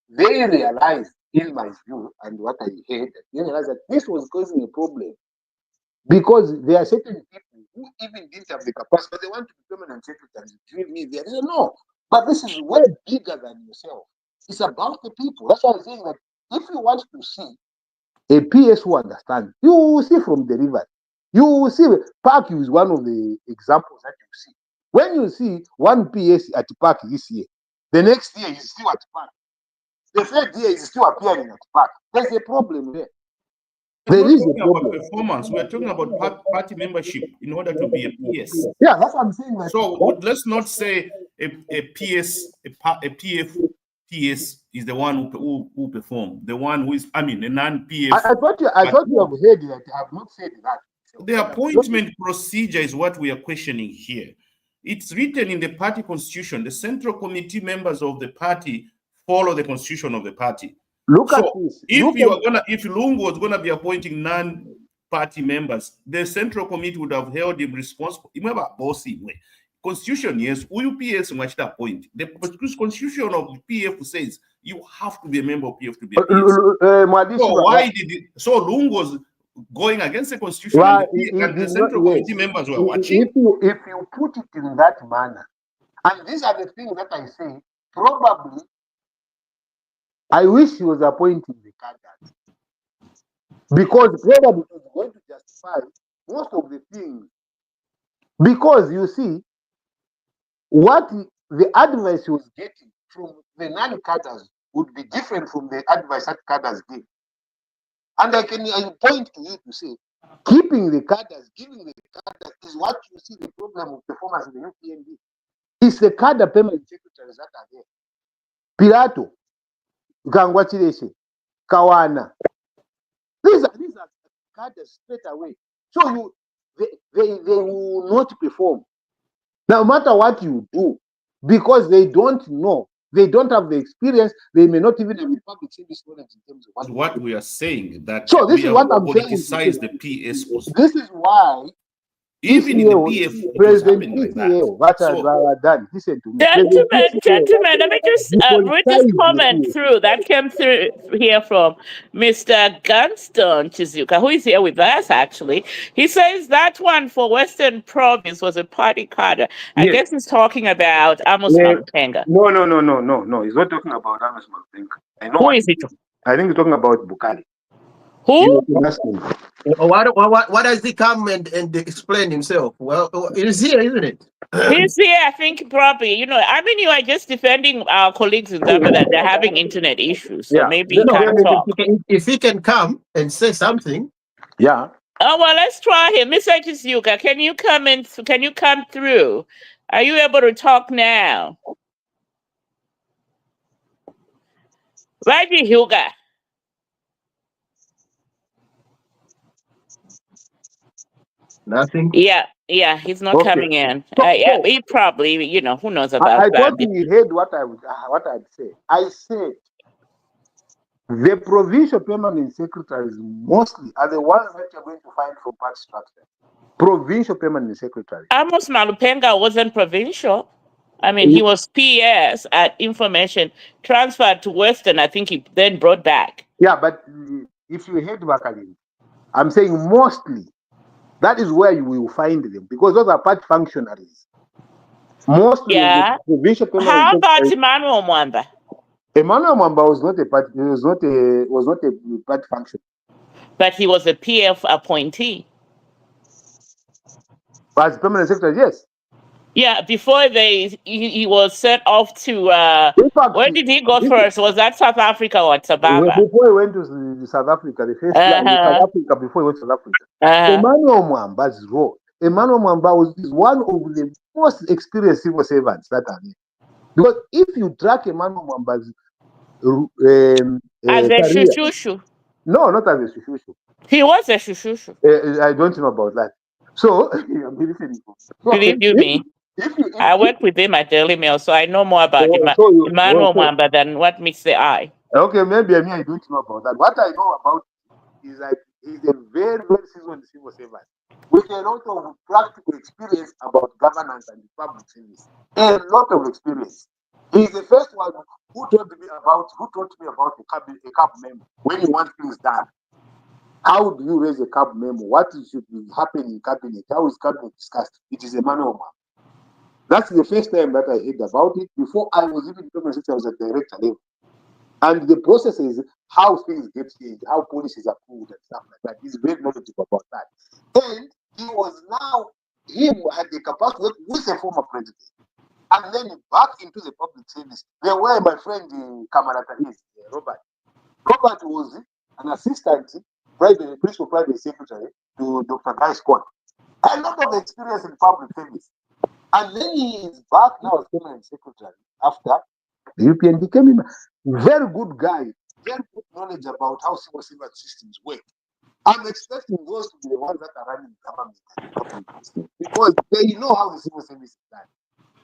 they realize, in my view, and what I heard, they realize that this was causing a problem. Because there are certain people who even didn't have the capacity, but they want to be permanent secretaries. Give me there. No. But this is way bigger than yourself. It's about the people. That's why I'm saying that if you want to see a PS who understands, you will see from the river. You will see Park is one of the examples that you see. When you see one PS at Park this year, The next year he's still at park. The third year he's still appearing at park. There's a problem there. We're not talking about performance. We're talking about party membership in order to be a PS. Yeah, that's what I'm saying. Like, so let's not say a PF PS is the one who performed. The one who is, I mean, a non-PF. I thought you have heard that. I have not said that. The appointment procedure is what we are questioning here. It's written in the party constitution. The central committee members of the party follow the constitution of the party. Look at this. If Lungu was gonna be appointing non-party members, the central committee would have held him responsible. Remember, bossy way. Constitution, yes, UPS much that point. The constitution of PF says you have to be a member of PF to be a PS. So why did it? So Lungu was going against the constitution, and the central committee members were watching. If you put it in that manner, and these are the things that I say, probably I wish he was appointing the cadres, because probably it is going to justify most of the things. Because you see, what the advice he was getting from the non-cadres would be different from the advice that cadres give. And I point to you to say, keeping the cadres, giving the cadres is what you see the problem of performance in the UPND. It's the cadre permanent secretaries that are there. Pilato, Gangwachirese, Kawana. These are cadres straight away. So they will not perform. No matter what you do, because they don't know, they don't have the experience, they may not even have the public service knowledge in terms of what we are saying. That so this is what I'm saying. Politicize the PS position. This is why even in the PF, President what has done. Listen to me. Gentlemen, let me just read this comment through that came through here from Mr. Gunston Chizuka, who is here with us actually. He says that one for Western Province was a party cadre. I guess he's talking about Amos Malupenga. No. He's not talking about Amos Malupenga. I know. Who is he talking? I think he's talking about Bukari. Who? Why does he come and explain himself? Well, he's here, isn't it? He's here, I think, probably. You are just defending our colleagues in Zambia that they're having internet issues. So maybe he can't talk. If he can come and say something. Yeah. Oh, well, let's try him. Mr. Chizuka, can you come through? Are you able to talk now? Raji Huga. Nothing. Yeah, he's not coming in. He probably, who knows about I that. thought he heard what I'd say. I said the provincial permanent secretaries mostly are the ones that you're going to find from party structure. Provincial permanent secretary. Amos Malupenga wasn't provincial. I mean, he was PS at information transferred to Western. I think he then brought back. Yeah, but if you head back again, I'm saying mostly. That is where you will find them, because those are party functionaries. Mostly, yeah. How about Emmanuel Mwamba? Emmanuel Mwamba was not a party. Was not a party function. But he was a PF appointee. As permanent secretary, yes. Yeah, before he was sent off to where did he go first? Was that South Africa or Tababa? Before he went to South Africa, the first time in South Africa before he went to South Africa. Emmanuel Mwamba's role. Emmanuel Mwamba is one of the most experienced civil servants that are there. Because if you track Emmanuel Mwamba's as a shushushu. No, not as a shushushu. He was a shushushu. I don't know about that. So believe you me. I work with him at Daily Mail, so I know more about Emmanuel Mwamba than what meets the eye. Okay, maybe I don't know about that. What I know about is that he's a very, very seasoned civil servant with a lot of practical experience about governance and public service. A lot of experience. He's the first one who taught me about a cab memo when you want things done. How do you raise a cab memo? What should happen in cabinet? How is cabinet discussed? It is Emmanuel Mwamba. That's the first time that I heard about it. Before I was even permanent secretary, I was at director level. And the process is how things get changed, how policies are approved and stuff like that. He's very knowledgeable about that. And he had the capacity with a former president. and then back into the public service. There where my friend Kamarata is, Robert. Robert was an assistant, principal private secretary to Dr. Guy Scott. A lot of experience in public service. And then he is back now as permanent secretary after the European became a very good guy, very good knowledge about how civil servant systems work. I'm expecting those to be the ones that are running the government and the government system because they know how the civil service is done.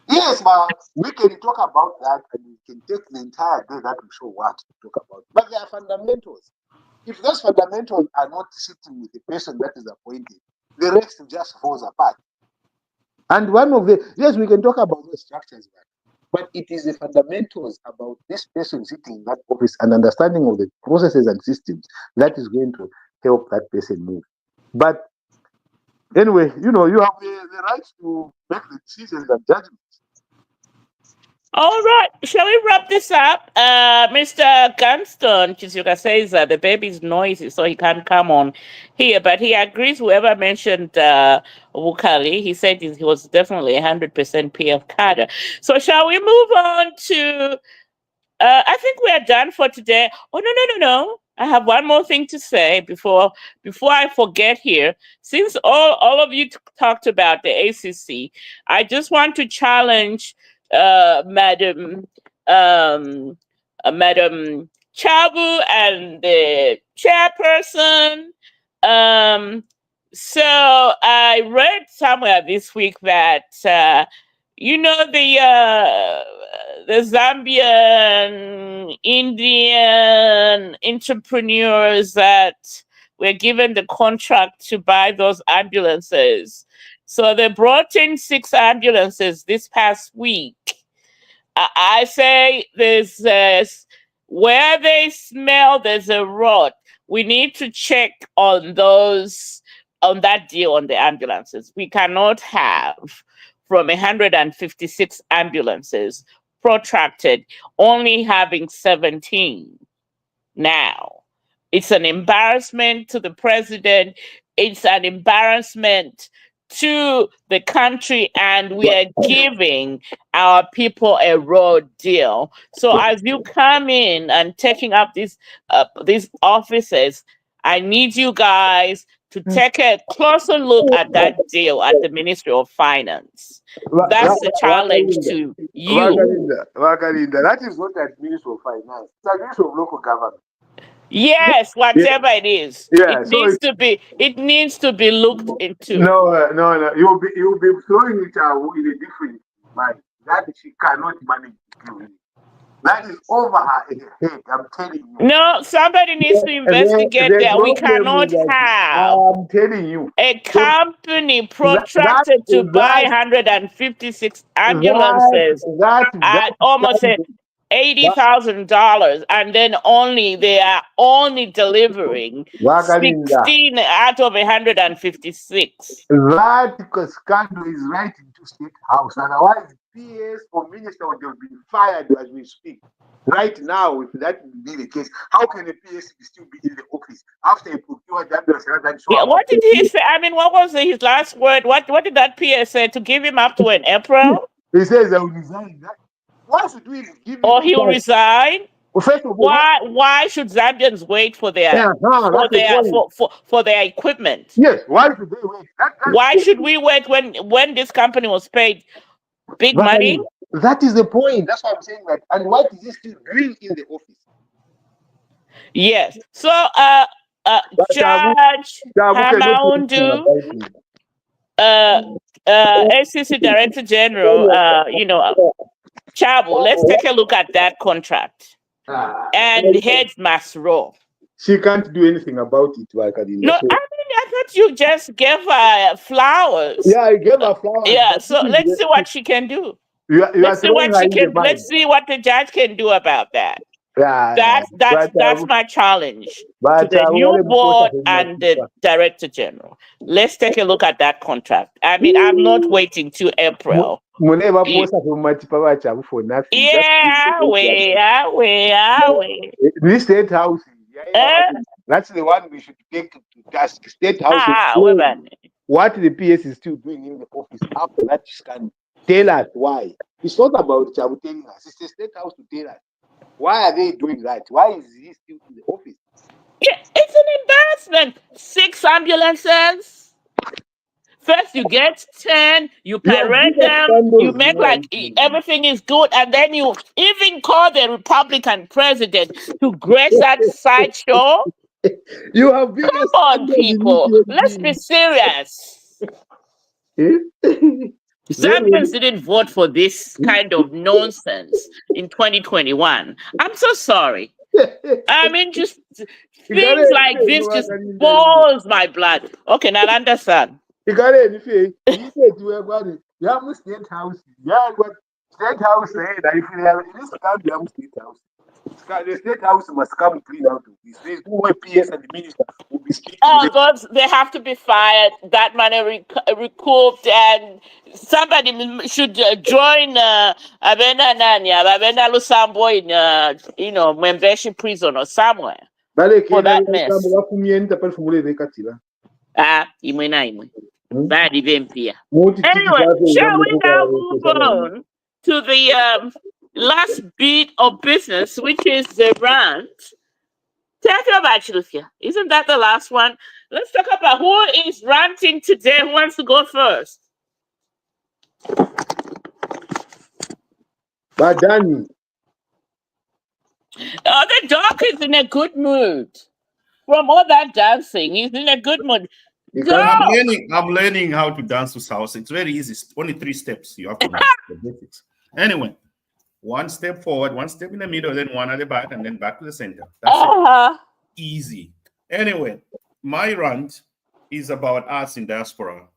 Yes, but we can talk about that and we can take the entire day that will show what to talk about. But there are fundamentals. If those fundamentals are not sitting with the person that is appointed, the rest just falls apart. And one of the, yes, we can talk about the structures, but it is the fundamentals about this person sitting in that office and understanding of the processes and systems that is going to help that person move. But anyway, you know, you have the right to make the decisions and judgments. All right, shall we wrap this up? Mr. Gunston Chizuka says that the baby's noisy, so he can't come on here, but he agrees whoever mentioned Wukali. He said he was definitely 100% PF cadre. So shall we move on to, I think we are done for today. Oh, no. I have one more thing to say before I forget here. Since all of you talked about the ACC, I just want to challenge Madam Chabu and the chairperson. So I read somewhere this week that you know the Zambian Indian entrepreneurs that were given the contract to buy those ambulances. So they brought in 6 ambulances this past week. I say there's where they smell, there's a rot. We need to check on that deal on the ambulances. We cannot have from 156 ambulances protracted only having 17 now. It's an embarrassment to the president. It's an embarrassment to the country, and we are giving our people a raw deal. So as you come in and taking up these offices, I need you guys to take a closer look at that deal at the Ministry of Finance. That's the challenge to you. Wakalinda, that is not at Ministry of Finance. It's at Ministry of Local Government. Yes, whatever it is, Yeah, it needs to be looked into. No. You'll be throwing it in a different mind. That she cannot manage to do it. That is over her head. I'm telling you. No, somebody needs to investigate that. We cannot have. I'm telling you. A company protracted to buy 156 ambulances at almost $80,000, and then they are only delivering 16 out of 156. That scandal is right into State House. Otherwise, PS or minister would have been fired as we speak. Right now, if that would be the case, how can a PS still be in the office after he procured that? Yeah, what did he say? I mean, what was his last word? What did that PS say to give him up to an April? He says, I will resign. Why should we give him? Or he'll resign? Well, first of all, why should Zambians wait for their equipment? Yes, why should they wait? Why should we wait when this company was paid big money? That is the point. That's why I'm saying that. And what is he still doing in the office? Yes. So Judge Hamaundu, ACC Director General, Chabu, let's take a look at that contract. And heads must roll. She can't do anything about it, No, I thought you just gave her flowers. Yeah, I gave her flowers. Yeah, so let's see what she can do. Let's see what the judge can do about that. That's my challenge to the new board and the Director General. Let's take a look at that contract. I mean, I'm not waiting till April. This State House, that's the one we should take to task. State House. What the PS is still doing in the office after that scandal. Tell us why. It's not about Chabu telling us. It's the State House to tell us. Why are they doing that? Why is he still in the office? Yeah, it's an embarrassment. 6 ambulances. First, you get 10, you parade them, you make like everything is good, and then you even call the Republican president to grace that sideshow. You have been Come on, people. Let's be serious. Zambians didn't vote for this kind of nonsense in 2021. I'm so sorry. I mean, just things like this just boils my blood. Okay, now I understand. You got it. You have a State House. Yeah, what State House said that if you have this can't be a State House. The State House must come clean out of this. There's no way PS and the minister will be speaking. Oh, God, they have to be fired. That money recouped, and somebody should join Abena Lusambo in Mwembeshi prison or somewhere. For that mess. Anyway, shall we now move on to the last bit of business, which is the rant? Tell me about Chilufia. Isn't that the last one? Let's talk about who is ranting today. Who wants to go first? Badani. Oh, the dog is in a good mood. From all that dancing, he's in a good mood. I'm learning how to dance to salsa. It's very easy. Only 3 steps you have to know. The basics. Anyway, 1 step forward, 1 step in the middle, then 1 at the back, and then back to the center. That's it. Easy. Anyway, my rant is about us in diaspora.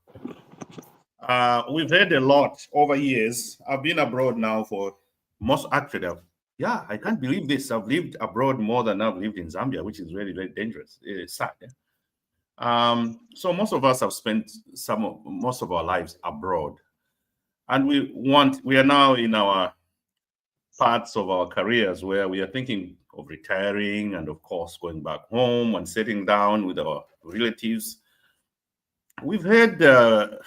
We've heard a lot over years. I've been abroad now for I can't believe this. I've lived abroad more than I've lived in Zambia, which is really, very dangerous. It's sad. So most of us have spent most of our lives abroad, and we are now in our parts of our careers where we are thinking of retiring and, of course, going back home and sitting down with our relatives. We've had the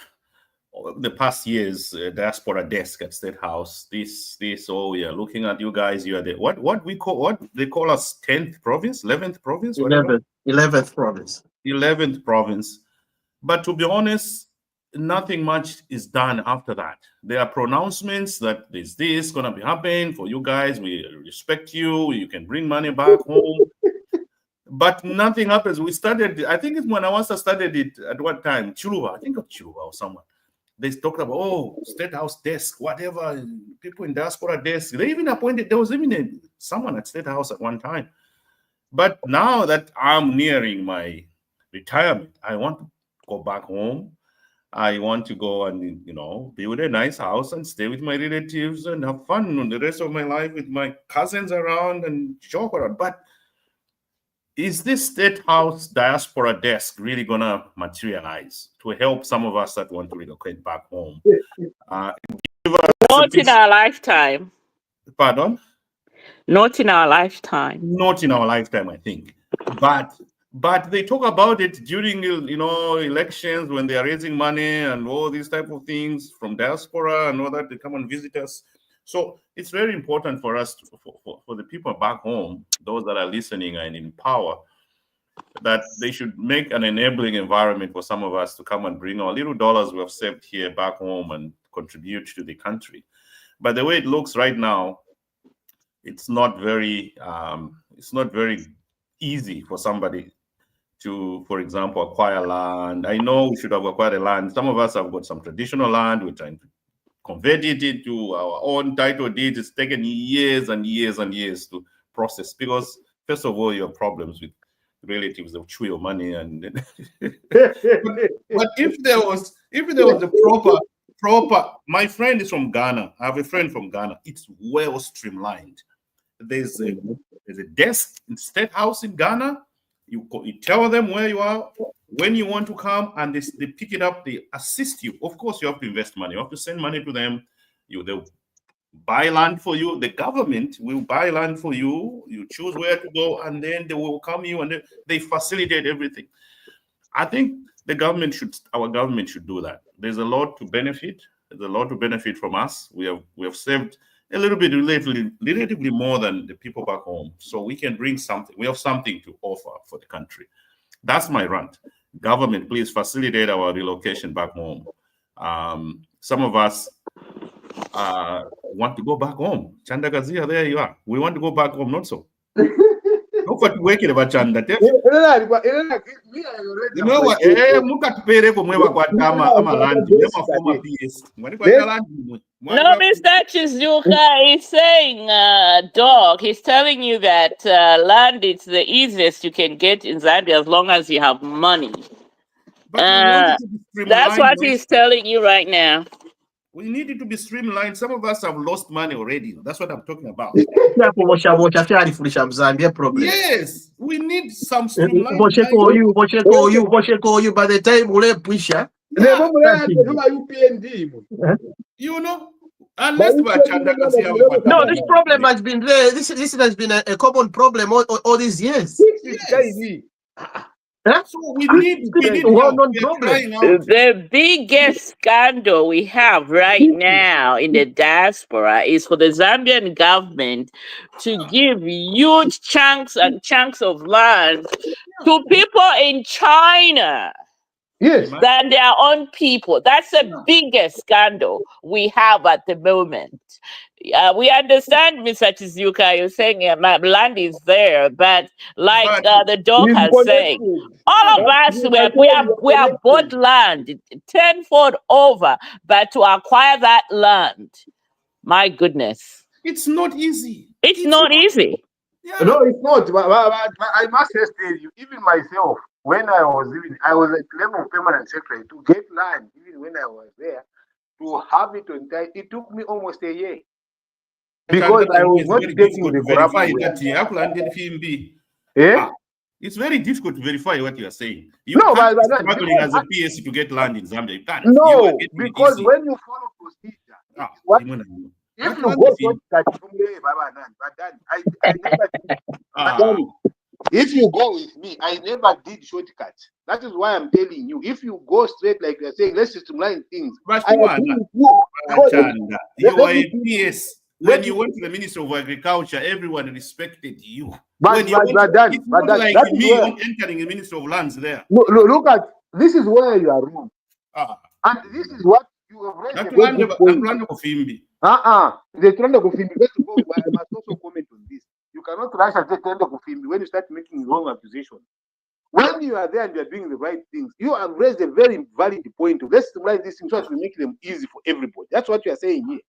past years diaspora desk at State House. This. Oh, we are looking at you guys. You are the what they call us 10th province, 11th province, 11th province. 11th province. But to be honest, nothing much is done after that. There are pronouncements that there's this going to be happening for you guys. We respect you. You can bring money back home. But nothing happens. We started, I think it's when I started it at what time? Chiluba, I think of Chiluba or someone. They talked about, State House desk, whatever, people in diaspora desk. They even appointed, there was even someone at State House at one time. But now that I'm nearing my retirement, I want to go back home. I want to go and, build a nice house and stay with my relatives and have fun the rest of my life with my cousins around and joke around. But is this State House diaspora desk really going to materialize to help some of us that want to relocate back home? Not in our lifetime. Pardon? Not in our lifetime. Not in our lifetime, I think. But they talk about it during, elections when they are raising money and all these type of things from diaspora and all that. They come and visit us. So it's very important for us, for the people back home, those that are listening and in power, that they should make an enabling environment for some of us to come and bring our little dollars we have saved here back home and contribute to the country. But the way it looks right now, it's not very easy for somebody to, for example, acquire land. I know we should have acquired a land. Some of us have got some traditional land. We're trying to convert it into our own title deeds. It's taken years and years and years to process because, first of all, you have problems with relatives that chew your money. And but if there was a proper, my friend is from Ghana. I have a friend from Ghana. It's well streamlined. There's a desk in State House in Ghana. You tell them where you are, when you want to come, and they pick it up. They assist you. Of course, you have to invest money. You have to send money to them. They'll buy land for you. The government will buy land for you. You choose where to go, and then they will come you, and they facilitate everything. I think our government should do that. There's a lot to benefit There's a lot to benefit from us. We have saved a little bit, relatively more than the people back home. So we can bring something. We have something to offer for the country. That's my rant. Government, please facilitate our relocation back home. Some of us want to go back home. Chandagazia, there you are. We want to go back home, not so. You know what? No, Mr. Chizuka is saying, dog, he's telling you that land is the easiest you can get in Zambia as long as you have money. That's what he's telling you right now. We need it to be streamlined. Some of us have lost money already. That's what I'm talking about. Yes, we need some streamlined. By the time you know, unless no, this problem has been there. This has been a common problem all these years. Yes. So we need the biggest scandal we have right now in the diaspora is for the Zambian government to give huge chunks and chunks of land to people in China. Yes. Than their own people. That's the biggest scandal we have at the moment. We understand, Mr. Chizuka, you're saying my land is there, but like the dog has said, all of us we have bought land tenfold over, but to acquire that land, my goodness, it's not easy. It's not easy. Yeah. No, it's not. But I must just tell you, even myself, when I was at level of permanent secretary to get land, even when I was there, to have it on time, it took me almost a year. Because I was not getting the correct. It's very difficult to verify what you are saying. You can't be struggling as a PS to get land in Zambia. You can't. No, because when you follow procedure, if you go shortcut from there, if you go with me, I never did shortcuts. That is why I'm telling you. If you go straight, like you're saying, let's streamline things. But you are a PS. When you went to the Ministry of Agriculture, everyone respected you. But me entering the Ministry of Lands there. Look at this is where you are wrong. And this is what you have raised. The Tranda Gofimbi. Let's go. I must also comment on this. You cannot rush at the Tranda Gofimbi when you start making wrong accusations. When you are there and you are doing the right things, you have raised a very valid point. Let's streamline these things so that we make them easy for everybody. That's what you are saying here.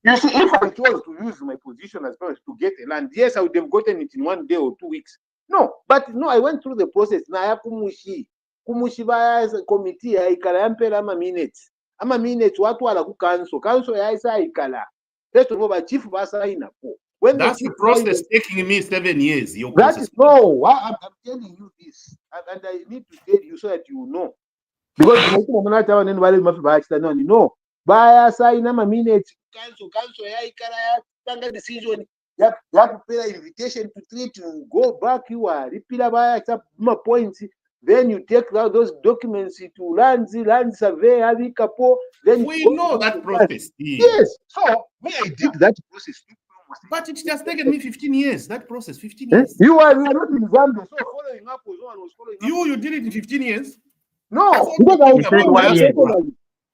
You see, if I chose to use my position as far as to get a land, yes, I would have gotten it in 1 day or 2 weeks. No, but no, I went through the process. Now I have Kumushi committee, I am minutes. I'm a minute, what council ikala. First of all, my chief was when that's the process taking me 7 years. That is no, I'm telling you this, and I need to tell you so that you know. Because no. By sign a minute, council, ya decision. You have to pay an invitation to treat to go back. You are repeat by my points. Then you take out those documents to land survey, then we know that process. Yes. So me, I did that process. But it has taken me 15 years. That process, 15 years. You are not in Zambia, so following up was one was following up. You did it in 15 years? No, because I was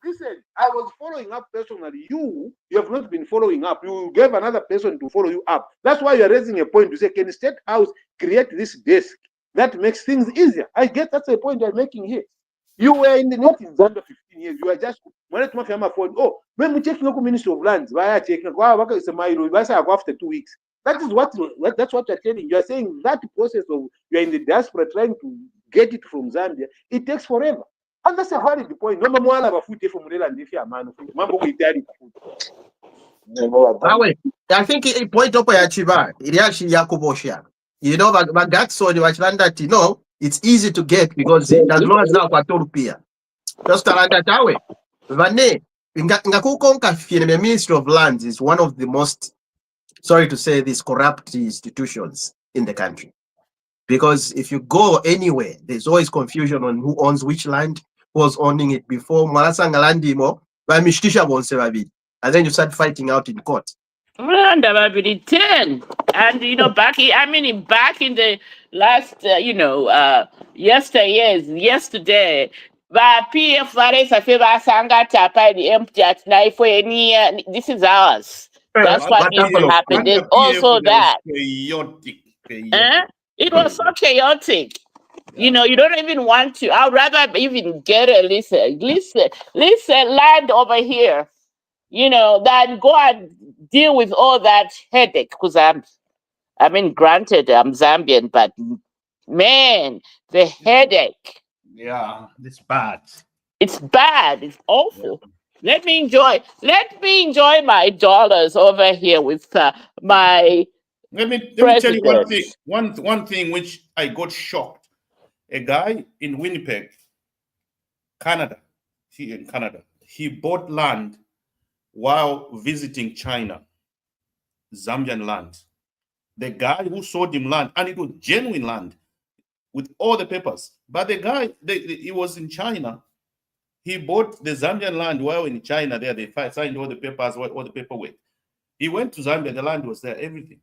listen, I was following up personally. You have not been following up. You gave another person to follow you up. That's why you are raising a point to say, can the State House create this desk that makes things easier? I get that's the point you're making here. You were not in Zambia 15 years. You are just oh, when we checking the Ministry of Lands, after 2 weeks. That's what you're telling. You are saying that process of you are in the diaspora trying to get it from Zambia, it takes forever. And that's a valid point. No more have a food from and if you're a man. I think it point up by Chiba. It actually Yakubosha. You know, but that's so that you know it's easy to get because it as long as now Patorpia. Just like that way. Vane, the Ministry of Lands is one of the most, sorry to say this, corrupt institutions in the country. Because if you go anywhere, there's always confusion on who owns which land, who was owning it before. And then you start fighting out in court. And about 10. And back in the last yesterday PF this is ours. That's what needs to happen. There's also that. Chaotic. It was so chaotic. You don't even want to. I'd rather even get a listen land over here, than go and deal with all that headache. Because granted, I'm Zambian, but man, the headache. Yeah, it's bad. It's bad. It's awful. Yeah. Let me enjoy my dollars over here with my. Let me tell you one thing. One thing which I got shocked. A guy in Winnipeg, Canada, he bought land while visiting China, Zambian land. The guy who sold him land, and it was genuine land with all the papers. But the guy, he was in China. He bought the Zambian land while in China. There, they signed all the papers, all the paperwork. He went to Zambia. The land was there, everything.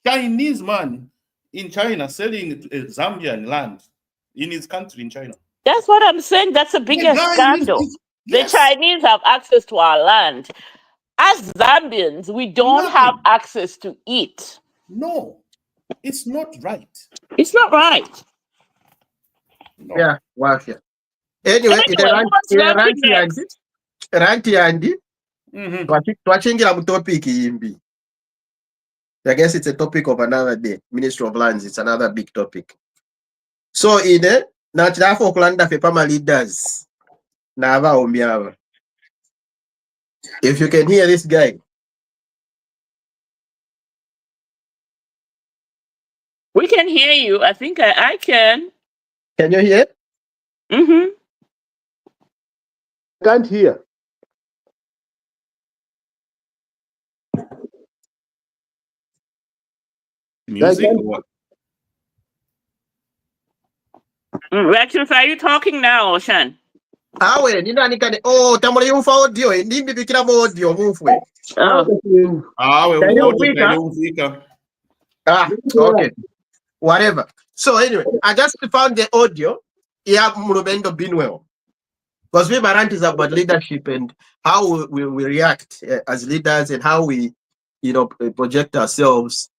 Chinese man in China selling Zambian land in his country in China. That's what I'm saying. That's a biggest scandal. Yes. The Chinese have access to our land. As Zambians, we don't have access to it. No, it's not right. It's not right. No. Yeah, well, yeah. Anyway, ranti yandi twachingira mu topic yimbi. I guess it's a topic of another day. Ministry of Lands, it's another big topic. So ine na tirafa okulanda fe pama leaders na aba ombyaba. If you can hear this guy. We can hear you. I think I can. Can you hear? Mm-hmm. Can't hear. Music or what? Rex, are you talking now, Oshan? Tamale yumfa audio, ndimbi bikira mo audio mufwe. Okay. Whatever. So anyway, I just found the audio. Yeah, Murubendo Binwell. Because we Marant is about leadership and how we react as leaders and how we, project ourselves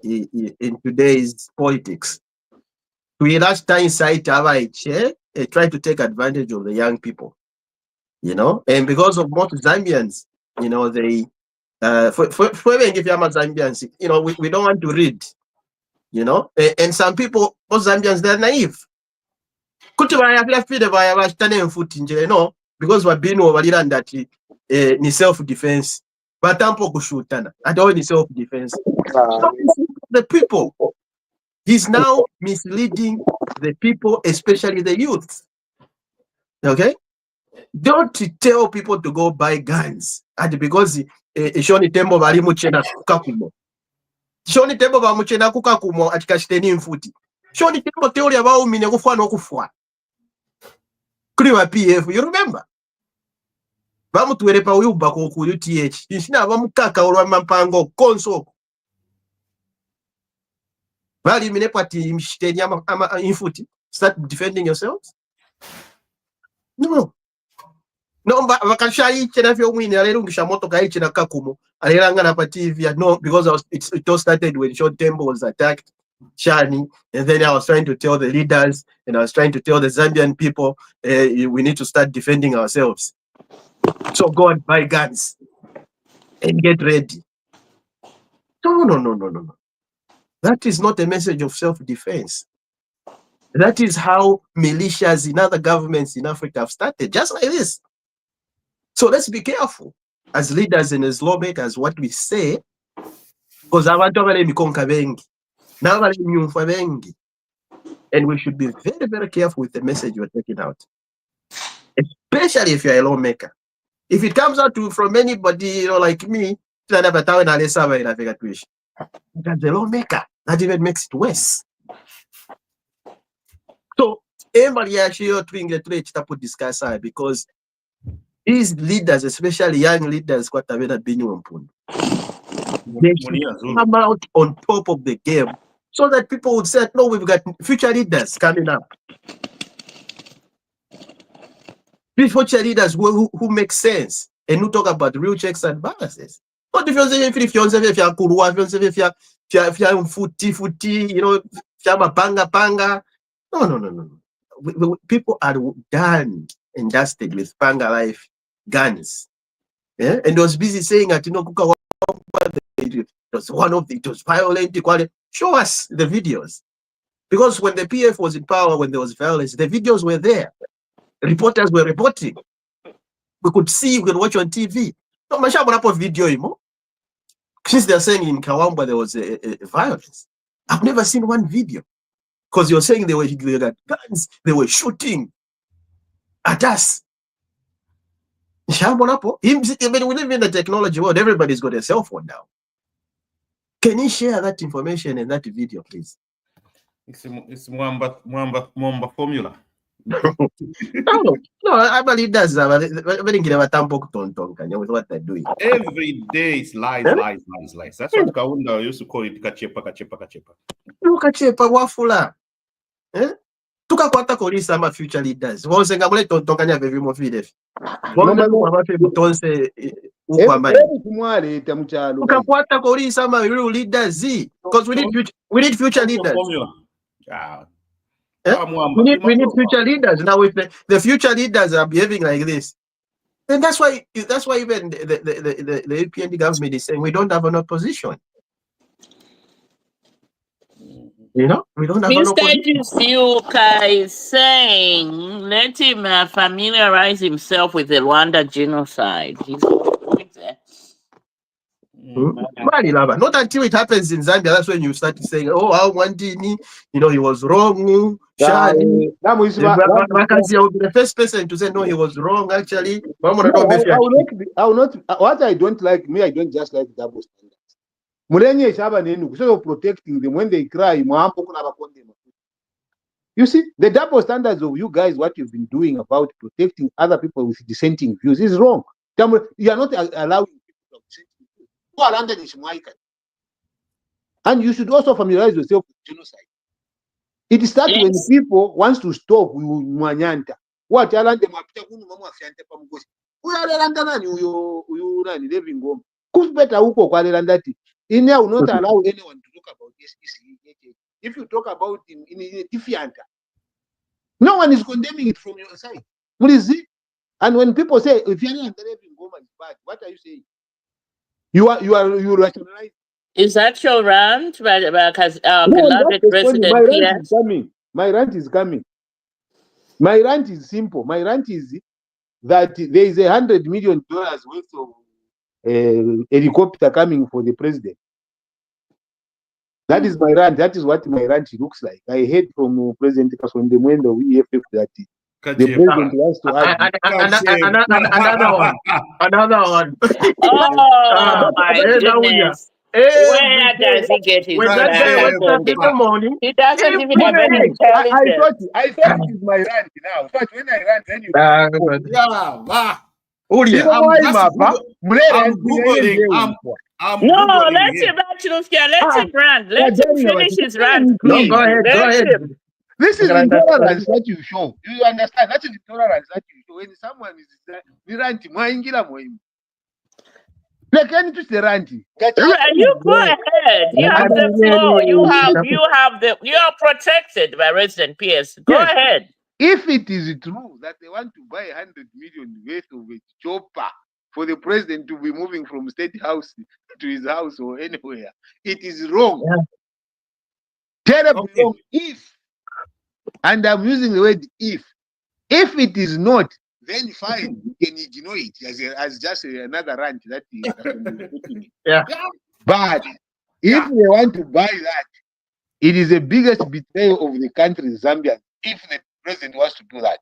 in today's politics. We last time site try to take advantage of the young people, and because of most Zambians, they if you're Zambians, we don't want to read, and some people, most Zambians, they're naive. Because we're being overland that ni self-defense, but tampo kushutana. At all is self-defense. The people. He's now misleading the people, especially the youth. Okay? Don't tell people to go buy guns. And because Shoni Tembo bali muchena kukakumo. Shoni Tembo ba muchena kukakumo atikashiteni mfuti. Shoni Tembo theory about mine kufwa no kufwa. Kuriwa PF, you remember? Bamu tuwerepa uyuba ku UTH. Nshina bamu kaka olwa mampango konso. Bali mine pati mshiteni ama infuti. Start defending yourselves? No. No, bakashai chena fyo mwini alerungisha moto kai chena kakumo. Aleranga na pa TV. No, because it all started when Short Tembo was attacked. Shani, and then I was trying to tell the leaders and I was trying to tell the Zambian people we need to start defending ourselves. So go and buy guns and get ready. No. That is not a message of self-defense. That is how militias in other governments in Africa have started, just like this. So let's be careful as leaders and as lawmakers what we say, because and we should be very, very careful with the message you're taking out, especially if you're a lawmaker. If it comes out from anybody, like me, that's the lawmaker. That even makes it worse. So, everybody actually trying to discuss because these leaders, especially young leaders, they come out on top of the game so that people would say, no, we've got future leaders coming up. Future leaders who make sense and who talk about real checks and balances. Not if you're saying if you're footy, you know, panga. No. People are done and dusted with panga life guns. Yeah? And was busy saying that, you know, it was violent equality. Show us the videos. Because when the PF was in power, when there was violence, the videos were there. Reporters were reporting. We could see, we could watch on TV. No, video, since they're saying in Kawamba there was a violence. I've never seen one video. Because you're saying they got guns, they were shooting at us. I mean, we live in the technology world, everybody's got a cell phone now. Can you share that information in that video, please? It's Mwamba formula. No, I believe that's with what they're doing. Every day it's lies. That's what Kaunda used to call it kachepa. No kachepa wafula. Tukakwata koli sama future leaders. Wose ngamule tontokanya vevi mo fide. Wose mwabafe butonse ukwamani. Tukakwata koli sama real leaders. Because we need future leaders. We need future leaders. Now if the future leaders are behaving like this, then that's why even the APND government is saying we don't have an opposition. You know, we don't have an opposition. Mr. Yuka is saying let him familiarize himself with the Rwanda genocide. He's going there. Not until it happens in Zambia, that's when you start saying, oh, how Wandini, you know, he was wrong. The first person to say, no, he was wrong, actually. I will not, what I don't like, I don't just like double standards. Instead of protecting them when they cry, you see, the double standards of you guys, what you've been doing about protecting other people with dissenting views is wrong. You are not allowing people to dissenting views. Go around the and you should also familiarize yourself with genocide. It starts when people wants to stop Mwanyanta. What around them living home. Better will not allow anyone to talk about this. If you talk about him in Tifianta, no one is condemning it from your side. What is it? And when people say if you're not living home is bad, what are you saying? You rationalize. Is that your rant? Because beloved President my rant is coming. My rant is simple. My rant is that there is $100 million worth of helicopter coming for the president. That is my rant. That is what my rant looks like. I heard from President Kasondemwendo EFF that the president wants to add another one. Oh my goodness. Where does he get his in the morning? He doesn't even have any intelligence. I thought it is my rant now. But when I rant, then you no, let him rant. Let him finish his rant. No, go ahead. This is intolerance that you show. You understand? That is intolerance that you show. When someone is ranting, like any to the ranting. You go ahead. You have the floor. You are protected by Resident PS. Go ahead. If it is true that they want to buy 100 million worth of a chopper for the president to be moving from state house to his house or anywhere, it is wrong. Terribly wrong. If, and I'm using the word if it is not, then fine, you can ignore it as just another rant that is putting it. But if they want to buy that, it is the biggest betrayal of the country, Zambia, if the president wants to do that.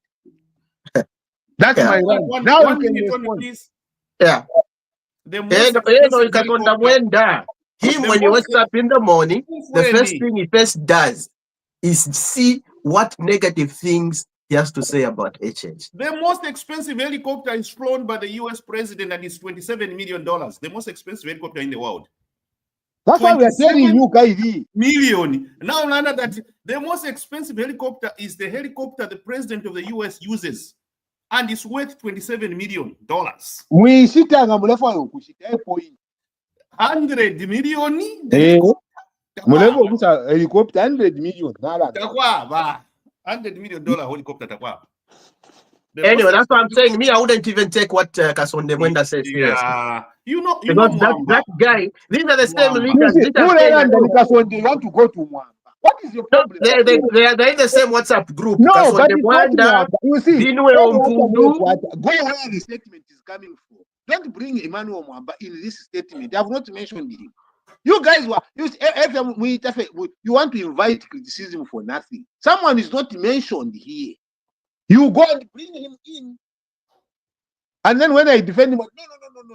That's my rant. Now you can respond. When he wakes up in the morning, the first thing he first does is see what negative things he has to say about HH. The most expensive helicopter is flown by the US president and it's $27 million. The most expensive helicopter in the world. That's why we are telling you guys. Million. Now, Lana, that the most expensive helicopter is the helicopter the president of the US uses. And it's worth $27 million. We sit down and point. 100 million? Helicopter 100 million. $100 million helicopter. Anyway, that's what I'm saying. Me, I wouldn't even take what Kasonde Mwenda says seriously. Yeah. You know that guy, these are the same leaders. Kasonde want to go to Mwamba. What is your problem? They're in the same WhatsApp group. No, but you see, go where the statement is coming from. Don't bring Emmanuel Mwamba in this statement. I have not mentioned him. You guys you want to invite criticism for nothing. Someone is not mentioned here. You go and bring him in. And then when I defend him, no,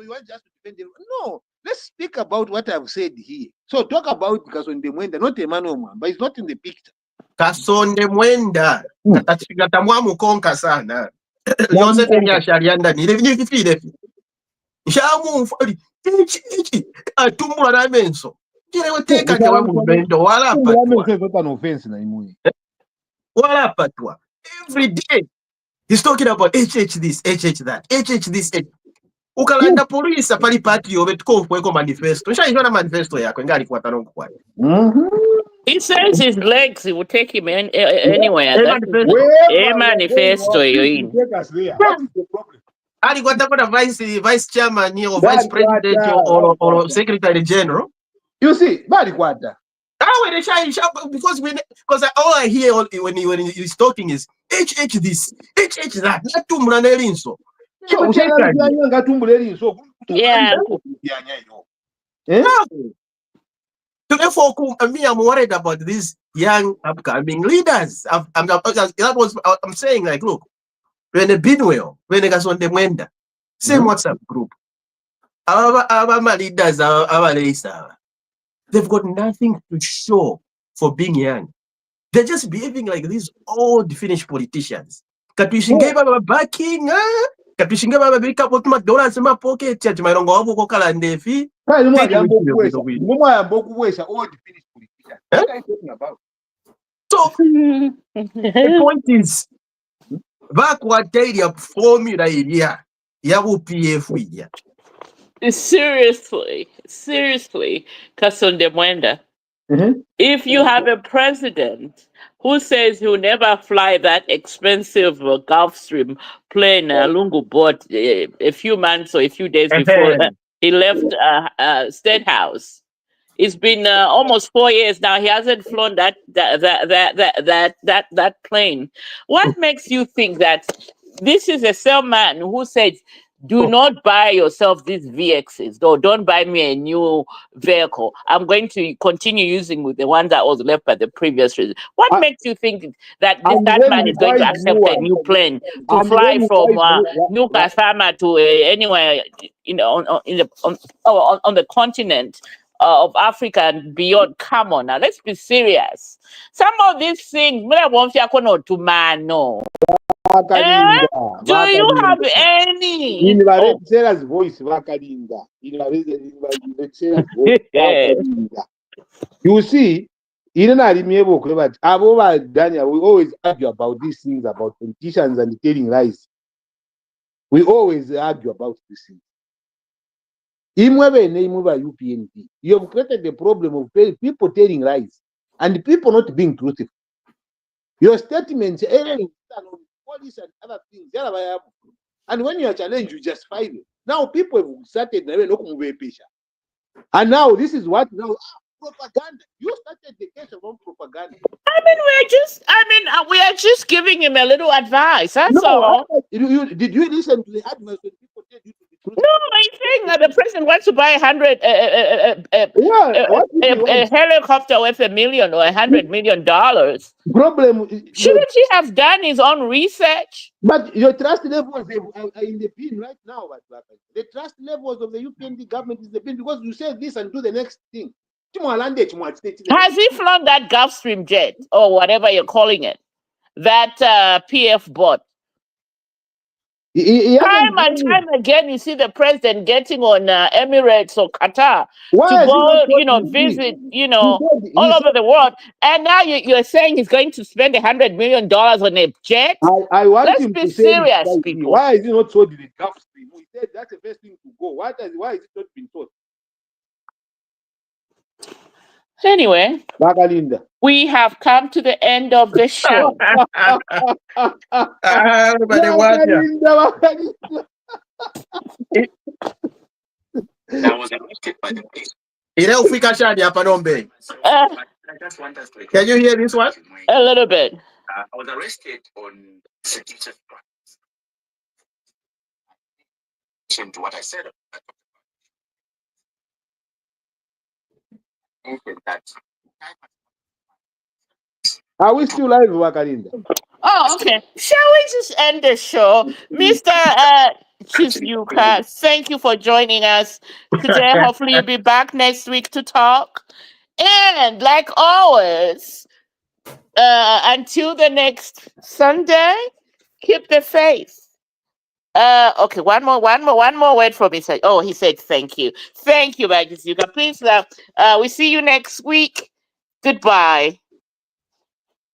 you want just to defend him. No, let's speak about what I've said here. So talk about Kasonde Mwenda, not Emmanuel Mwamba. He's not in the picture. Kasonde Mwenda. Katamwamu konka sana. Yose tenya sharianda ni levi. Shamu mfali. Atumula na menso. Kirewe teka kewe mwendo. Wala patwa. Every day. He's talking about HH this, HH that, HH this, HH. Ukalanda police pali party obetuko kweko manifesto. Nshayishona manifesto yako ngali kwa tanongo kwa. He says his legs, he will take him anywhere. A manifesto. What's the problem? Ali kwa vice chairman or vice president or secretary general. You see, bali kwata. Because all I hear when he's talking is HH this, HH that, not too mranelinso. Yeah. Therefore, I'm worried about these young upcoming leaders. I'm saying, like, look, when the Binwell, when the Kasonde Mwenda, same WhatsApp group, our leaders, our leaders, they've got nothing to show for being young. They're just behaving like these old Finnish politicians. Katwishinge baba backing, Katwishinge baba bika potuma dollars in my pocket, chat my longo abo kokala ndefi. Old Finnish politicians. What are you talking about? So the point is, back what they formula idea, yabu PF idea. Seriously, Kasonde Mwenda. If you have a president who says he'll never fly that expensive Gulfstream plane Lungu bought a few months or a few days before he left State House, it's been almost 4 years now. He hasn't flown that plane. What makes you think that this is a salesman who said, do not buy yourself these VXs, or don't buy me a new vehicle. I'm going to continue using with the one that was left by the previous president. What makes you think that that man is going to accept a new plane to fly from New Kasama to anywhere, on the continent of Africa and beyond? Come on now, let's be serious. Some of these things, do you have any? In the voice, you see, we always argue about these things about politicians and telling lies. We always argue about these things. You have created the problem of people telling lies and people not being truthful. Your statements, police and other things, and when you are challenged, you justify it. Now people have started, and now this is what now propaganda. You started the case of propaganda. We are just giving him a little advice. That's all. Did you listen to the advice when people tell you to be truthful? No, I'm saying that the president wants to buy a helicopter worth $1 million or $100 million. Problem. Shouldn't he have done his own research? But your trust levels are in the pin right now. The trust levels of the UPND government is the pin because you say this and do the next thing. Has he flown that Gulfstream jet or whatever you're calling it? that PF bought. Time and time again, you see the president getting on Emirates or Qatar to go, visit, all over the world. And now you're saying he's going to spend $100 million on a jet? I want Let's him be to serious, say, people. why is he not sold in the Gulf Stream? He said that's the first thing to go. Why is it not being sold? Anyway, we have come to the end of the show. Can you hear this one? A little bit. I was arrested on seductive crimes. To what I said. Are we still live, Wakalinda? Oh, okay. Shall we just end the show? Mr. Chizuka, thank you for joining us today. Hopefully you'll be back next week to talk. And like always, until the next Sunday, keep the faith. Okay, one more word from me. Oh, he said thank you. Thank you, Chizuka. Please, we see you next week. Goodbye.